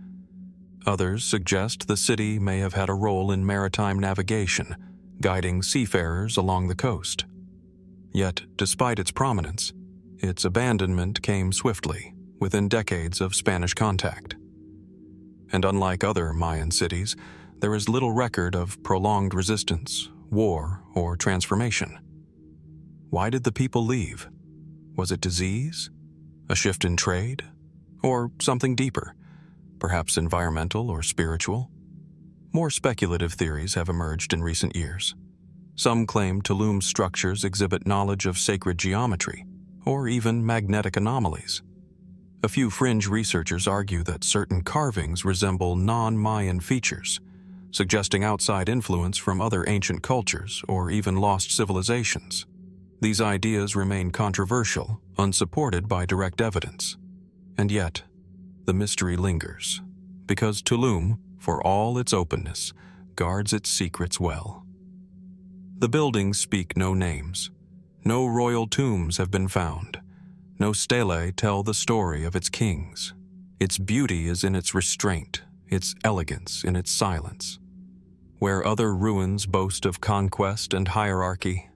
Others suggest the city may have had a role in maritime navigation, guiding seafarers along the coast. Yet, despite its prominence, its abandonment came swiftly, within decades of Spanish contact. And unlike other Mayan cities, there is little record of prolonged resistance, war, or transformation. Why did the people leave? Was it disease? A shift in trade? Or something deeper, perhaps environmental or spiritual? More speculative theories have emerged in recent years. Some claim Tulum's structures exhibit knowledge of sacred geometry, or even magnetic anomalies. A few fringe researchers argue that certain carvings resemble non-Mayan features, suggesting outside influence from other ancient cultures or even lost civilizations. These ideas remain controversial, unsupported by direct evidence. And yet, the mystery lingers, because Tulum, for all its openness, guards its secrets well. The buildings speak no names. No royal tombs have been found. No stelae tell the story of its kings. Its beauty is in its restraint, its elegance in its silence. Where other ruins boast of conquest and hierarchy,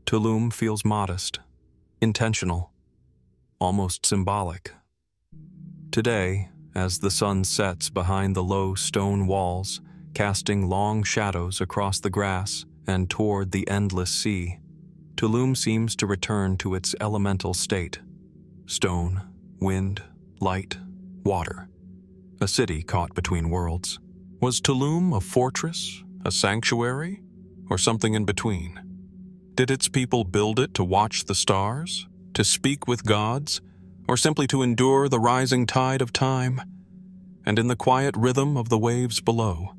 Tulum feels modest, intentional, almost symbolic. Today, as the sun sets behind the low stone walls, casting long shadows across the grass and toward the endless sea, Tulum seems to return to its elemental state: stone, wind, light, water. A city caught between worlds. Was Tulum a fortress, a sanctuary, or something in between? Did its people build it to watch the stars, to speak with gods, or simply to endure the rising tide of time? And in the quiet rhythm of the waves below,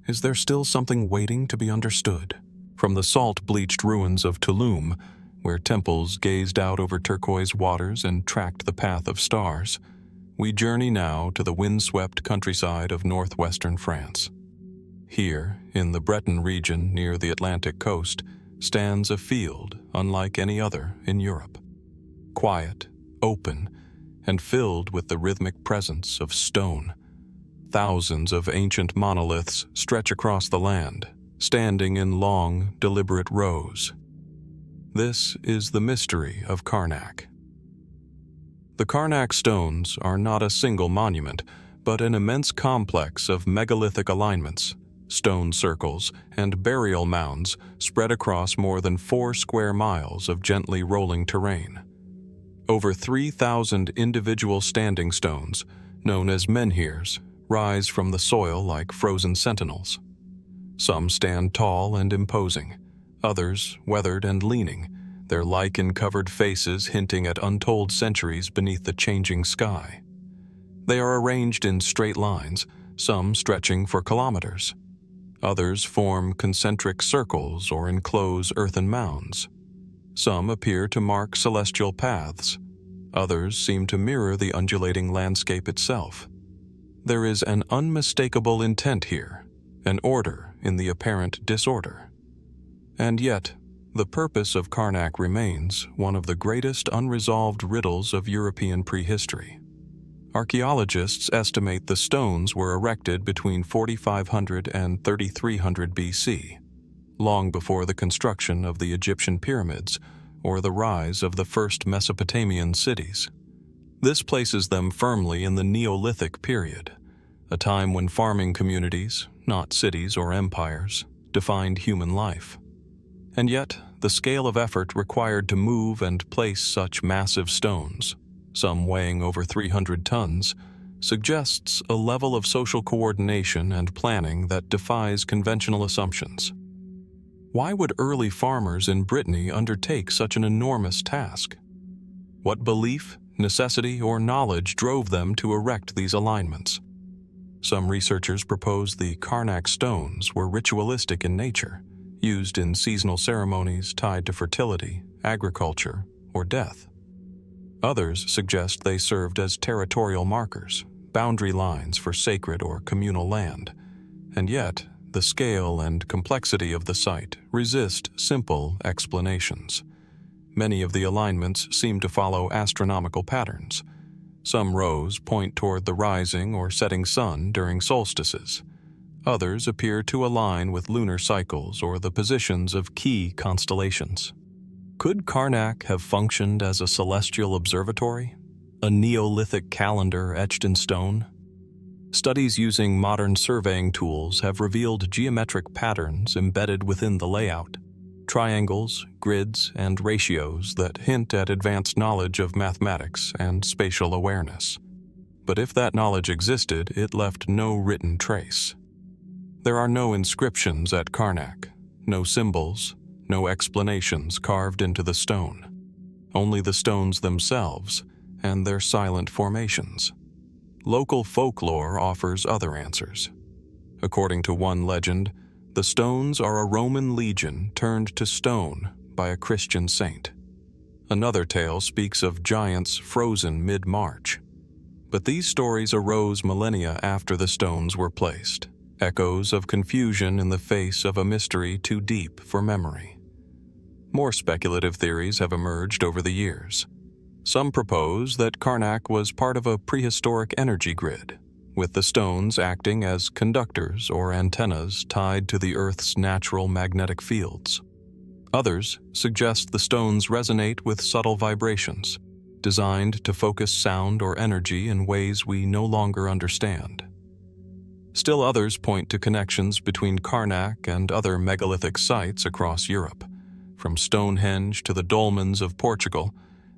is there still something waiting to be understood? From the salt-bleached ruins of Tulum, where temples gazed out over turquoise waters and tracked the path of stars, we journey now to the windswept countryside of northwestern France. Here, in the Breton region near the Atlantic coast, stands a field unlike any other in Europe. Quiet, open, and filled with the rhythmic presence of stone. Thousands of ancient monoliths stretch across the land, standing in long, deliberate rows. This is the mystery of Karnak. The Karnak stones are not a single monument, but an immense complex of megalithic alignments, stone circles, and burial mounds spread across more than 4 square miles of gently rolling terrain. Over 3,000 individual standing stones, known as menhirs, rise from the soil like frozen sentinels. Some stand tall and imposing, others weathered and leaning, their lichen-covered faces hinting at untold centuries beneath the changing sky. They are arranged in straight lines, some stretching for kilometers. Others form concentric circles or enclose earthen mounds. Some appear to mark celestial paths. Others seem to mirror the undulating landscape itself. There is an unmistakable intent here, an order in the apparent disorder. And yet, the purpose of Karnak remains one of the greatest unresolved riddles of European prehistory. Archaeologists estimate the stones were erected between 4500 and 3300 BC, long before the construction of the Egyptian pyramids or the rise of the first Mesopotamian cities. This places them firmly in the Neolithic period, a time when farming communities, not cities or empires, defined human life. And yet, the scale of effort required to move and place such massive stones, some weighing over 300 tons, suggests a level of social coordination and planning that defies conventional assumptions. Why would early farmers in Brittany undertake such an enormous task? What belief, necessity, or knowledge drove them to erect these alignments? Some researchers propose the Karnak stones were ritualistic in nature, used in seasonal ceremonies tied to fertility, agriculture, or death. Others suggest they served as territorial markers, boundary lines for sacred or communal land, and yet the scale and complexity of the site resist simple explanations. Many of the alignments seem to follow astronomical patterns. Some rows point toward the rising or setting sun during solstices. Others appear to align with lunar cycles or the positions of key constellations. Could Karnak have functioned as a celestial observatory, a Neolithic calendar etched in stone? Studies using modern surveying tools have revealed geometric patterns embedded within the layout, triangles, grids, and ratios that hint at advanced knowledge of mathematics and spatial awareness. But if that knowledge existed, it left no written trace. There are no inscriptions at Karnak, no symbols, no explanations carved into the stone. Only the stones themselves and their silent formations. Local folklore offers other answers. According to one legend, the stones are a Roman legion turned to stone by a Christian saint. Another tale speaks of giants frozen mid-March. But these stories arose millennia after the stones were placed, echoes of confusion in the face of a mystery too deep for memory. More speculative theories have emerged over the years. Some propose that Karnak was part of a prehistoric energy grid, with the stones acting as conductors or antennas tied to the Earth's natural magnetic fields. Others suggest the stones resonate with subtle vibrations, designed to focus sound or energy in ways we no longer understand. Still others point to connections between Karnak and other megalithic sites across Europe, from Stonehenge to the dolmens of Portugal,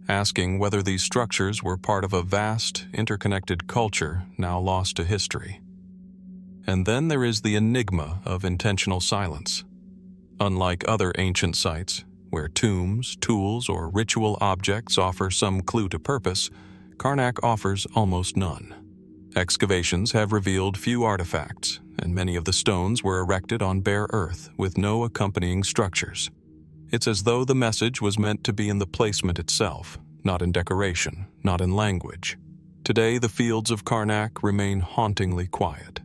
asking whether these structures were part of a vast, interconnected culture now lost to history. And then there is the enigma of intentional silence. Unlike other ancient sites, where tombs, tools, or ritual objects offer some clue to purpose, Karnak offers almost none. Excavations have revealed few artifacts, and many of the stones were erected on bare earth with no accompanying structures. It's as though the message was meant to be in the placement itself, not in decoration, not in language. Today, the fields of Karnak remain hauntingly quiet.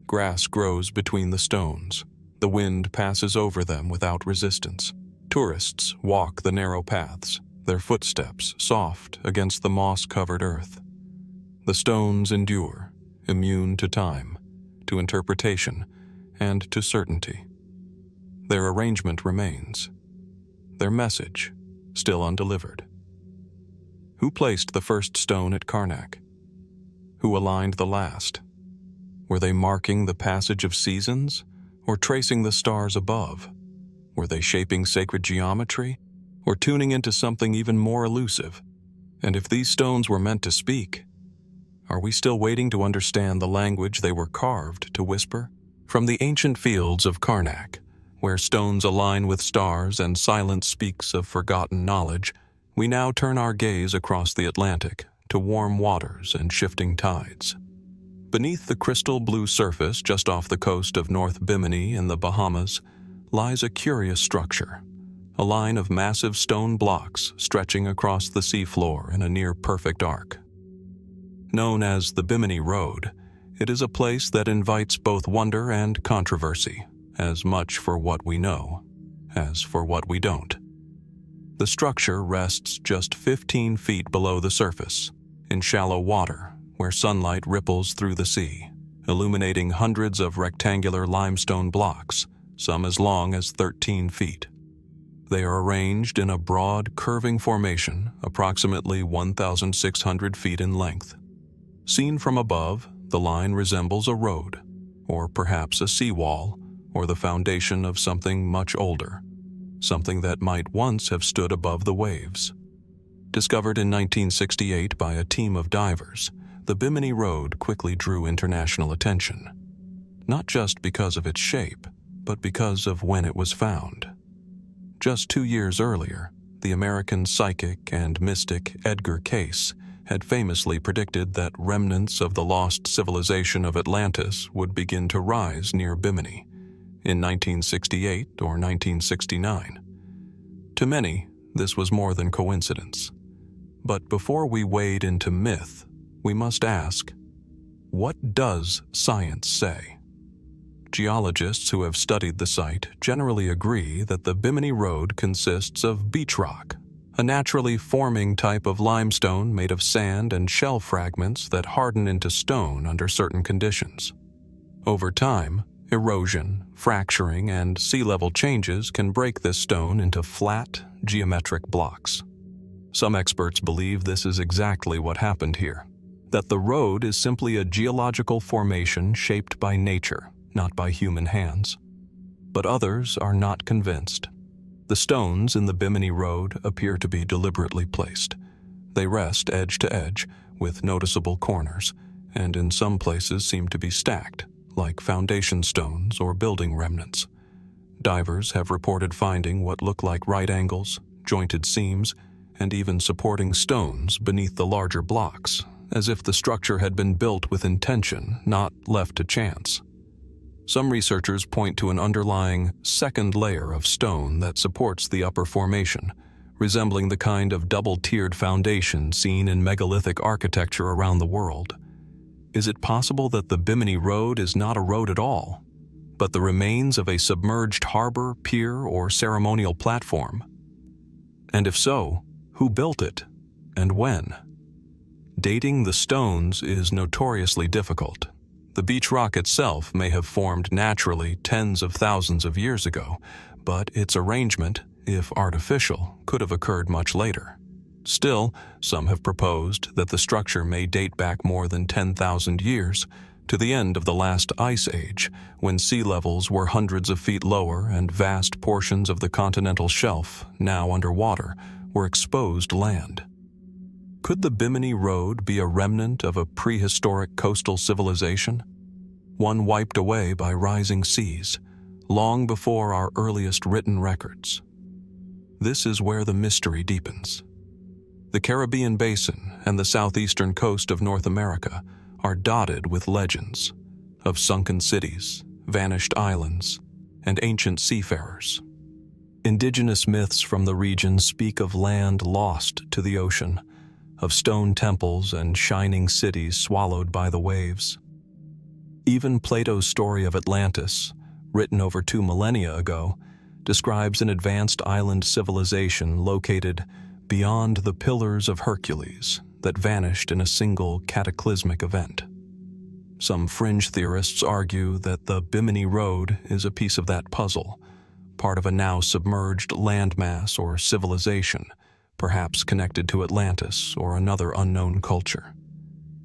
Grass grows between the stones. The wind passes over them without resistance. Tourists walk the narrow paths, their footsteps soft against the moss-covered earth. The stones endure, immune to time, to interpretation, and to certainty. Their arrangement remains. Their message, still undelivered. Who placed the first stone at Karnak? Who aligned the last? Were they marking the passage of seasons, or tracing the stars above? Were they shaping sacred geometry, or tuning into something even more elusive? And if these stones were meant to speak, are we still waiting to understand the language they were carved to whisper? From the ancient fields of Karnak, where stones align with stars and silence speaks of forgotten knowledge, we now turn our gaze across the Atlantic to warm waters and shifting tides. Beneath the crystal blue surface just off the coast of North Bimini in the Bahamas lies a curious structure, a line of massive stone blocks stretching across the seafloor in a near-perfect arc. Known as the Bimini Road, it is a place that invites both wonder and controversy, as much for what we know as for what we don't. The structure rests just 15 feet below the surface, in shallow water where sunlight ripples through the sea, illuminating hundreds of rectangular limestone blocks, some as long as 13 feet. They are arranged in a broad, curving formation, approximately 1,600 feet in length. Seen from above, the line resembles a road, or perhaps a seawall, or the foundation of something much older, something that might once have stood above the waves. Discovered in 1968 by a team of divers, the Bimini Road quickly drew international attention, not just because of its shape, but because of when it was found. Just 2 years earlier, the American psychic and mystic Edgar Cayce had famously predicted that remnants of the lost civilization of Atlantis would begin to rise near Bimini in 1968 or 1969. To many, this was more than coincidence. But before we wade into myth, we must ask, what does science say? Geologists who have studied the site generally agree that the Bimini Road consists of beach rock, a naturally forming type of limestone made of sand and shell fragments that harden into stone under certain conditions. Over time, erosion, fracturing, and sea level changes can break this stone into flat, geometric blocks. Some experts believe this is exactly what happened here, that the road is simply a geological formation shaped by nature, not by human hands. But others are not convinced. The stones in the Bimini Road appear to be deliberately placed. They rest edge to edge, with noticeable corners, and in some places seem to be stacked, like foundation stones or building remnants. Divers have reported finding what look like right angles, jointed seams, and even supporting stones beneath the larger blocks, as if the structure had been built with intention, not left to chance. Some researchers point to an underlying second layer of stone that supports the upper formation, resembling the kind of double-tiered foundation seen in megalithic architecture around the world. Is it possible that the Bimini Road is not a road at all, but the remains of a submerged harbor, pier, or ceremonial platform? And if so, who built it, and when? Dating the stones is notoriously difficult. The beach rock itself may have formed naturally tens of thousands of years ago, but its arrangement, if artificial, could have occurred much later. Still, some have proposed that the structure may date back more than 10,000 years, to the end of the last ice age, when sea levels were hundreds of feet lower and vast portions of the continental shelf, now underwater, were exposed land. Could the Bimini Road be a remnant of a prehistoric coastal civilization? One wiped away by rising seas, long before our earliest written records. This is where the mystery deepens. The Caribbean Basin and the southeastern coast of North America are dotted with legends of sunken cities, vanished islands, and ancient seafarers. Indigenous myths from the region speak of land lost to the ocean, of stone temples and shining cities swallowed by the waves. Even Plato's story of Atlantis, written over 2 millennia ago, describes an advanced island civilization located beyond the Pillars of Hercules that vanished in a single cataclysmic event. Some fringe theorists argue that the Bimini Road is a piece of that puzzle, part of a now submerged landmass or civilization, perhaps connected to Atlantis or another unknown culture.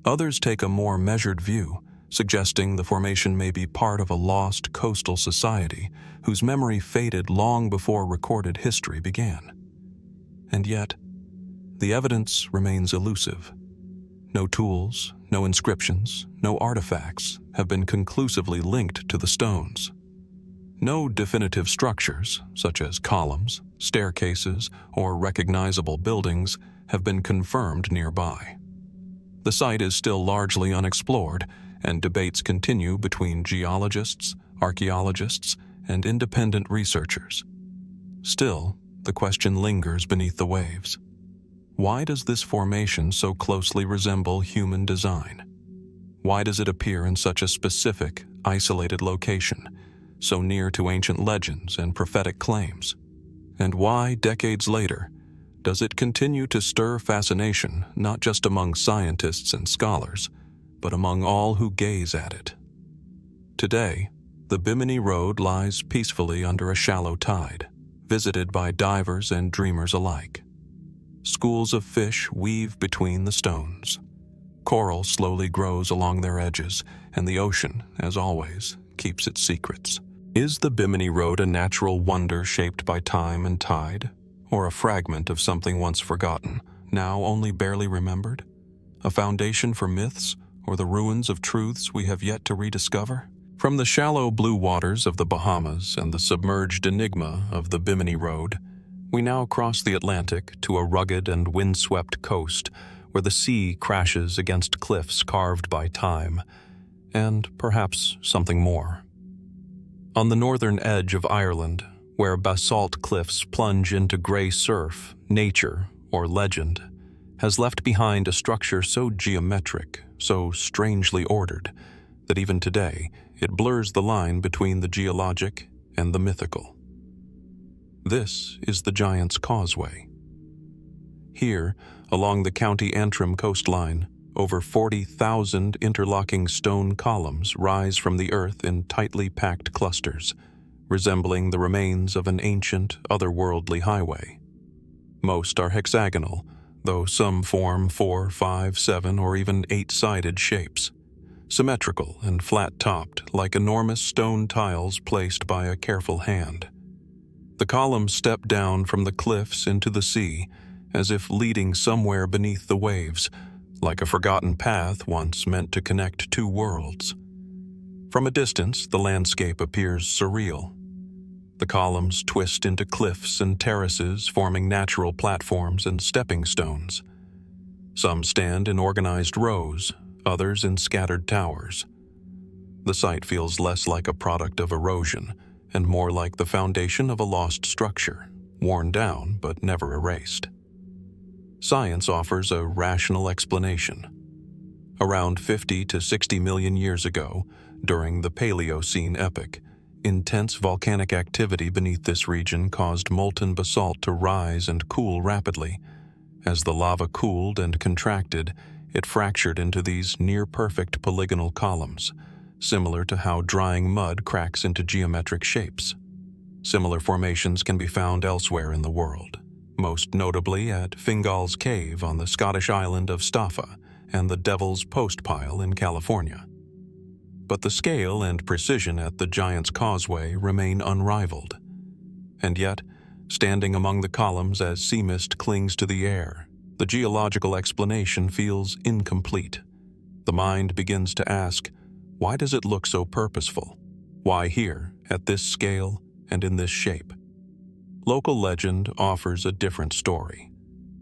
Others take a more measured view, suggesting the formation may be part of a lost coastal society whose memory faded long before recorded history began. And yet, the evidence remains elusive. No tools, no inscriptions, no artifacts have been conclusively linked to the stones. No definitive structures, such as columns, staircases, or recognizable buildings, have been confirmed nearby. The site is still largely unexplored, and debates continue between geologists, archaeologists, and independent researchers. Still, the question lingers beneath the waves. Why does this formation so closely resemble human design? Why does it appear in such a specific, isolated location, so near to ancient legends and prophetic claims? And why, decades later, does it continue to stir fascination not just among scientists and scholars, but among all who gaze at it? Today, the Bimini Road lies peacefully under a shallow tide, visited by divers and dreamers alike. Schools of fish weave between the stones. Coral slowly grows along their edges, and the ocean, as always, keeps its secrets. Is the Bimini Road a natural wonder shaped by time and tide, or a fragment of something once forgotten, now only barely remembered? A foundation for myths, or the ruins of truths we have yet to rediscover? From the shallow blue waters of the Bahamas and the submerged enigma of the Bimini Road, we now cross the Atlantic to a rugged and windswept coast where the sea crashes against cliffs carved by time, and perhaps something more. On the northern edge of Ireland, where basalt cliffs plunge into gray surf, nature, or legend, has left behind a structure so geometric, so strangely ordered, that even today it blurs the line between the geologic and the mythical. This is the Giant's Causeway. Here, along the County Antrim coastline, over 40,000 interlocking stone columns rise from the earth in tightly packed clusters, resembling the remains of an ancient, otherworldly highway. Most are hexagonal, though some form 4, 5, 7, or even 8-sided shapes, symmetrical and flat-topped like enormous stone tiles placed by a careful hand. The columns step down from the cliffs into the sea, as if leading somewhere beneath the waves, like a forgotten path once meant to connect two worlds. From a distance, the landscape appears surreal. The columns twist into cliffs and terraces, forming natural platforms and stepping stones. Some stand in organized rows, others in scattered towers. The site feels less like a product of erosion and more like the foundation of a lost structure, worn down but never erased. Science offers a rational explanation. Around 50 to 60 million years ago, during the Paleocene epoch, intense volcanic activity beneath this region caused molten basalt to rise and cool rapidly. As the lava cooled and contracted, it fractured into these near-perfect polygonal columns, similar to how drying mud cracks into geometric shapes. Similar formations can be found elsewhere in the world, most notably at Fingal's Cave on the Scottish island of Staffa and the Devil's Postpile in California. But the scale and precision at the Giant's Causeway remain unrivaled. And yet, standing among the columns as sea mist clings to the air, the geological explanation feels incomplete. The mind begins to ask, why does it look so purposeful? Why here, at this scale, and in this shape? Local legend offers a different story.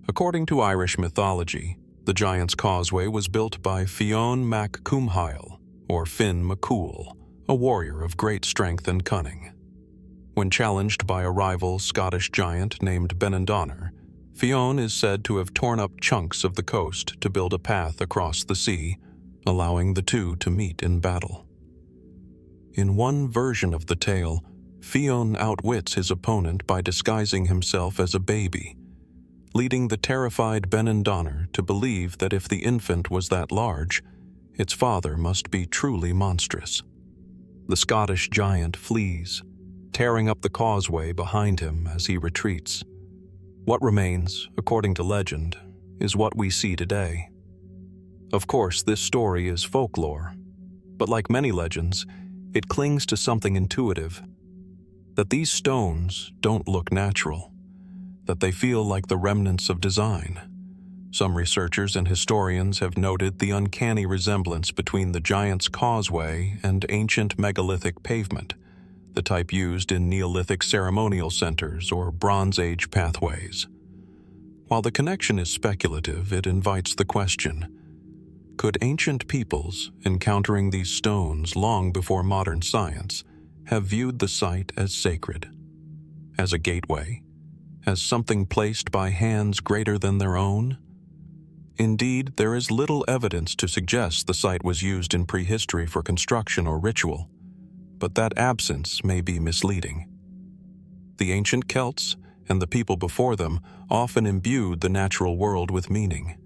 According to Irish mythology, the Giant's Causeway was built by Fionn mac Cumhail, or Finn MacCool, a warrior of great strength and cunning. When challenged by a rival Scottish giant named Benandonner, Fionn is said to have torn up chunks of the coast to build a path across the sea, allowing the two to meet in battle. In one version of the tale, Fionn outwits his opponent by disguising himself as a baby, leading the terrified Benandonner to believe that if the infant was that large, its father must be truly monstrous. The Scottish giant flees, tearing up the causeway behind him as he retreats. What remains, according to legend, is what we see today. Of course, this story is folklore, but like many legends, it clings to something intuitive, that these stones don't look natural, that they feel like the remnants of design. Some researchers and historians have noted the uncanny resemblance between the Giant's Causeway and ancient megalithic pavement, the type used in Neolithic ceremonial centers or Bronze Age pathways. While the connection is speculative, it invites the question, could ancient peoples, encountering these stones long before modern science, have viewed the site as sacred, as a gateway, as something placed by hands greater than their own? Indeed, there is little evidence to suggest the site was used in prehistory for construction or ritual, but that absence may be misleading. The ancient Celts and the people before them often imbued the natural world with meaning.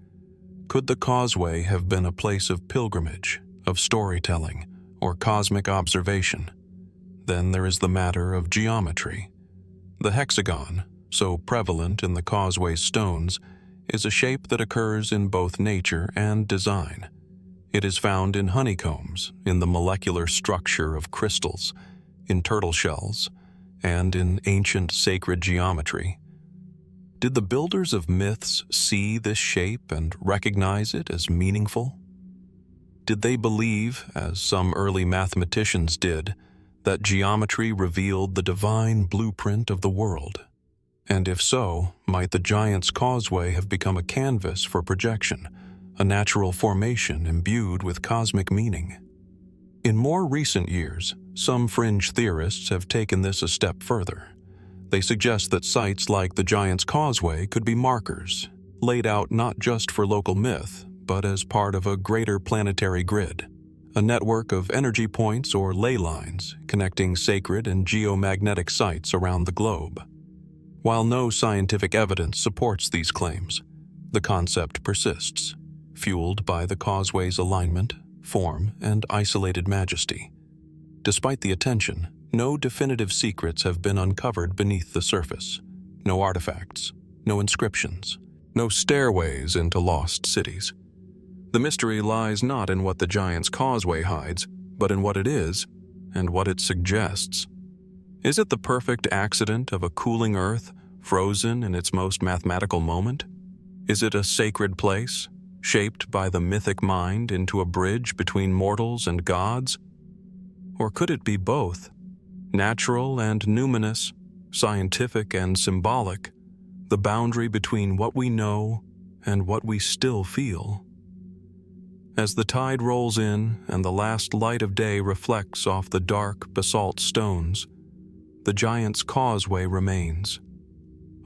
Could the causeway have been a place of pilgrimage, of storytelling, or cosmic observation? Then there is the matter of geometry. The hexagon, so prevalent in the causeway's stones, is a shape that occurs in both nature and design. It is found in honeycombs, in the molecular structure of crystals, in turtle shells, and in ancient sacred geometry. Did the builders of myths see this shape and recognize it as meaningful? Did they believe, as some early mathematicians did, that geometry revealed the divine blueprint of the world? And if so, might the Giant's Causeway have become a canvas for projection, a natural formation imbued with cosmic meaning? In more recent years, some fringe theorists have taken this a step further. They suggest that sites like the Giant's Causeway could be markers, laid out not just for local myth, but as part of a greater planetary grid, a network of energy points or ley lines connecting sacred and geomagnetic sites around the globe. While no scientific evidence supports these claims, the concept persists, fueled by the causeway's alignment, form, and isolated majesty. Despite the attention, no definitive secrets have been uncovered beneath the surface. No artifacts, no inscriptions, no stairways into lost cities. The mystery lies not in what the Giant's Causeway hides, but in what it is and what it suggests. Is it the perfect accident of a cooling Earth, frozen in its most mathematical moment? Is it a sacred place, shaped by the mythic mind into a bridge between mortals and gods? Or could it be both, natural and numinous, scientific and symbolic, the boundary between what we know and what we still feel? As the tide rolls in and the last light of day reflects off the dark basalt stones, the Giant's Causeway remains,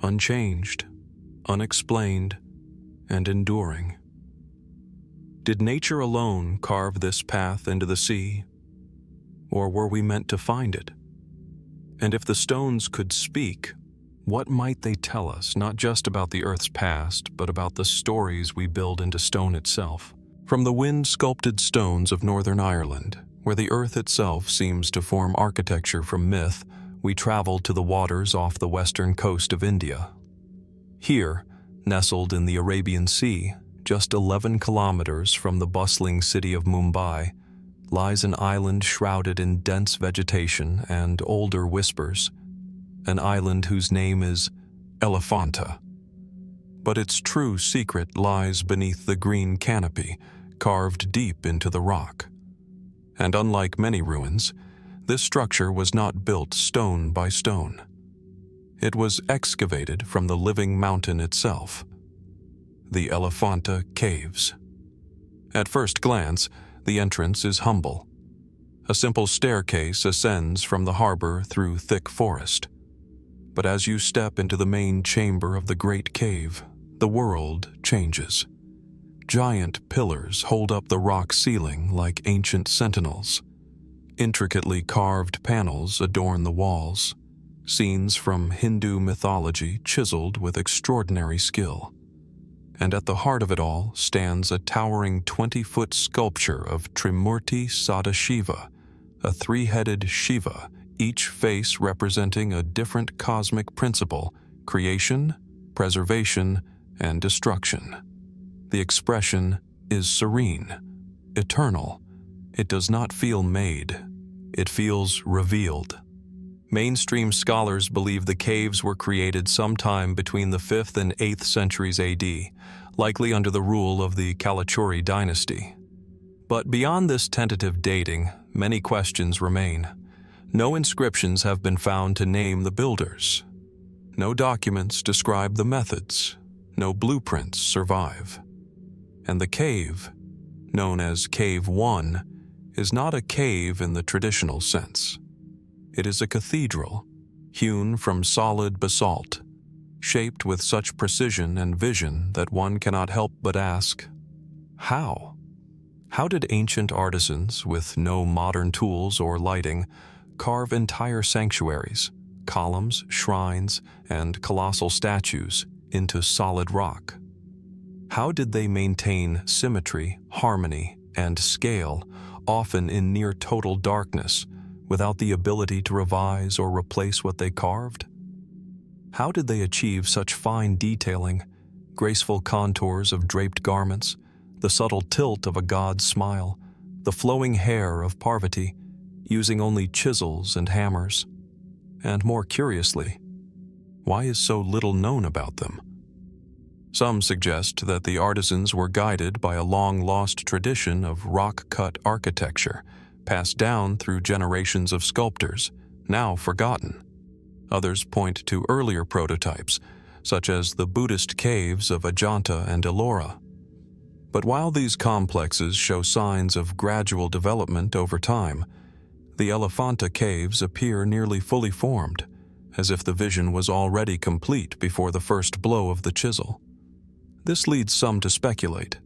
unchanged, unexplained, and enduring. Did nature alone carve this path into the sea, or were we meant to find it? And if the stones could speak, what might they tell us, not just about the Earth's past, but about the stories we build into stone itself? From the wind-sculpted stones of Northern Ireland, where the Earth itself seems to form architecture from myth, we travel to the waters off the western coast of India. Here, nestled in the Arabian Sea, just 11 kilometers from the bustling city of Mumbai, lies an island shrouded in dense vegetation and older whispers, an island whose name is Elephanta. But its true secret lies beneath the green canopy, carved deep into the rock. And unlike many ruins, this structure was not built stone by stone. It was excavated from the living mountain itself, the Elephanta Caves. At first glance, the entrance is humble. A simple staircase ascends from the harbor through thick forest. But as you step into the main chamber of the great cave, the world changes. Giant pillars hold up the rock ceiling like ancient sentinels. Intricately carved panels adorn the walls, scenes from Hindu mythology chiseled with extraordinary skill. And at the heart of it all stands a towering 20-foot sculpture of Trimurti Sadashiva, a three-headed Shiva, each face representing a different cosmic principle: creation, preservation, and destruction. The expression is serene, eternal. It does not feel made. It feels revealed. Mainstream scholars believe the caves were created sometime between the 5th and 8th centuries AD, likely under the rule of the Kalachuri dynasty. But beyond this tentative dating, many questions remain. No inscriptions have been found to name the builders. No documents describe the methods. No blueprints survive. And the cave, known as Cave 1, is not a cave in the traditional sense. It is a cathedral, hewn from solid basalt, shaped with such precision and vision that one cannot help but ask, how? How did ancient artisans, with no modern tools or lighting, carve entire sanctuaries, columns, shrines, and colossal statues into solid rock? How did they maintain symmetry, harmony, and scale, often in near total darkness, without the ability to revise or replace what they carved? How did they achieve such fine detailing, graceful contours of draped garments, the subtle tilt of a god's smile, the flowing hair of Parvati, using only chisels and hammers? And more curiously, why is so little known about them? Some suggest that the artisans were guided by a long-lost tradition of rock-cut architecture, passed down through generations of sculptors, now forgotten. Others point to earlier prototypes, such as the Buddhist caves of Ajanta and Ellora. But while these complexes show signs of gradual development over time, the Elephanta caves appear nearly fully formed, as if the vision was already complete before the first blow of the chisel. This leads some to speculate.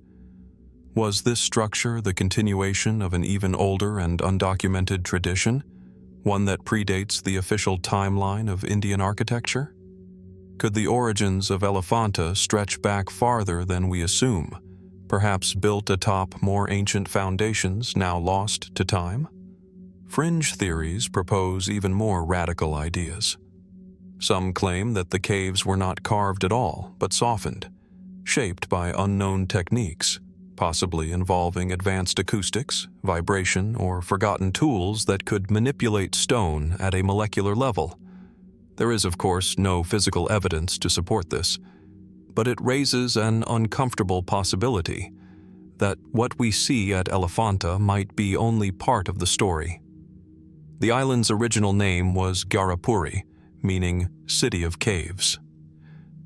Was this structure the continuation of an even older and undocumented tradition, one that predates the official timeline of Indian architecture? Could the origins of Elephanta stretch back farther than we assume, perhaps built atop more ancient foundations now lost to time? Fringe theories propose even more radical ideas. Some claim that the caves were not carved at all, but softened, shaped by unknown techniques, possibly involving advanced acoustics, vibration, or forgotten tools that could manipulate stone at a molecular level. There is, of course, no physical evidence to support this, but it raises an uncomfortable possibility that what we see at Elephanta might be only part of the story. The island's original name was Garapuri, meaning City of Caves.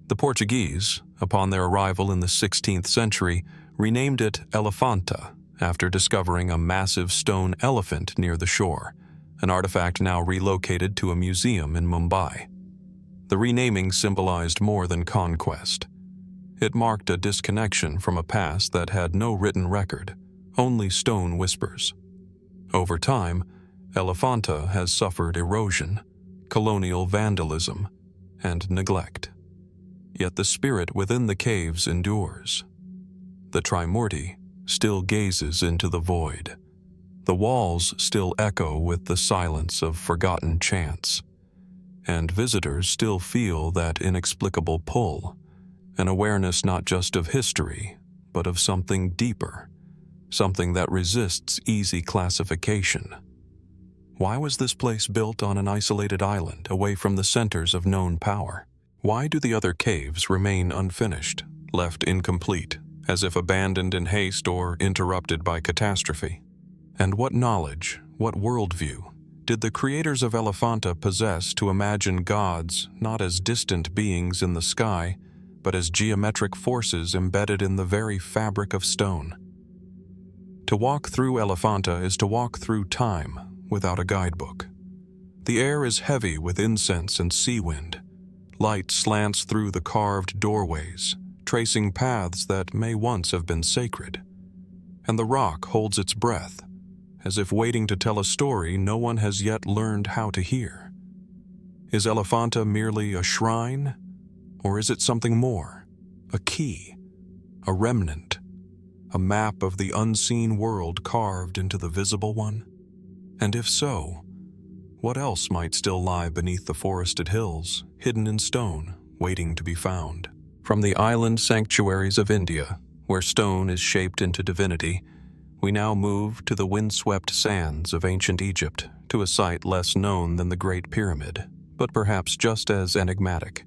The Portuguese, upon their arrival in the 16th century, renamed it Elephanta after discovering a massive stone elephant near the shore, an artifact now relocated to a museum in Mumbai. The renaming symbolized more than conquest. It marked a disconnection from a past that had no written record, only stone whispers. Over time, Elephanta has suffered erosion, colonial vandalism, and neglect. Yet the spirit within the caves endures. The Trimurti still gazes into the void. The walls still echo with the silence of forgotten chants, and visitors still feel that inexplicable pull, an awareness not just of history, but of something deeper, something that resists easy classification. Why was this place built on an isolated island away from the centers of known power? Why do the other caves remain unfinished, left incomplete, as if abandoned in haste or interrupted by catastrophe? And what knowledge, what worldview, did the creators of Elephanta possess to imagine gods not as distant beings in the sky, but as geometric forces embedded in the very fabric of stone? To walk through Elephanta is to walk through time without a guidebook. The air is heavy with incense and sea wind. Light slants through the carved doorways, tracing paths that may once have been sacred. And the rock holds its breath, as if waiting to tell a story no one has yet learned how to hear. Is Elephanta merely a shrine, or is it something more? A key, a remnant, a map of the unseen world carved into the visible one? And if so, what else might still lie beneath the forested hills, hidden in stone, waiting to be found? From the island sanctuaries of India, where stone is shaped into divinity, we now move to the windswept sands of ancient Egypt, to a site less known than the Great Pyramid, but perhaps just as enigmatic,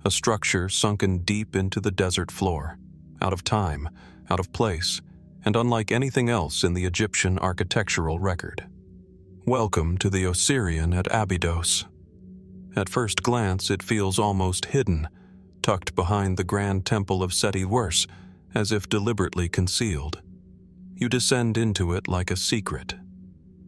a structure sunken deep into the desert floor, out of time, out of place, and unlike anything else in the Egyptian architectural record. Welcome to the Osirian at Abydos. At first glance, it feels almost hidden, tucked behind the grand temple of Seti Wers, as if deliberately concealed. You descend into it like a secret,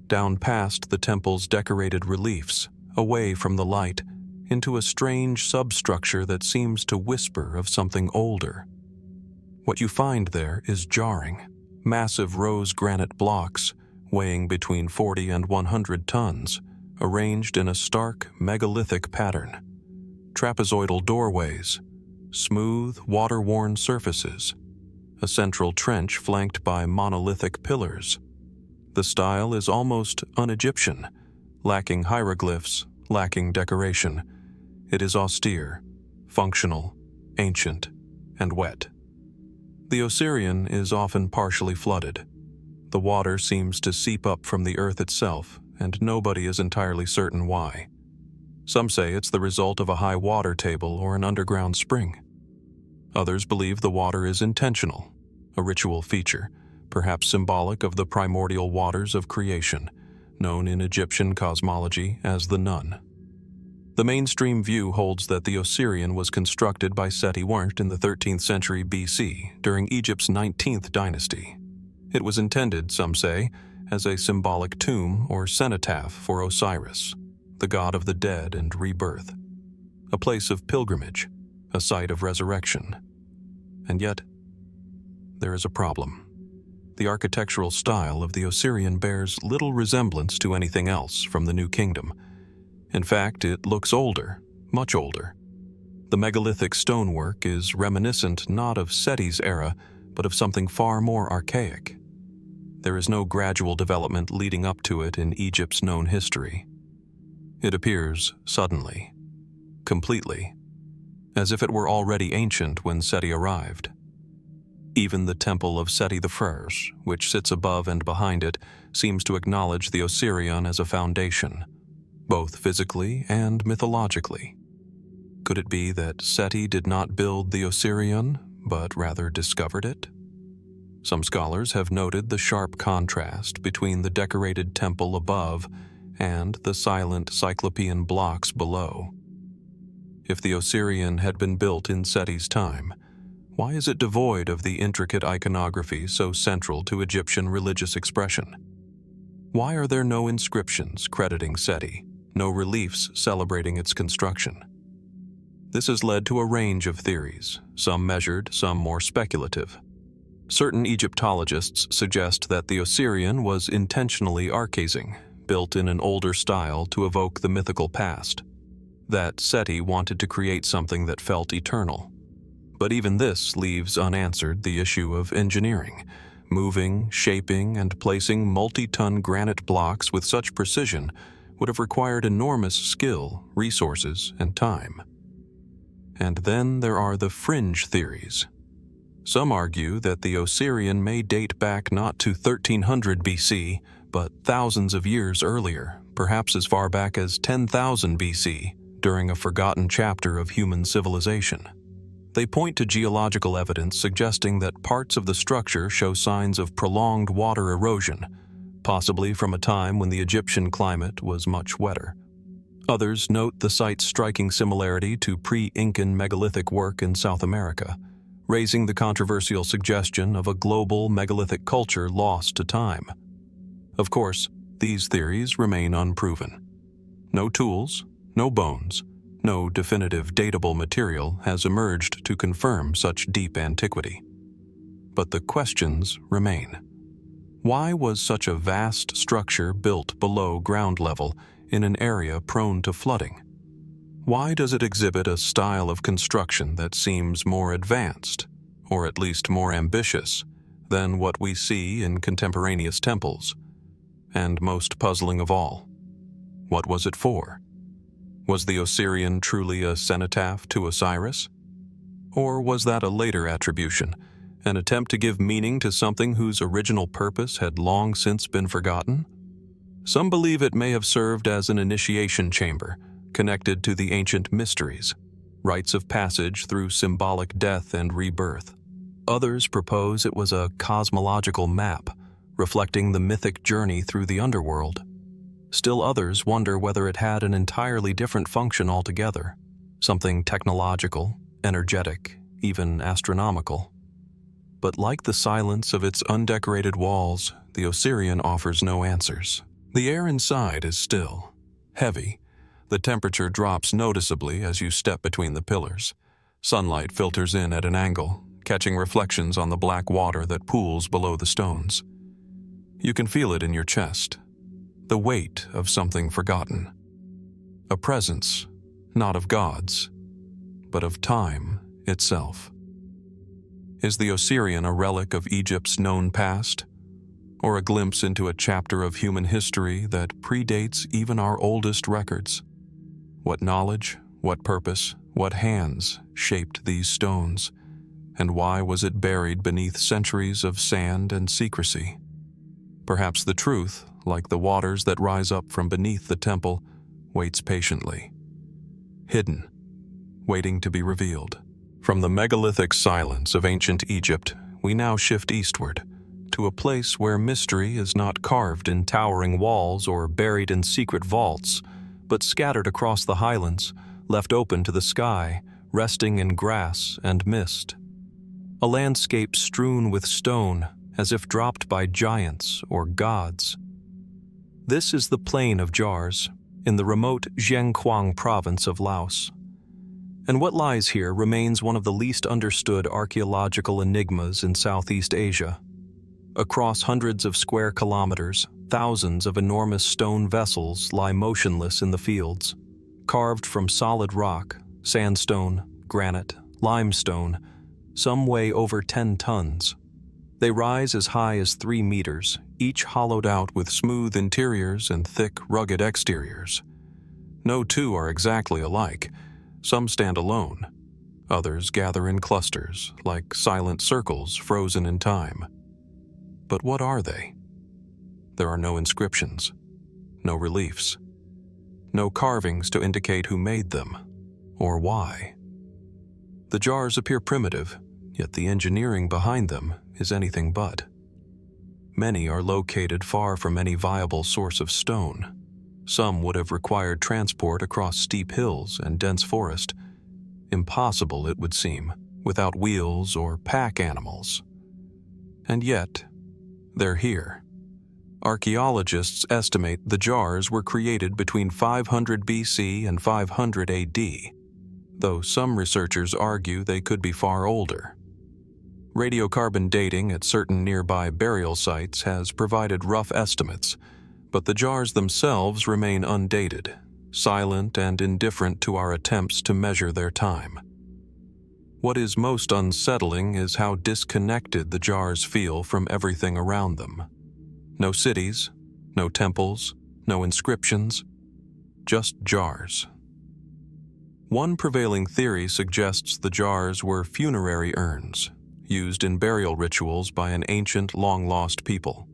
down past the temple's decorated reliefs, away from the light, into a strange substructure that seems to whisper of something older. What you find there is jarring. Massive rose granite blocks, weighing between 40 and 100 tons, arranged in a stark, megalithic pattern. Trapezoidal doorways, smooth, water-worn surfaces, a central trench flanked by monolithic pillars. The style is almost un-Egyptian, lacking hieroglyphs, lacking decoration. It is austere, functional, ancient, and wet. The Osirian is often partially flooded. The water seems to seep up from the earth itself, and nobody is entirely certain why. Some say it's the result of a high water table or an underground spring. Others believe the water is intentional, a ritual feature, perhaps symbolic of the primordial waters of creation, known in Egyptian cosmology as the Nun. The mainstream view holds that the Osirian was constructed by Seti Wers in the 13th century BC during Egypt's 19th dynasty. It was intended, some say, as a symbolic tomb or cenotaph for Osiris, the god of the dead and rebirth, a place of pilgrimage, a site of resurrection. And yet, there is a problem. The architectural style of the Osirian bears little resemblance to anything else from the New Kingdom. In fact, it looks older, much older. The megalithic stonework is reminiscent not of Seti's era, but of something far more archaic. There is no gradual development leading up to it in Egypt's known history. It appears suddenly, completely, as if it were already ancient when Seti arrived. Even the temple of Seti I, which sits above and behind it, seems to acknowledge the Osirian as a foundation, both physically and mythologically. Could it be that Seti did not build the Osirian, but rather discovered it? Some scholars have noted the sharp contrast between the decorated temple above and the silent cyclopean blocks below. If the Osirian had been built in Seti's time, why is it devoid of the intricate iconography so central to Egyptian religious expression? Why are there no inscriptions crediting Seti, no reliefs celebrating its construction? This has led to a range of theories, some measured, some more speculative. Certain Egyptologists suggest that the Osirian was intentionally archasing, built in an older style to evoke the mythical past. That Seti wanted to create something that felt eternal. But even this leaves unanswered the issue of engineering. Moving, shaping, and placing multi-ton granite blocks with such precision would have required enormous skill, resources, and time. And then there are the fringe theories. Some argue that the Osirian may date back not to 1300 BC, but thousands of years earlier, perhaps as far back as 10,000 BC, during a forgotten chapter of human civilization. They point to geological evidence suggesting that parts of the structure show signs of prolonged water erosion, possibly from a time when the Egyptian climate was much wetter. Others note the site's striking similarity to pre-Incan megalithic work in South America, raising the controversial suggestion of a global megalithic culture lost to time. Of course, these theories remain unproven. No tools, no bones, no definitive datable material has emerged to confirm such deep antiquity. But the questions remain. Why was such a vast structure built below ground level in an area prone to flooding? Why does it exhibit a style of construction that seems more advanced, or at least more ambitious, than what we see in contemporaneous temples? And most puzzling of all, what was it for? Was the Osirian truly a cenotaph to Osiris? Or was that a later attribution, an attempt to give meaning to something whose original purpose had long since been forgotten? Some believe it may have served as an initiation chamber, connected to the ancient mysteries, rites of passage through symbolic death and rebirth. Others propose it was a cosmological map, reflecting the mythic journey through the underworld. Still others wonder whether it had an entirely different function altogether, something technological, energetic, even astronomical. But like the silence of its undecorated walls, the Osirian offers no answers. The air inside is still, heavy. The temperature drops noticeably as you step between the pillars. Sunlight filters in at an angle, catching reflections on the black water that pools below the stones. You can feel it in your chest, the weight of something forgotten. A presence, not of gods, but of time itself. Is the Osirian a relic of Egypt's known past, or a glimpse into a chapter of human history that predates even our oldest records? What knowledge, what purpose, what hands shaped these stones, and why was it buried beneath centuries of sand and secrecy? Perhaps the truth, like the waters that rise up from beneath the temple, waits patiently, hidden, waiting to be revealed. From the megalithic silence of ancient Egypt, we now shift eastward, to a place where mystery is not carved in towering walls or buried in secret vaults, but scattered across the highlands, left open to the sky, resting in grass and mist. A landscape strewn with stone, as if dropped by giants or gods. This is the Plain of Jars, in the remote Zhengquang province of Laos. And what lies here remains one of the least understood archaeological enigmas in Southeast Asia. Across hundreds of square kilometers, thousands of enormous stone vessels lie motionless in the fields, carved from solid rock, sandstone, granite, limestone. Some weigh over 10 tons. They rise as high as 3 meters, each hollowed out with smooth interiors and thick, rugged exteriors. No two are exactly alike. Some stand alone. Others gather in clusters, like silent circles frozen in time. But what are they? There are no inscriptions, no reliefs, no carvings to indicate who made them, or why. The jars appear primitive, yet the engineering behind them is anything but. Many are located far from any viable source of stone. Some would have required transport across steep hills and dense forest. Impossible, it would seem, without wheels or pack animals. And yet, they're here. Archaeologists estimate the jars were created between 500 BC and 500 AD. though some researchers argue they could be far older. Radiocarbon dating at certain nearby burial sites has provided rough estimates, but the jars themselves remain undated, silent and indifferent to our attempts to measure their time. What is most unsettling is how disconnected the jars feel from everything around them. No cities, no temples, no inscriptions, just jars. One prevailing theory suggests the jars were funerary urns, used in burial rituals by an ancient, long-lost people.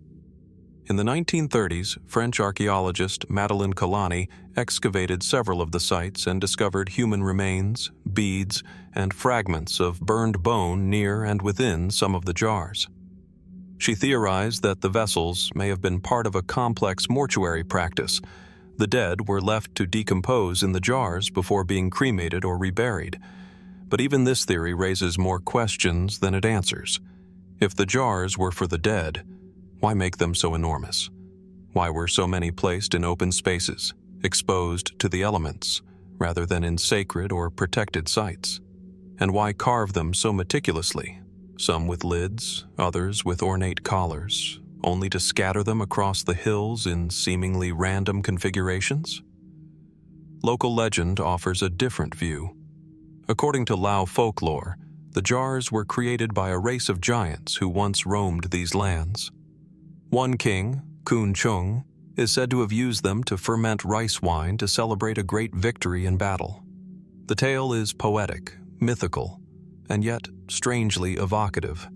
In the 1930s, French archaeologist Madeleine Colani excavated several of the sites and discovered human remains, beads, and fragments of burned bone near and within some of the jars. She theorized that the vessels may have been part of a complex mortuary practice. The dead were left to decompose in the jars before being cremated or reburied. But even this theory raises more questions than it answers. If the jars were for the dead, why make them so enormous? Why were so many placed in open spaces, exposed to the elements, rather than in sacred or protected sites? And why carve them so meticulously, some with lids, others with ornate collars, only to scatter them across the hills in seemingly random configurations? Local legend offers a different view. According to Lao folklore, the jars were created by a race of giants who once roamed these lands. One king, Kun Chung, is said to have used them to ferment rice wine to celebrate a great victory in battle. The tale is poetic, mythical, and yet strangely evocative.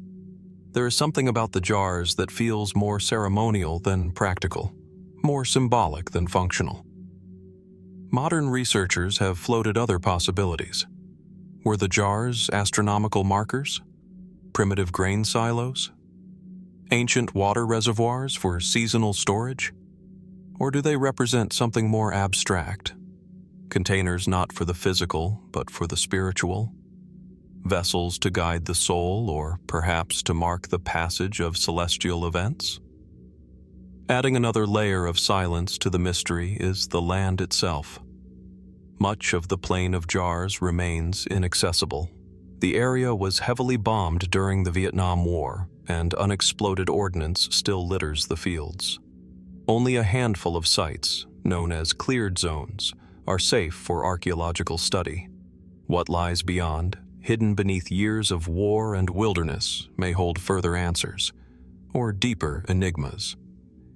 There is something about the jars that feels more ceremonial than practical, more symbolic than functional. Modern researchers have floated other possibilities. Were the jars astronomical markers? Primitive grain silos? Ancient water reservoirs for seasonal storage? Or do they represent something more abstract? Containers not for the physical, but for the spiritual? Vessels to guide the soul, or perhaps to mark the passage of celestial events? Adding another layer of silence to the mystery is the land itself. Much of the plain of jars remains inaccessible. The area was heavily bombed during the Vietnam War, and unexploded ordnance still litters the fields. Only a handful of sites, known as cleared zones, are safe for archaeological study. What lies beyond, hidden beneath years of war and wilderness, may hold further answers, or deeper enigmas.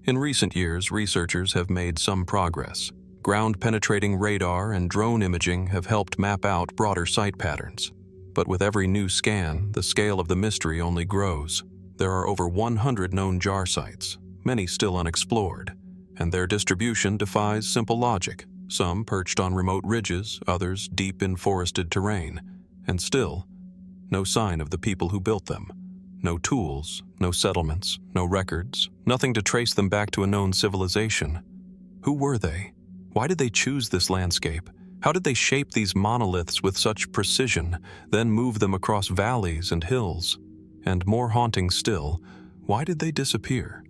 In recent years, researchers have made some progress. Ground-penetrating radar and drone imaging have helped map out broader site patterns. But with every new scan, the scale of the mystery only grows. There are over 100 known jar sites, many still unexplored, and their distribution defies simple logic, some perched on remote ridges, others deep in forested terrain. And still, no sign of the people who built them. No tools, no settlements, no records, nothing to trace them back to a known civilization. Who were they? Why did they choose this landscape? How did they shape these monoliths with such precision, then move them across valleys and hills? And more haunting still, why did they disappear?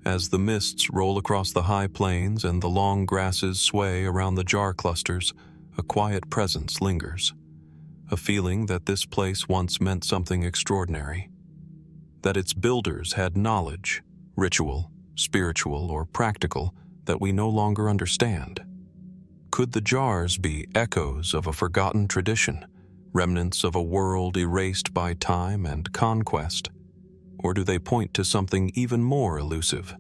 As the mists roll across the high plains and the long grasses sway around the jar clusters, a quiet presence lingers. A feeling that this place once meant something extraordinary. That its builders had knowledge, ritual, spiritual, or practical, that we no longer understand. Could the jars be echoes of a forgotten tradition, remnants of a world erased by time and conquest? Or do they point to something even more elusive,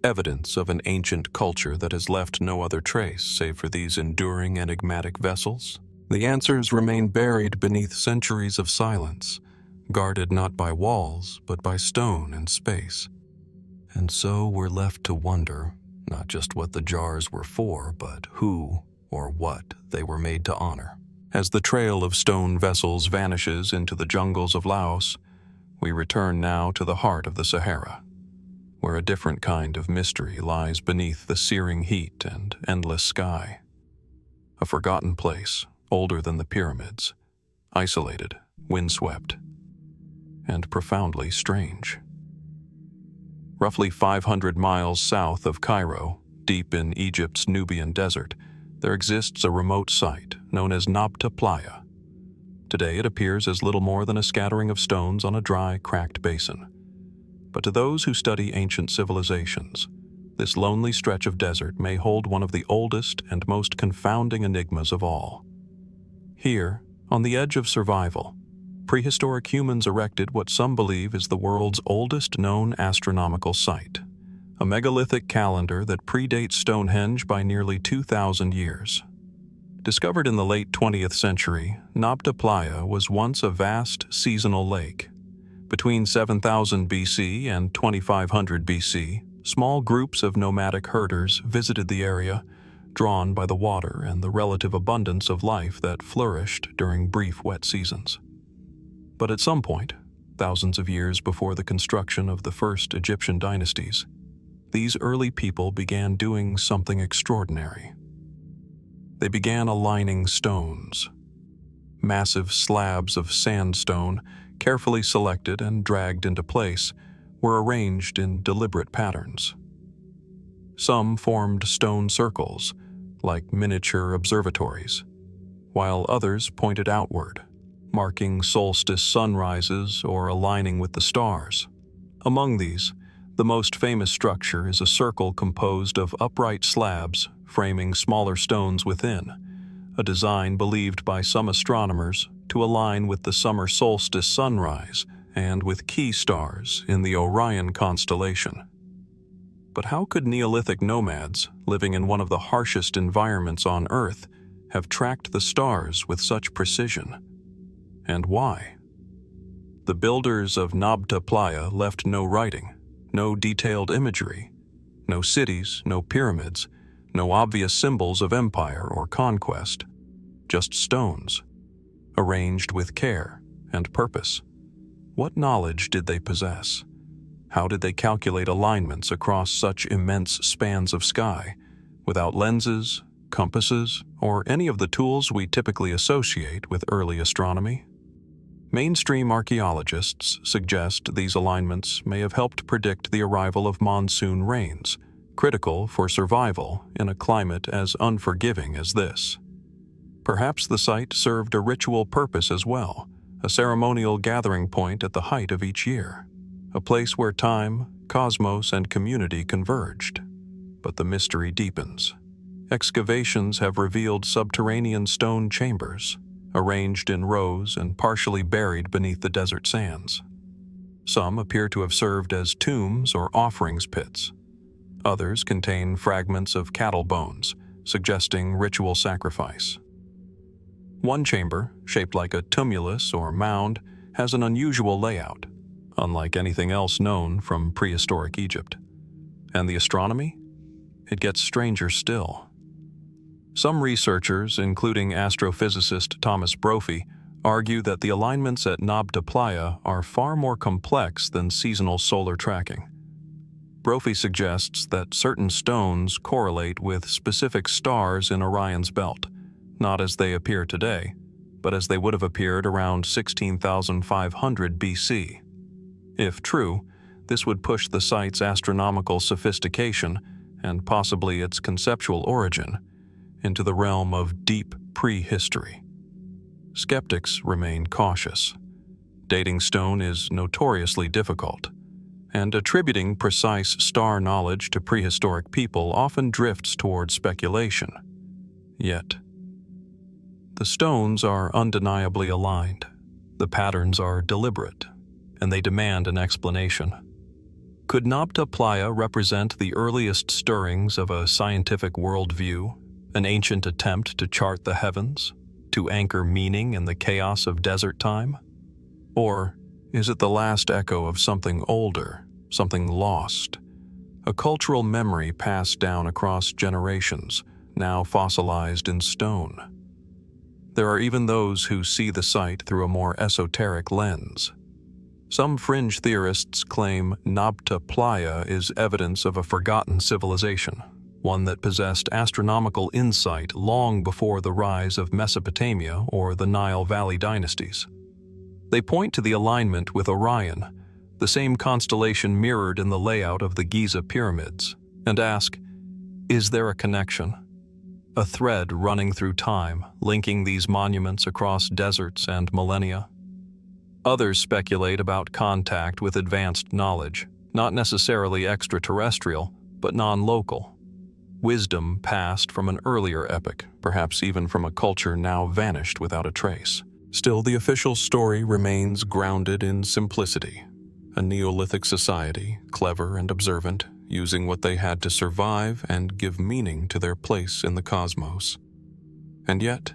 evidence of an ancient culture that has left no other trace save for these enduring enigmatic vessels? The answers remain buried beneath centuries of silence, guarded not by walls, but by stone and space. And so we're left to wonder, not just what the jars were for, but who or what they were made to honor. As the trail of stone vessels vanishes into the jungles of Laos, we return now to the heart of the Sahara, where a different kind of mystery lies beneath the searing heat and endless sky. A forgotten place, older than the pyramids, isolated, windswept, and profoundly strange. Roughly 500 miles south of Cairo, deep in Egypt's Nubian desert, there exists a remote site known as Nabta Playa. Today it appears as little more than a scattering of stones on a dry, cracked basin. But to those who study ancient civilizations, this lonely stretch of desert may hold one of the oldest and most confounding enigmas of all. Here, on the edge of survival, prehistoric humans erected what some believe is the world's oldest known astronomical site, a megalithic calendar that predates Stonehenge by nearly 2,000 years. Discovered in the late 20th century, Nabta Playa was once a vast seasonal lake. Between 7000 BC and 2500 BC, small groups of nomadic herders visited the area, drawn by the water and the relative abundance of life that flourished during brief wet seasons. But at some point, thousands of years before the construction of the first Egyptian dynasties, these early people began doing something extraordinary. They began aligning stones. Massive slabs of sandstone, carefully selected and dragged into place, were arranged in deliberate patterns. Some formed stone circles, like miniature observatories, while others pointed outward, marking solstice sunrises or aligning with the stars. Among these, the most famous structure is a circle composed of upright slabs framing smaller stones within, a design believed by some astronomers to align with the summer solstice sunrise and with key stars in the Orion constellation. But how could Neolithic nomads, living in one of the harshest environments on Earth, have tracked the stars with such precision? And why? The builders of Nabta Playa left no writing, no detailed imagery, no cities, no pyramids, no obvious symbols of empire or conquest, just stones, arranged with care and purpose. What knowledge did they possess? How did they calculate alignments across such immense spans of sky, without lenses, compasses, or any of the tools we typically associate with early astronomy? Mainstream archaeologists suggest these alignments may have helped predict the arrival of monsoon rains, critical for survival in a climate as unforgiving as this. Perhaps the site served a ritual purpose as well, a ceremonial gathering point at the height of each year, a place where time, cosmos, and community converged. But the mystery deepens. Excavations have revealed subterranean stone chambers, arranged in rows and partially buried beneath the desert sands. Some appear to have served as tombs or offerings pits. Others contain fragments of cattle bones, suggesting ritual sacrifice. One chamber, shaped like a tumulus or mound, has an unusual layout, unlike anything else known from prehistoric Egypt. And the astronomy? It gets stranger still. Some researchers, including astrophysicist Thomas Brophy, argue that the alignments at Nabta Playa are far more complex than seasonal solar tracking. Brophy suggests that certain stones correlate with specific stars in Orion's belt, not as they appear today, but as they would have appeared around 16,500 BC. If true, this would push the site's astronomical sophistication, and possibly its conceptual origin, into the realm of deep prehistory. Skeptics remain cautious. Dating stone is notoriously difficult, and attributing precise star knowledge to prehistoric people often drifts toward speculation. Yet, the stones are undeniably aligned. The patterns are deliberate, and they demand an explanation. Could Nabta Playa represent the earliest stirrings of a scientific worldview, an ancient attempt to chart the heavens, to anchor meaning in the chaos of desert time? Or is it the last echo of something older, something lost, a cultural memory passed down across generations, now fossilized in stone? There are even those who see the site through a more esoteric lens. Some fringe theorists claim Nabta Playa is evidence of a forgotten civilization, one that possessed astronomical insight long before the rise of Mesopotamia or the Nile Valley dynasties. They point to the alignment with Orion, the same constellation mirrored in the layout of the Giza pyramids, and ask, is there a connection? a thread running through time, linking these monuments across deserts and millennia. Others speculate about contact with advanced knowledge, not necessarily extraterrestrial, but non-local. Wisdom passed from an earlier epoch, perhaps even from a culture now vanished without a trace. Still, the official story remains grounded in simplicity. A Neolithic society, clever and observant, using what they had to survive and give meaning to their place in the cosmos. And yet,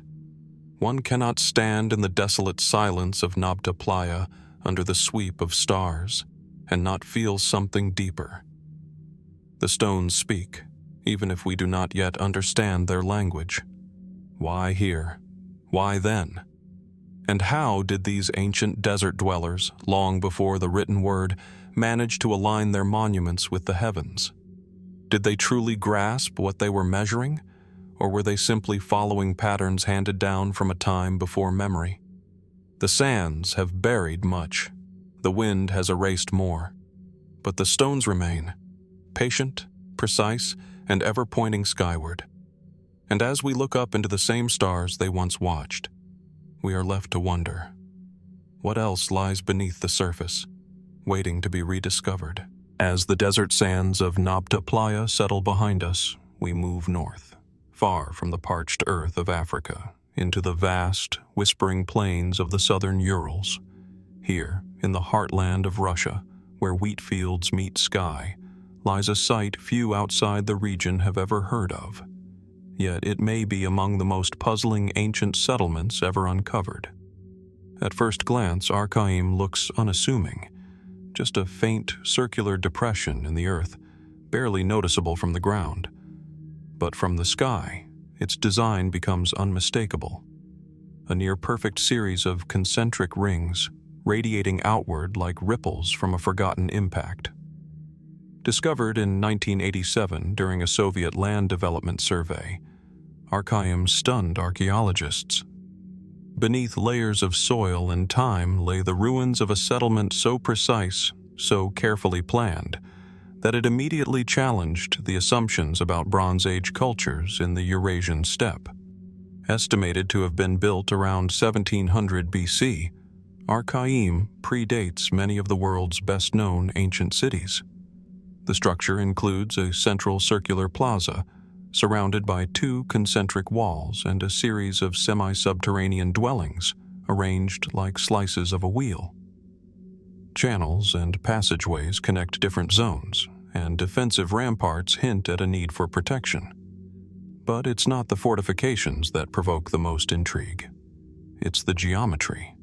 one cannot stand in the desolate silence of Nabta Playa under the sweep of stars and not feel something deeper. The stones speak, even if we do not yet understand their language. Why here? Why then? And how did these ancient desert dwellers, long before the written word, manage to align their monuments with the heavens? Did they truly grasp what they were measuring, or were they simply following patterns handed down from a time before memory? The sands have buried much. The wind has erased more. But the stones remain, patient, precise, and ever pointing skyward. And as we look up into the same stars they once watched, we are left to wonder, what else lies beneath the surface, waiting to be rediscovered? As the desert sands of Nabta Playa settle behind us, we move north, far from the parched earth of Africa, into the vast, whispering plains of the southern Urals. Here, in the heartland of Russia, where wheat fields meet sky, lies a sight few outside the region have ever heard of. Yet it may be among the most puzzling ancient settlements ever uncovered. At first glance, Arkaim looks unassuming, just a faint circular depression in the earth, barely noticeable from the ground. But from the sky, its design becomes unmistakable. A near-perfect series of concentric rings, radiating outward like ripples from a forgotten impact. Discovered in 1987 during a Soviet land development survey, Arkaim stunned archaeologists. Beneath layers of soil and time lay the ruins of a settlement so precise, so carefully planned, that it immediately challenged the assumptions about Bronze Age cultures in the Eurasian steppe. Estimated to have been built around 1700 BC, Arkaim predates many of the world's best-known ancient cities. The structure includes a central circular plaza, surrounded by two concentric walls and a series of semi-subterranean dwellings, arranged like slices of a wheel. Channels and passageways connect different zones, and defensive ramparts hint at a need for protection. But it's not the fortifications that provoke the most intrigue. It's the geometry.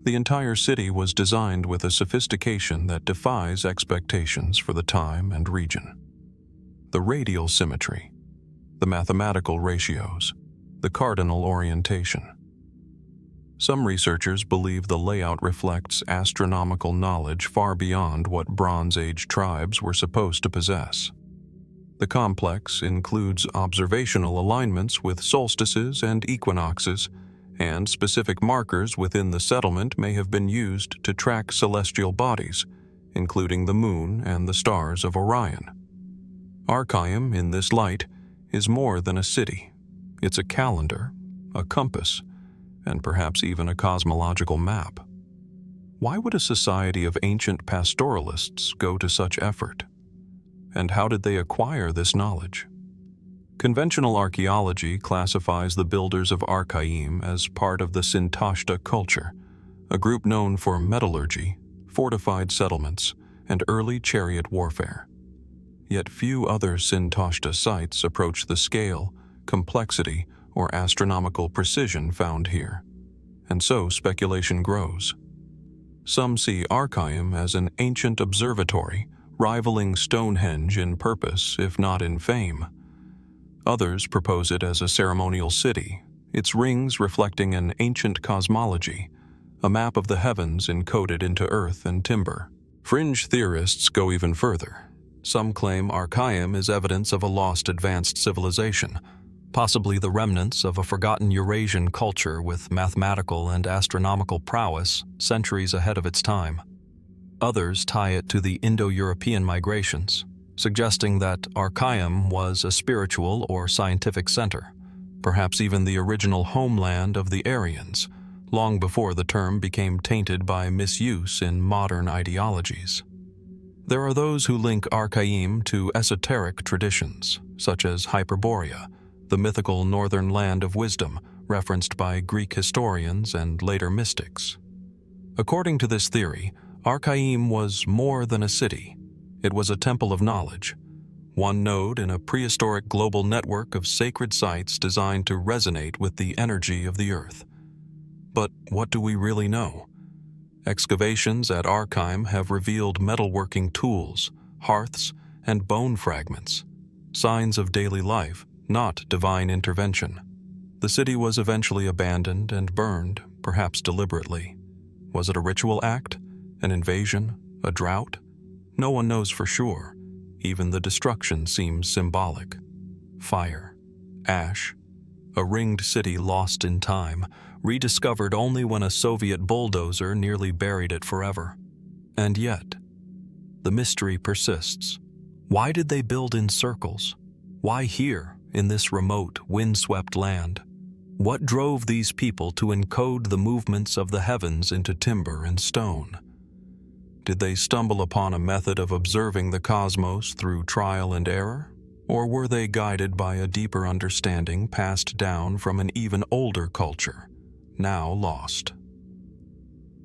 The entire city was designed with a sophistication that defies expectations for the time and region. The radial symmetry, the mathematical ratios, the cardinal orientation. Some researchers believe the layout reflects astronomical knowledge far beyond what Bronze Age tribes were supposed to possess. The complex includes observational alignments with solstices and equinoxes, and specific markers within the settlement may have been used to track celestial bodies, including the moon and the stars of Orion. Arkaim, in this light, is more than a city. It's a calendar, a compass, and perhaps even a cosmological map. Why would a society of ancient pastoralists go to such effort? And how did they acquire this knowledge? Conventional archaeology classifies the builders of Arkaim as part of the Sintashta culture, a group known for metallurgy, fortified settlements, and early chariot warfare. Yet few other Sintashta sites approach the scale, complexity, or astronomical precision found here, and so speculation grows. Some see Arkaim as an ancient observatory, rivaling Stonehenge in purpose, if not in fame. Others propose it as a ceremonial city, its rings reflecting an ancient cosmology, a map of the heavens encoded into earth and timber. Fringe theorists go even further. Some claim Arkaim is evidence of a lost advanced civilization, possibly the remnants of a forgotten Eurasian culture with mathematical and astronomical prowess centuries ahead of its time. Others tie it to the Indo-European migrations, suggesting that Archaeum was a spiritual or scientific center, perhaps even the original homeland of the Aryans, long before the term became tainted by misuse in modern ideologies. There are those who link Archaeum to esoteric traditions, such as Hyperborea, the mythical northern land of wisdom referenced by Greek historians and later mystics. According to this theory, Archaeum was more than a city. It was a temple of knowledge, one node in a prehistoric global network of sacred sites designed to resonate with the energy of the earth. But what do we really know? Excavations at Archaeum have revealed metalworking tools, hearths, and bone fragments, signs of daily life, not divine intervention. The city was eventually abandoned and burned, perhaps deliberately. Was it a ritual act? An invasion? A drought? No one knows for sure. Even the destruction seems symbolic. Fire, ash, a ringed city lost in time, rediscovered only when a Soviet bulldozer nearly buried it forever. And yet, the mystery persists. Why did they build in circles? Why here, in this remote, windswept land? What drove these people to encode the movements of the heavens into timber and stone? Did they stumble upon a method of observing the cosmos through trial and error? Or were they guided by a deeper understanding passed down from an even older culture, now lost?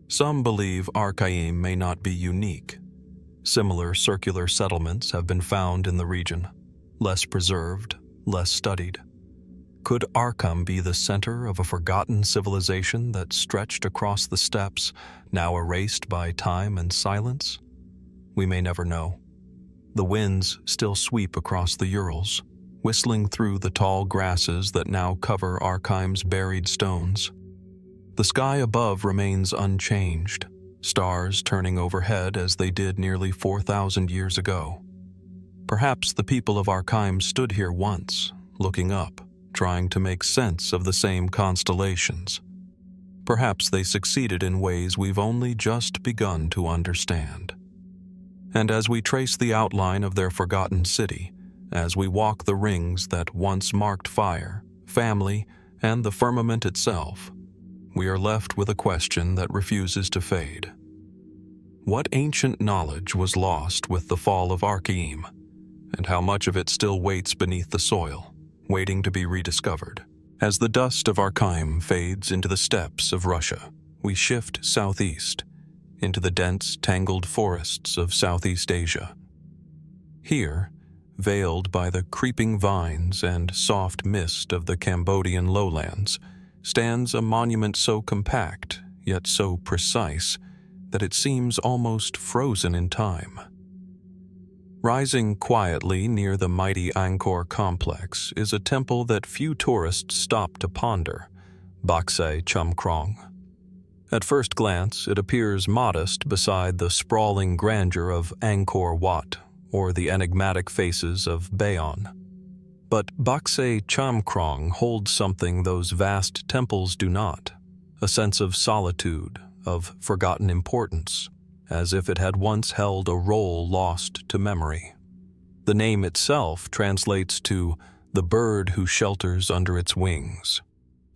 Some believe Archaeum may not be unique. Similar circular settlements have been found in the region, less preserved, less studied. Could Archaeum be the center of a forgotten civilization that stretched across the steppes, now erased by time and silence? We may never know. The winds still sweep across the Urals, whistling through the tall grasses that now cover Archaeum's buried stones. The sky above remains unchanged, stars turning overhead as they did nearly 4,000 years ago. Perhaps the people of Archaeum stood here once, looking up, trying to make sense of the same constellations. Perhaps they succeeded in ways we've only just begun to understand. And as we trace the outline of their forgotten city, as we walk the rings that once marked fire, family, and the firmament itself, we are left with a question that refuses to fade. What ancient knowledge was lost with the fall of Archaeum, and how much of it still waits beneath the soil, waiting to be rediscovered? As the dust of Archaeum fades into the steppes of Russia, we shift southeast, into the dense, tangled forests of Southeast Asia. Here, veiled by the creeping vines and soft mist of the Cambodian lowlands, stands a monument so compact, yet so precise, that it seems almost frozen in time. Rising quietly near the mighty Angkor complex is a temple that few tourists stop to ponder, Baksay Chamkrong. At first glance, it appears modest beside the sprawling grandeur of Angkor Wat or the enigmatic faces of Bayon. But Baksay Chamkrong holds something those vast temples do not, a sense of solitude, of forgotten importance, as if it had once held a role lost to memory. The name itself translates to the bird who shelters under its wings,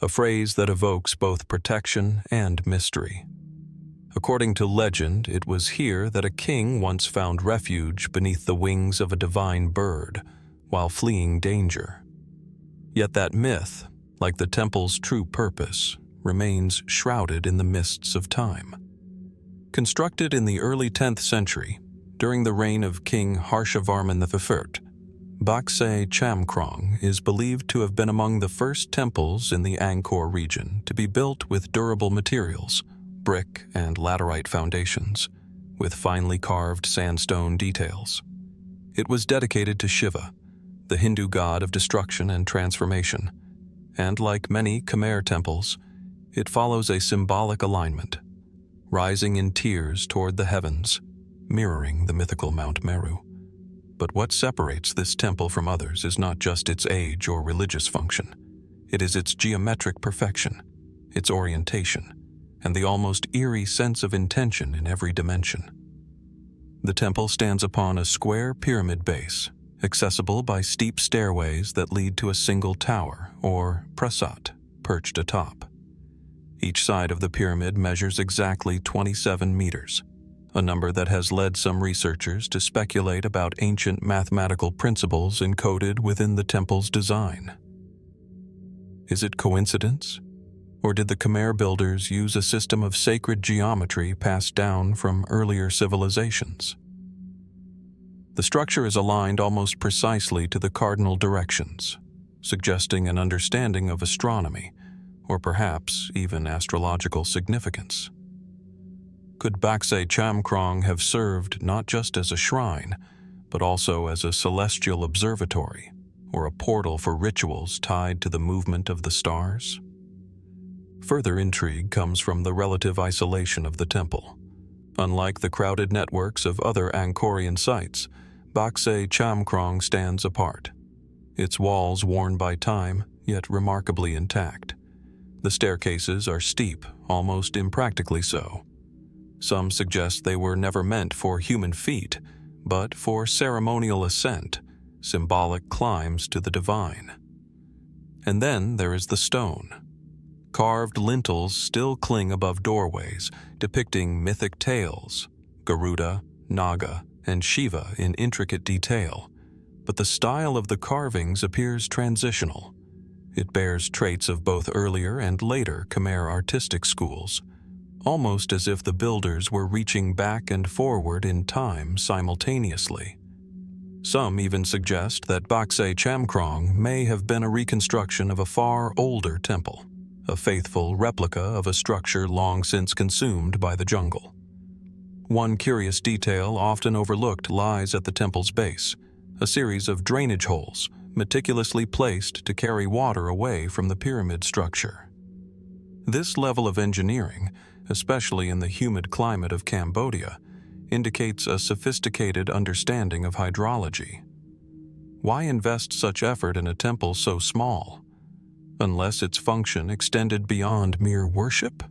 a phrase that evokes both protection and mystery. According to legend, it was here that a king once found refuge beneath the wings of a divine bird while fleeing danger. Yet that myth, like the temple's true purpose, remains shrouded in the mists of time. Constructed in the early 10th century, during the reign of King Harshavarman I, Baksay Chamkrong is believed to have been among the first temples in the Angkor region to be built with durable materials, brick and laterite foundations, with finely carved sandstone details. It was dedicated to Shiva, the Hindu god of destruction and transformation, and like many Khmer temples, it follows a symbolic alignment, rising in tiers toward the heavens, mirroring the mythical Mount Meru. But what separates this temple from others is not just its age or religious function. It is its geometric perfection, its orientation, and the almost eerie sense of intention in every dimension. The temple stands upon a square pyramid base, accessible by steep stairways that lead to a single tower, or prasat, perched atop. Each side of the pyramid measures exactly 27 meters, a number that has led some researchers to speculate about ancient mathematical principles encoded within the temple's design. Is it coincidence? Or did the Khmer builders use a system of sacred geometry passed down from earlier civilizations? The structure is aligned almost precisely to the cardinal directions, suggesting an understanding of astronomy, or perhaps even astrological significance. Could Sacsayhuamán have served not just as a shrine, but also as a celestial observatory, or a portal for rituals tied to the movement of the stars? Further intrigue comes from the relative isolation of the temple. Unlike the crowded networks of other Angkorian sites, Sacsayhuamán stands apart, its walls worn by time, yet remarkably intact. The staircases are steep, almost impractically so. Some suggest they were never meant for human feet, but for ceremonial ascent, symbolic climbs to the divine. And then there is the stone. Carved lintels still cling above doorways, depicting mythic tales, Garuda, Naga, and Shiva in intricate detail, but the style of the carvings appears transitional. It bears traits of both earlier and later Khmer artistic schools, almost as if the builders were reaching back and forward in time simultaneously. Some even suggest that Sacsayhuamán may have been a reconstruction of a far older temple, a faithful replica of a structure long since consumed by the jungle. One curious detail often overlooked lies at the temple's base, a series of drainage holes meticulously placed to carry water away from the pyramid structure. This level of engineering, especially in the humid climate of Cambodia, indicates a sophisticated understanding of hydrology. Why invest such effort in a temple so small, unless its function extended beyond mere worship?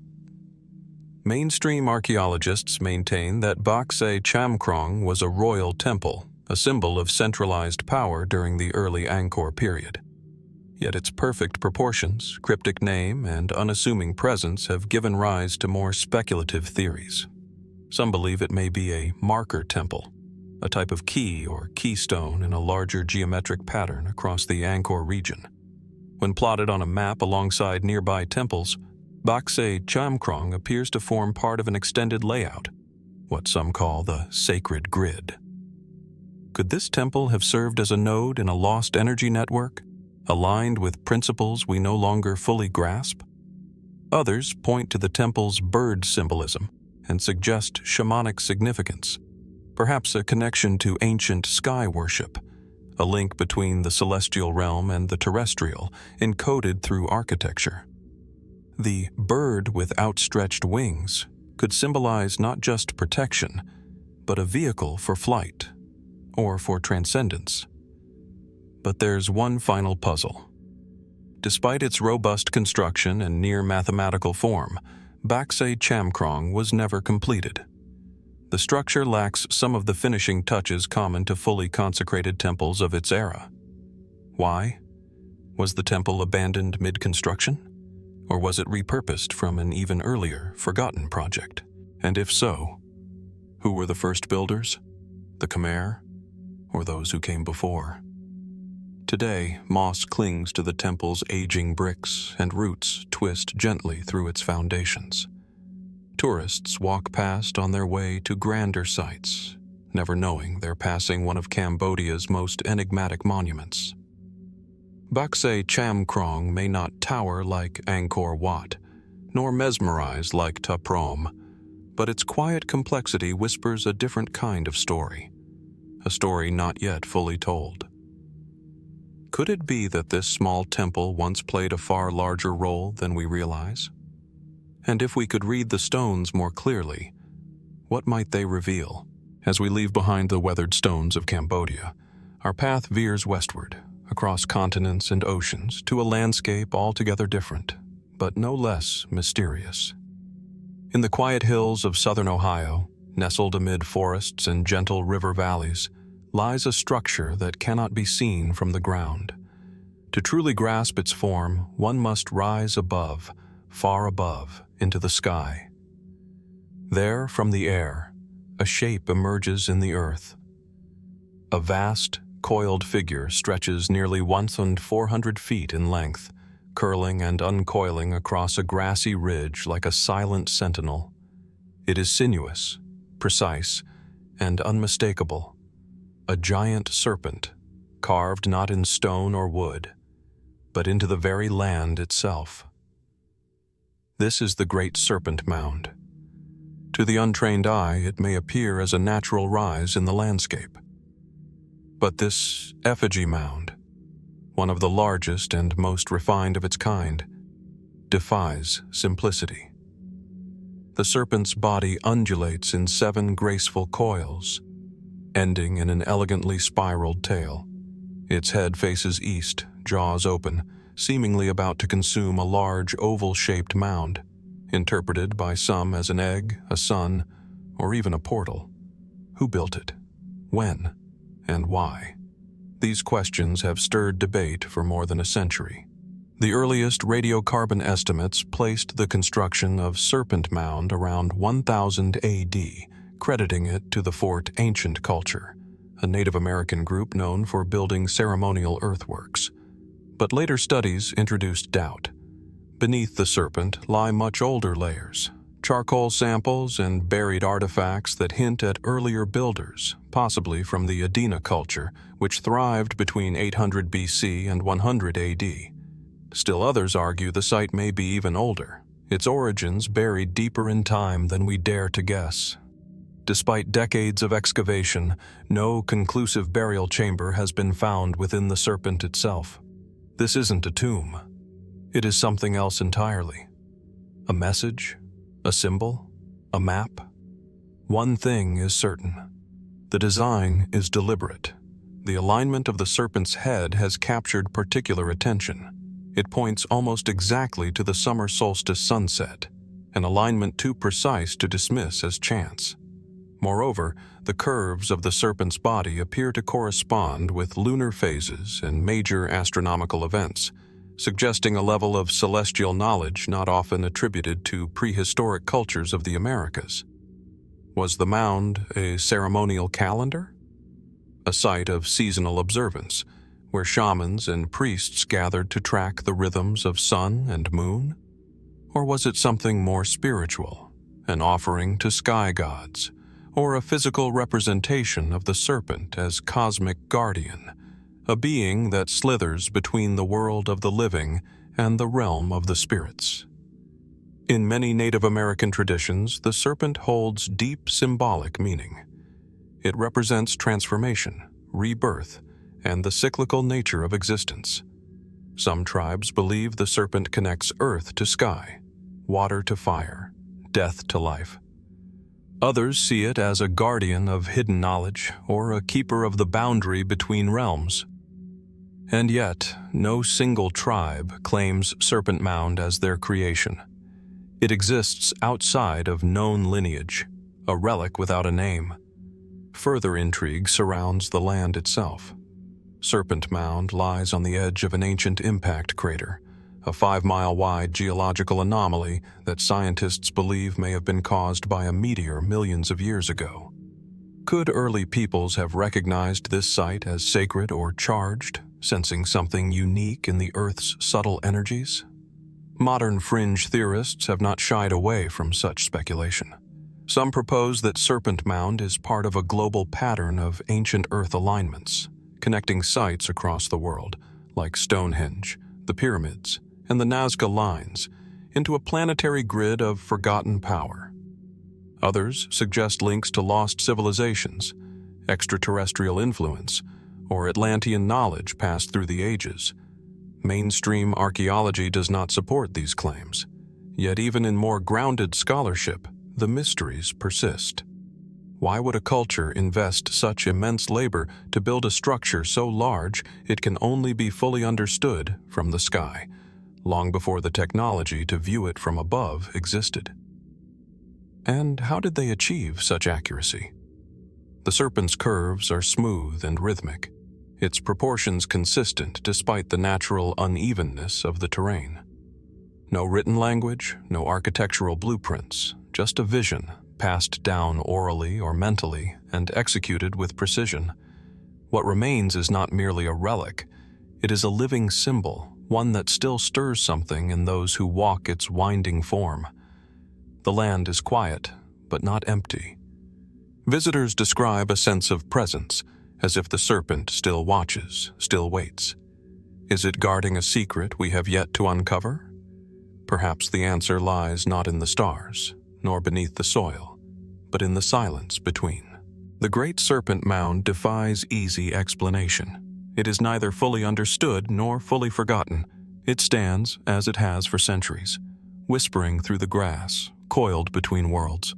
Mainstream archaeologists maintain that Sacsayhuamán was a royal temple, a symbol of centralized power during the early Angkor period. Yet its perfect proportions, cryptic name, and unassuming presence have given rise to more speculative theories. Some believe it may be a marker temple, a type of key or keystone in a larger geometric pattern across the Angkor region. When plotted on a map alongside nearby temples, Sacsayhuamán appears to form part of an extended layout, what some call the sacred grid. Could this temple have served as a node in a lost energy network, aligned with principles we no longer fully grasp? Others point to the temple's bird symbolism and suggest shamanic significance, perhaps a connection to ancient sky worship, a link between the celestial realm and the terrestrial, encoded through architecture. The bird with outstretched wings could symbolize not just protection, but a vehicle for flight, or for transcendence. But there's one final puzzle. Despite its robust construction and near mathematical form, Sacsayhuamán was never completed. The structure lacks some of the finishing touches common to fully consecrated temples of its era. Why? Was the temple abandoned mid-construction? Or was it repurposed from an even earlier, forgotten project? And if so, who were the first builders? The Khmer? Or those who came before? Today, moss clings to the temple's aging bricks and roots twist gently through its foundations. Tourists walk past on their way to grander sites, never knowing they're passing one of Cambodia's most enigmatic monuments. Sacsayhuamán may not tower like Angkor Wat, nor mesmerize like Ta Prohm, but its quiet complexity whispers a different kind of story, a story not yet fully told. Could it be that this small temple once played a far larger role than we realize? And if we could read the stones more clearly, what might they reveal? As we leave behind the weathered stones of Cambodia, our path veers westward, across continents and oceans, to a landscape altogether different, but no less mysterious. In the quiet hills of southern Ohio, Nestled amid forests and gentle river valleys, lies a structure that cannot be seen from the ground. To truly grasp its form, one must rise above, far above, into the sky. There, from the air, a shape emerges in the earth. A vast, coiled figure stretches nearly 1,400 feet in length, curling and uncoiling across a grassy ridge like a silent sentinel. It is sinuous, precise, and unmistakable. A giant serpent, carved not in stone or wood, but into the very land itself. This is the Great Serpent Mound. To the untrained eye, it may appear as a natural rise in the landscape. But this effigy mound, one of the largest and most refined of its kind, defies simplicity. The serpent's body undulates in 7 graceful coils, ending in an elegantly spiraled tail. Its head faces east, jaws open, seemingly about to consume a large oval-shaped mound, interpreted by some as an egg, a sun, or even a portal. Who built it? When? And why? These questions have stirred debate for more than a century. The earliest radiocarbon estimates placed the construction of Serpent Mound around 1000 AD, crediting it to the Fort Ancient Culture, a Native American group known for building ceremonial earthworks. But later studies introduced doubt. Beneath the serpent lie much older layers, charcoal samples and buried artifacts that hint at earlier builders, possibly from the Adena culture, which thrived between 800 BC and 100 AD. Still others argue the site may be even older, its origins buried deeper in time than we dare to guess. Despite decades of excavation, no conclusive burial chamber has been found within the serpent itself. This isn't a tomb. It is something else entirely. A message? A symbol? A map? One thing is certain. The design is deliberate. The alignment of the serpent's head has captured particular attention. It points almost exactly to the summer solstice sunset, an alignment too precise to dismiss as chance. Moreover, the curves of the serpent's body appear to correspond with lunar phases and major astronomical events, suggesting a level of celestial knowledge not often attributed to prehistoric cultures of the Americas. Was the mound a ceremonial calendar? A site of seasonal observance, where shamans and priests gathered to track the rhythms of sun and moon? Or was it something more spiritual, an offering to sky gods, or a physical representation of the serpent as cosmic guardian, a being that slithers between the world of the living and the realm of the spirits? In many Native American traditions, the serpent holds deep symbolic meaning. It represents transformation, rebirth, and the cyclical nature of existence. Some tribes believe the serpent connects earth to sky, water to fire, death to life. Others see it as a guardian of hidden knowledge or a keeper of the boundary between realms. And yet, no single tribe claims Serpent Mound as their creation. It exists outside of known lineage, a relic without a name. Further intrigue surrounds the land itself. Serpent Mound lies on the edge of an ancient impact crater, a 5-mile-wide geological anomaly that scientists believe may have been caused by a meteor millions of years ago. Could early peoples have recognized this site as sacred or charged, sensing something unique in the Earth's subtle energies? Modern fringe theorists have not shied away from such speculation. Some propose that Serpent Mound is part of a global pattern of ancient Earth alignments, connecting sites across the world, like Stonehenge, the pyramids, and the Nazca Lines, into a planetary grid of forgotten power. Others suggest links to lost civilizations, extraterrestrial influence, or Atlantean knowledge passed through the ages. Mainstream archaeology does not support these claims, yet even in more grounded scholarship, the mysteries persist. Why would a culture invest such immense labor to build a structure so large it can only be fully understood from the sky, long before the technology to view it from above existed? And how did they achieve such accuracy? The serpent's curves are smooth and rhythmic, its proportions consistent despite the natural unevenness of the terrain. No written language, no architectural blueprints, just a vision passed down orally or mentally and executed with precision. What remains is not merely a relic, it is a living symbol, one that still stirs something in those who walk its winding form. The land is quiet, but not empty. Visitors describe a sense of presence, as if the serpent still watches, still waits. Is it guarding a secret we have yet to uncover? Perhaps the answer lies not in the stars, nor beneath the soil, but in the silence between. The Great Serpent Mound defies easy explanation. It is neither fully understood nor fully forgotten. It stands, as it has for centuries, whispering through the grass, coiled between worlds.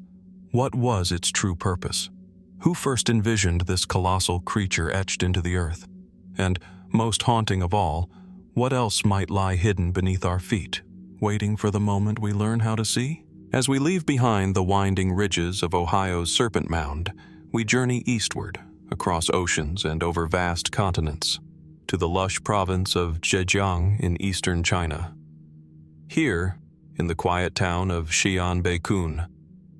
What was its true purpose? Who first envisioned this colossal creature etched into the earth? And, most haunting of all, what else might lie hidden beneath our feet, waiting for the moment we learn how to see? As we leave behind the winding ridges of Ohio's Serpent Mound, we journey eastward, across oceans and over vast continents, to the lush province of Zhejiang in eastern China. Here, in the quiet town of Xi'anbeikun,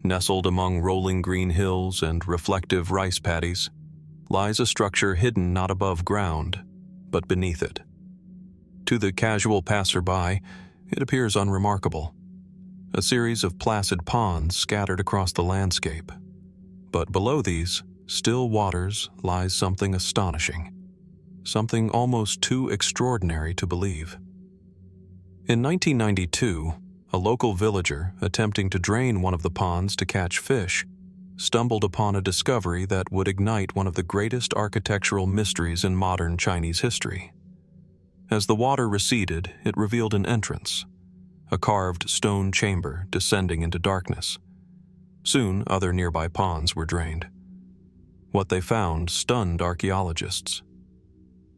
nestled among rolling green hills and reflective rice paddies, lies a structure hidden not above ground, but beneath it. To the casual passerby, it appears unremarkable. A series of placid ponds scattered across the landscape. But below these, still waters, lies something astonishing, something almost too extraordinary to believe. In 1992, a local villager, attempting to drain one of the ponds to catch fish, stumbled upon a discovery that would ignite one of the greatest architectural mysteries in modern Chinese history. As the water receded, it revealed an entrance, a carved stone chamber descending into darkness. Soon, other nearby ponds were drained. What they found stunned archaeologists.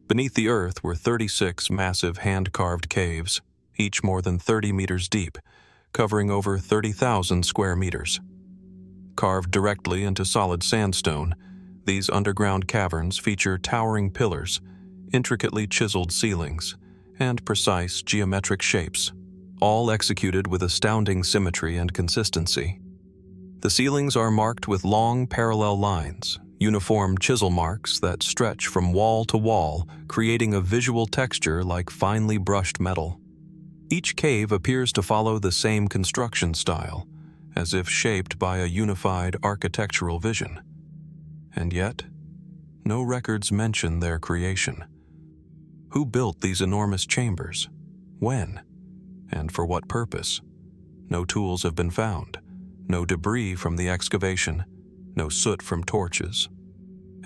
Beneath the earth were 36 massive hand-carved caves, each more than 30 meters deep, covering over 30,000 square meters. Carved directly into solid sandstone, these underground caverns feature towering pillars, intricately chiseled ceilings, and precise geometric shapes, all executed with astounding symmetry and consistency. The ceilings are marked with long parallel lines, uniform chisel marks that stretch from wall to wall, creating a visual texture like finely brushed metal. Each cave appears to follow the same construction style, as if shaped by a unified architectural vision. And yet, no records mention their creation. Who built these enormous chambers? When? And for what purpose? No tools have been found, no debris from the excavation, no soot from torches,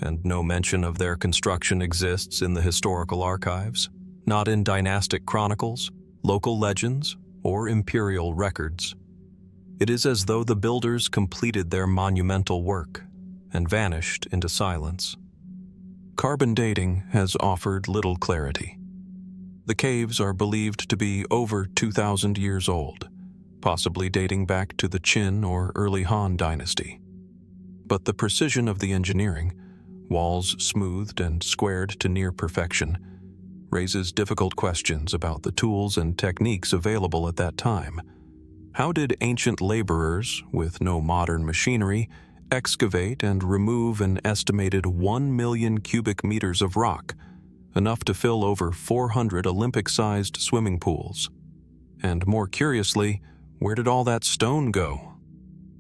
and no mention of their construction exists in the historical archives, not in dynastic chronicles, local legends, or imperial records. It is as though the builders completed their monumental work and vanished into silence. Carbon dating has offered little clarity. The caves are believed to be over 2,000 years old, possibly dating back to the Qin or early Han dynasty. But the precision of the engineering, walls smoothed and squared to near perfection, raises difficult questions about the tools and techniques available at that time. How did ancient laborers, with no modern machinery, excavate and remove an estimated 1 million cubic meters of rock, enough to fill over 400 Olympic-sized swimming pools? And more curiously, where did all that stone go?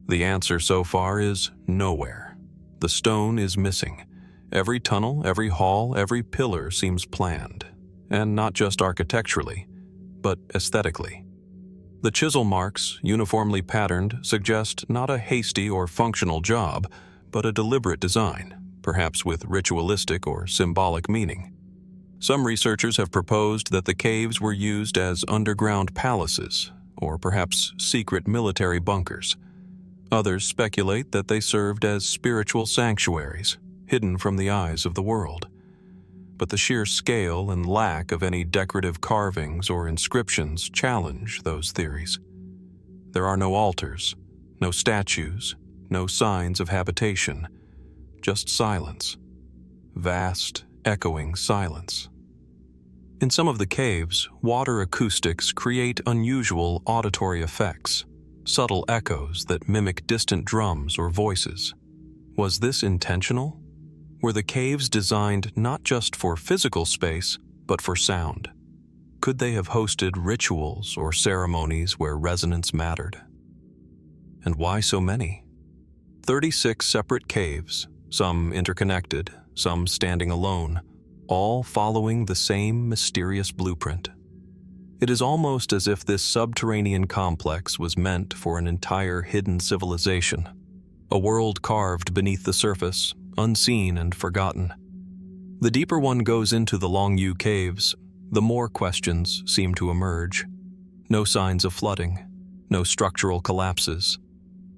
The answer so far is nowhere. The stone is missing. Every tunnel, every hall, every pillar seems planned. And not just architecturally, but aesthetically. The chisel marks, uniformly patterned, suggest not a hasty or functional job, but a deliberate design, perhaps with ritualistic or symbolic meaning. Some researchers have proposed that the caves were used as underground palaces, or perhaps secret military bunkers. Others speculate that they served as spiritual sanctuaries, hidden from the eyes of the world. But the sheer scale and lack of any decorative carvings or inscriptions challenge those theories. There are no altars, No statues, no signs of habitation, just silence. Vast, echoing silence. In some of the caves, water acoustics create unusual auditory effects, subtle echoes that mimic distant drums or voices. Was this intentional? Were the caves designed not just for physical space, but for sound? Could they have hosted rituals or ceremonies where resonance mattered? And why so many? 36 separate caves, some interconnected, some standing alone, all following the same mysterious blueprint. It is almost as if this subterranean complex was meant for an entire hidden civilization, a world carved beneath the surface, unseen and forgotten. The deeper one goes into the Longyu caves, the more questions seem to emerge. No signs of flooding, no structural collapses.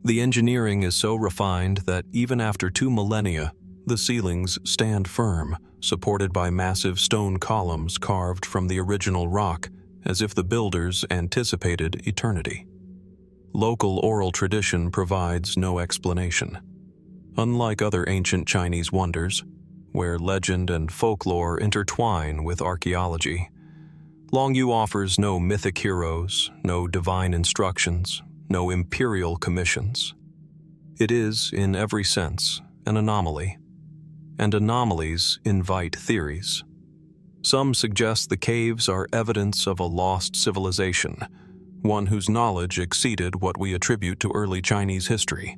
The engineering is so refined that even after 2 millennia, the ceilings stand firm, supported by massive stone columns carved from the original rock, as if the builders anticipated eternity. Local oral tradition provides no explanation. Unlike other ancient Chinese wonders, where legend and folklore intertwine with archaeology, Longyu offers no mythic heroes, no divine instructions, no imperial commissions. It is, in every sense, an anomaly. And anomalies invite theories. Some suggest the caves are evidence of a lost civilization, one whose knowledge exceeded what we attribute to early Chinese history.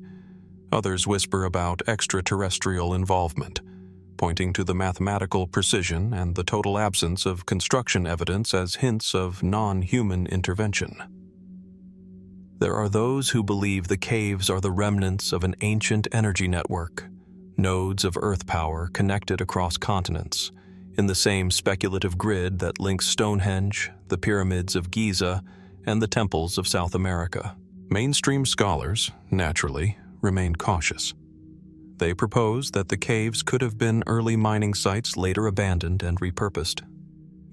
Others whisper about extraterrestrial involvement, pointing to the mathematical precision and the total absence of construction evidence as hints of non-human intervention. There are those who believe the caves are the remnants of an ancient energy network, nodes of earth power connected across continents, in the same speculative grid that links Stonehenge, the pyramids of Giza, and the temples of South America. Mainstream scholars, naturally, remain cautious. They propose that the caves could have been early mining sites later abandoned and repurposed.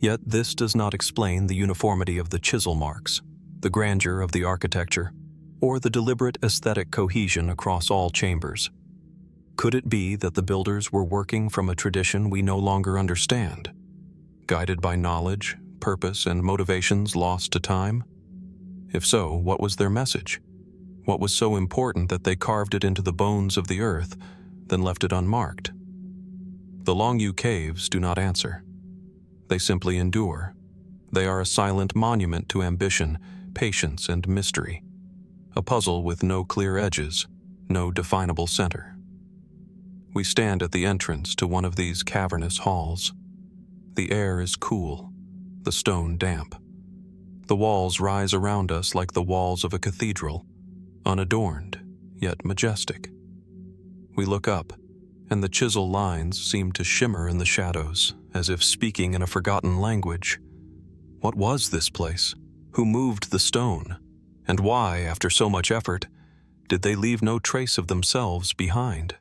Yet this does not explain the uniformity of the chisel marks, the grandeur of the architecture, or the deliberate aesthetic cohesion across all chambers. Could it be that the builders were working from a tradition we no longer understand, guided by knowledge, purpose, and motivations lost to time? If so, what was their message? What was so important that they carved it into the bones of the earth, then left it unmarked? The Longyu caves do not answer. They simply endure. They are a silent monument to ambition, patience, and mystery. A puzzle with no clear edges, no definable center. We stand at the entrance to one of these cavernous halls. The air is cool, the stone damp. The walls rise around us like the walls of a cathedral, unadorned, yet majestic. We look up, and the chisel lines seem to shimmer in the shadows, as if speaking in a forgotten language. What was this place? Who moved the stone? And why, after so much effort, did they leave no trace of themselves behind?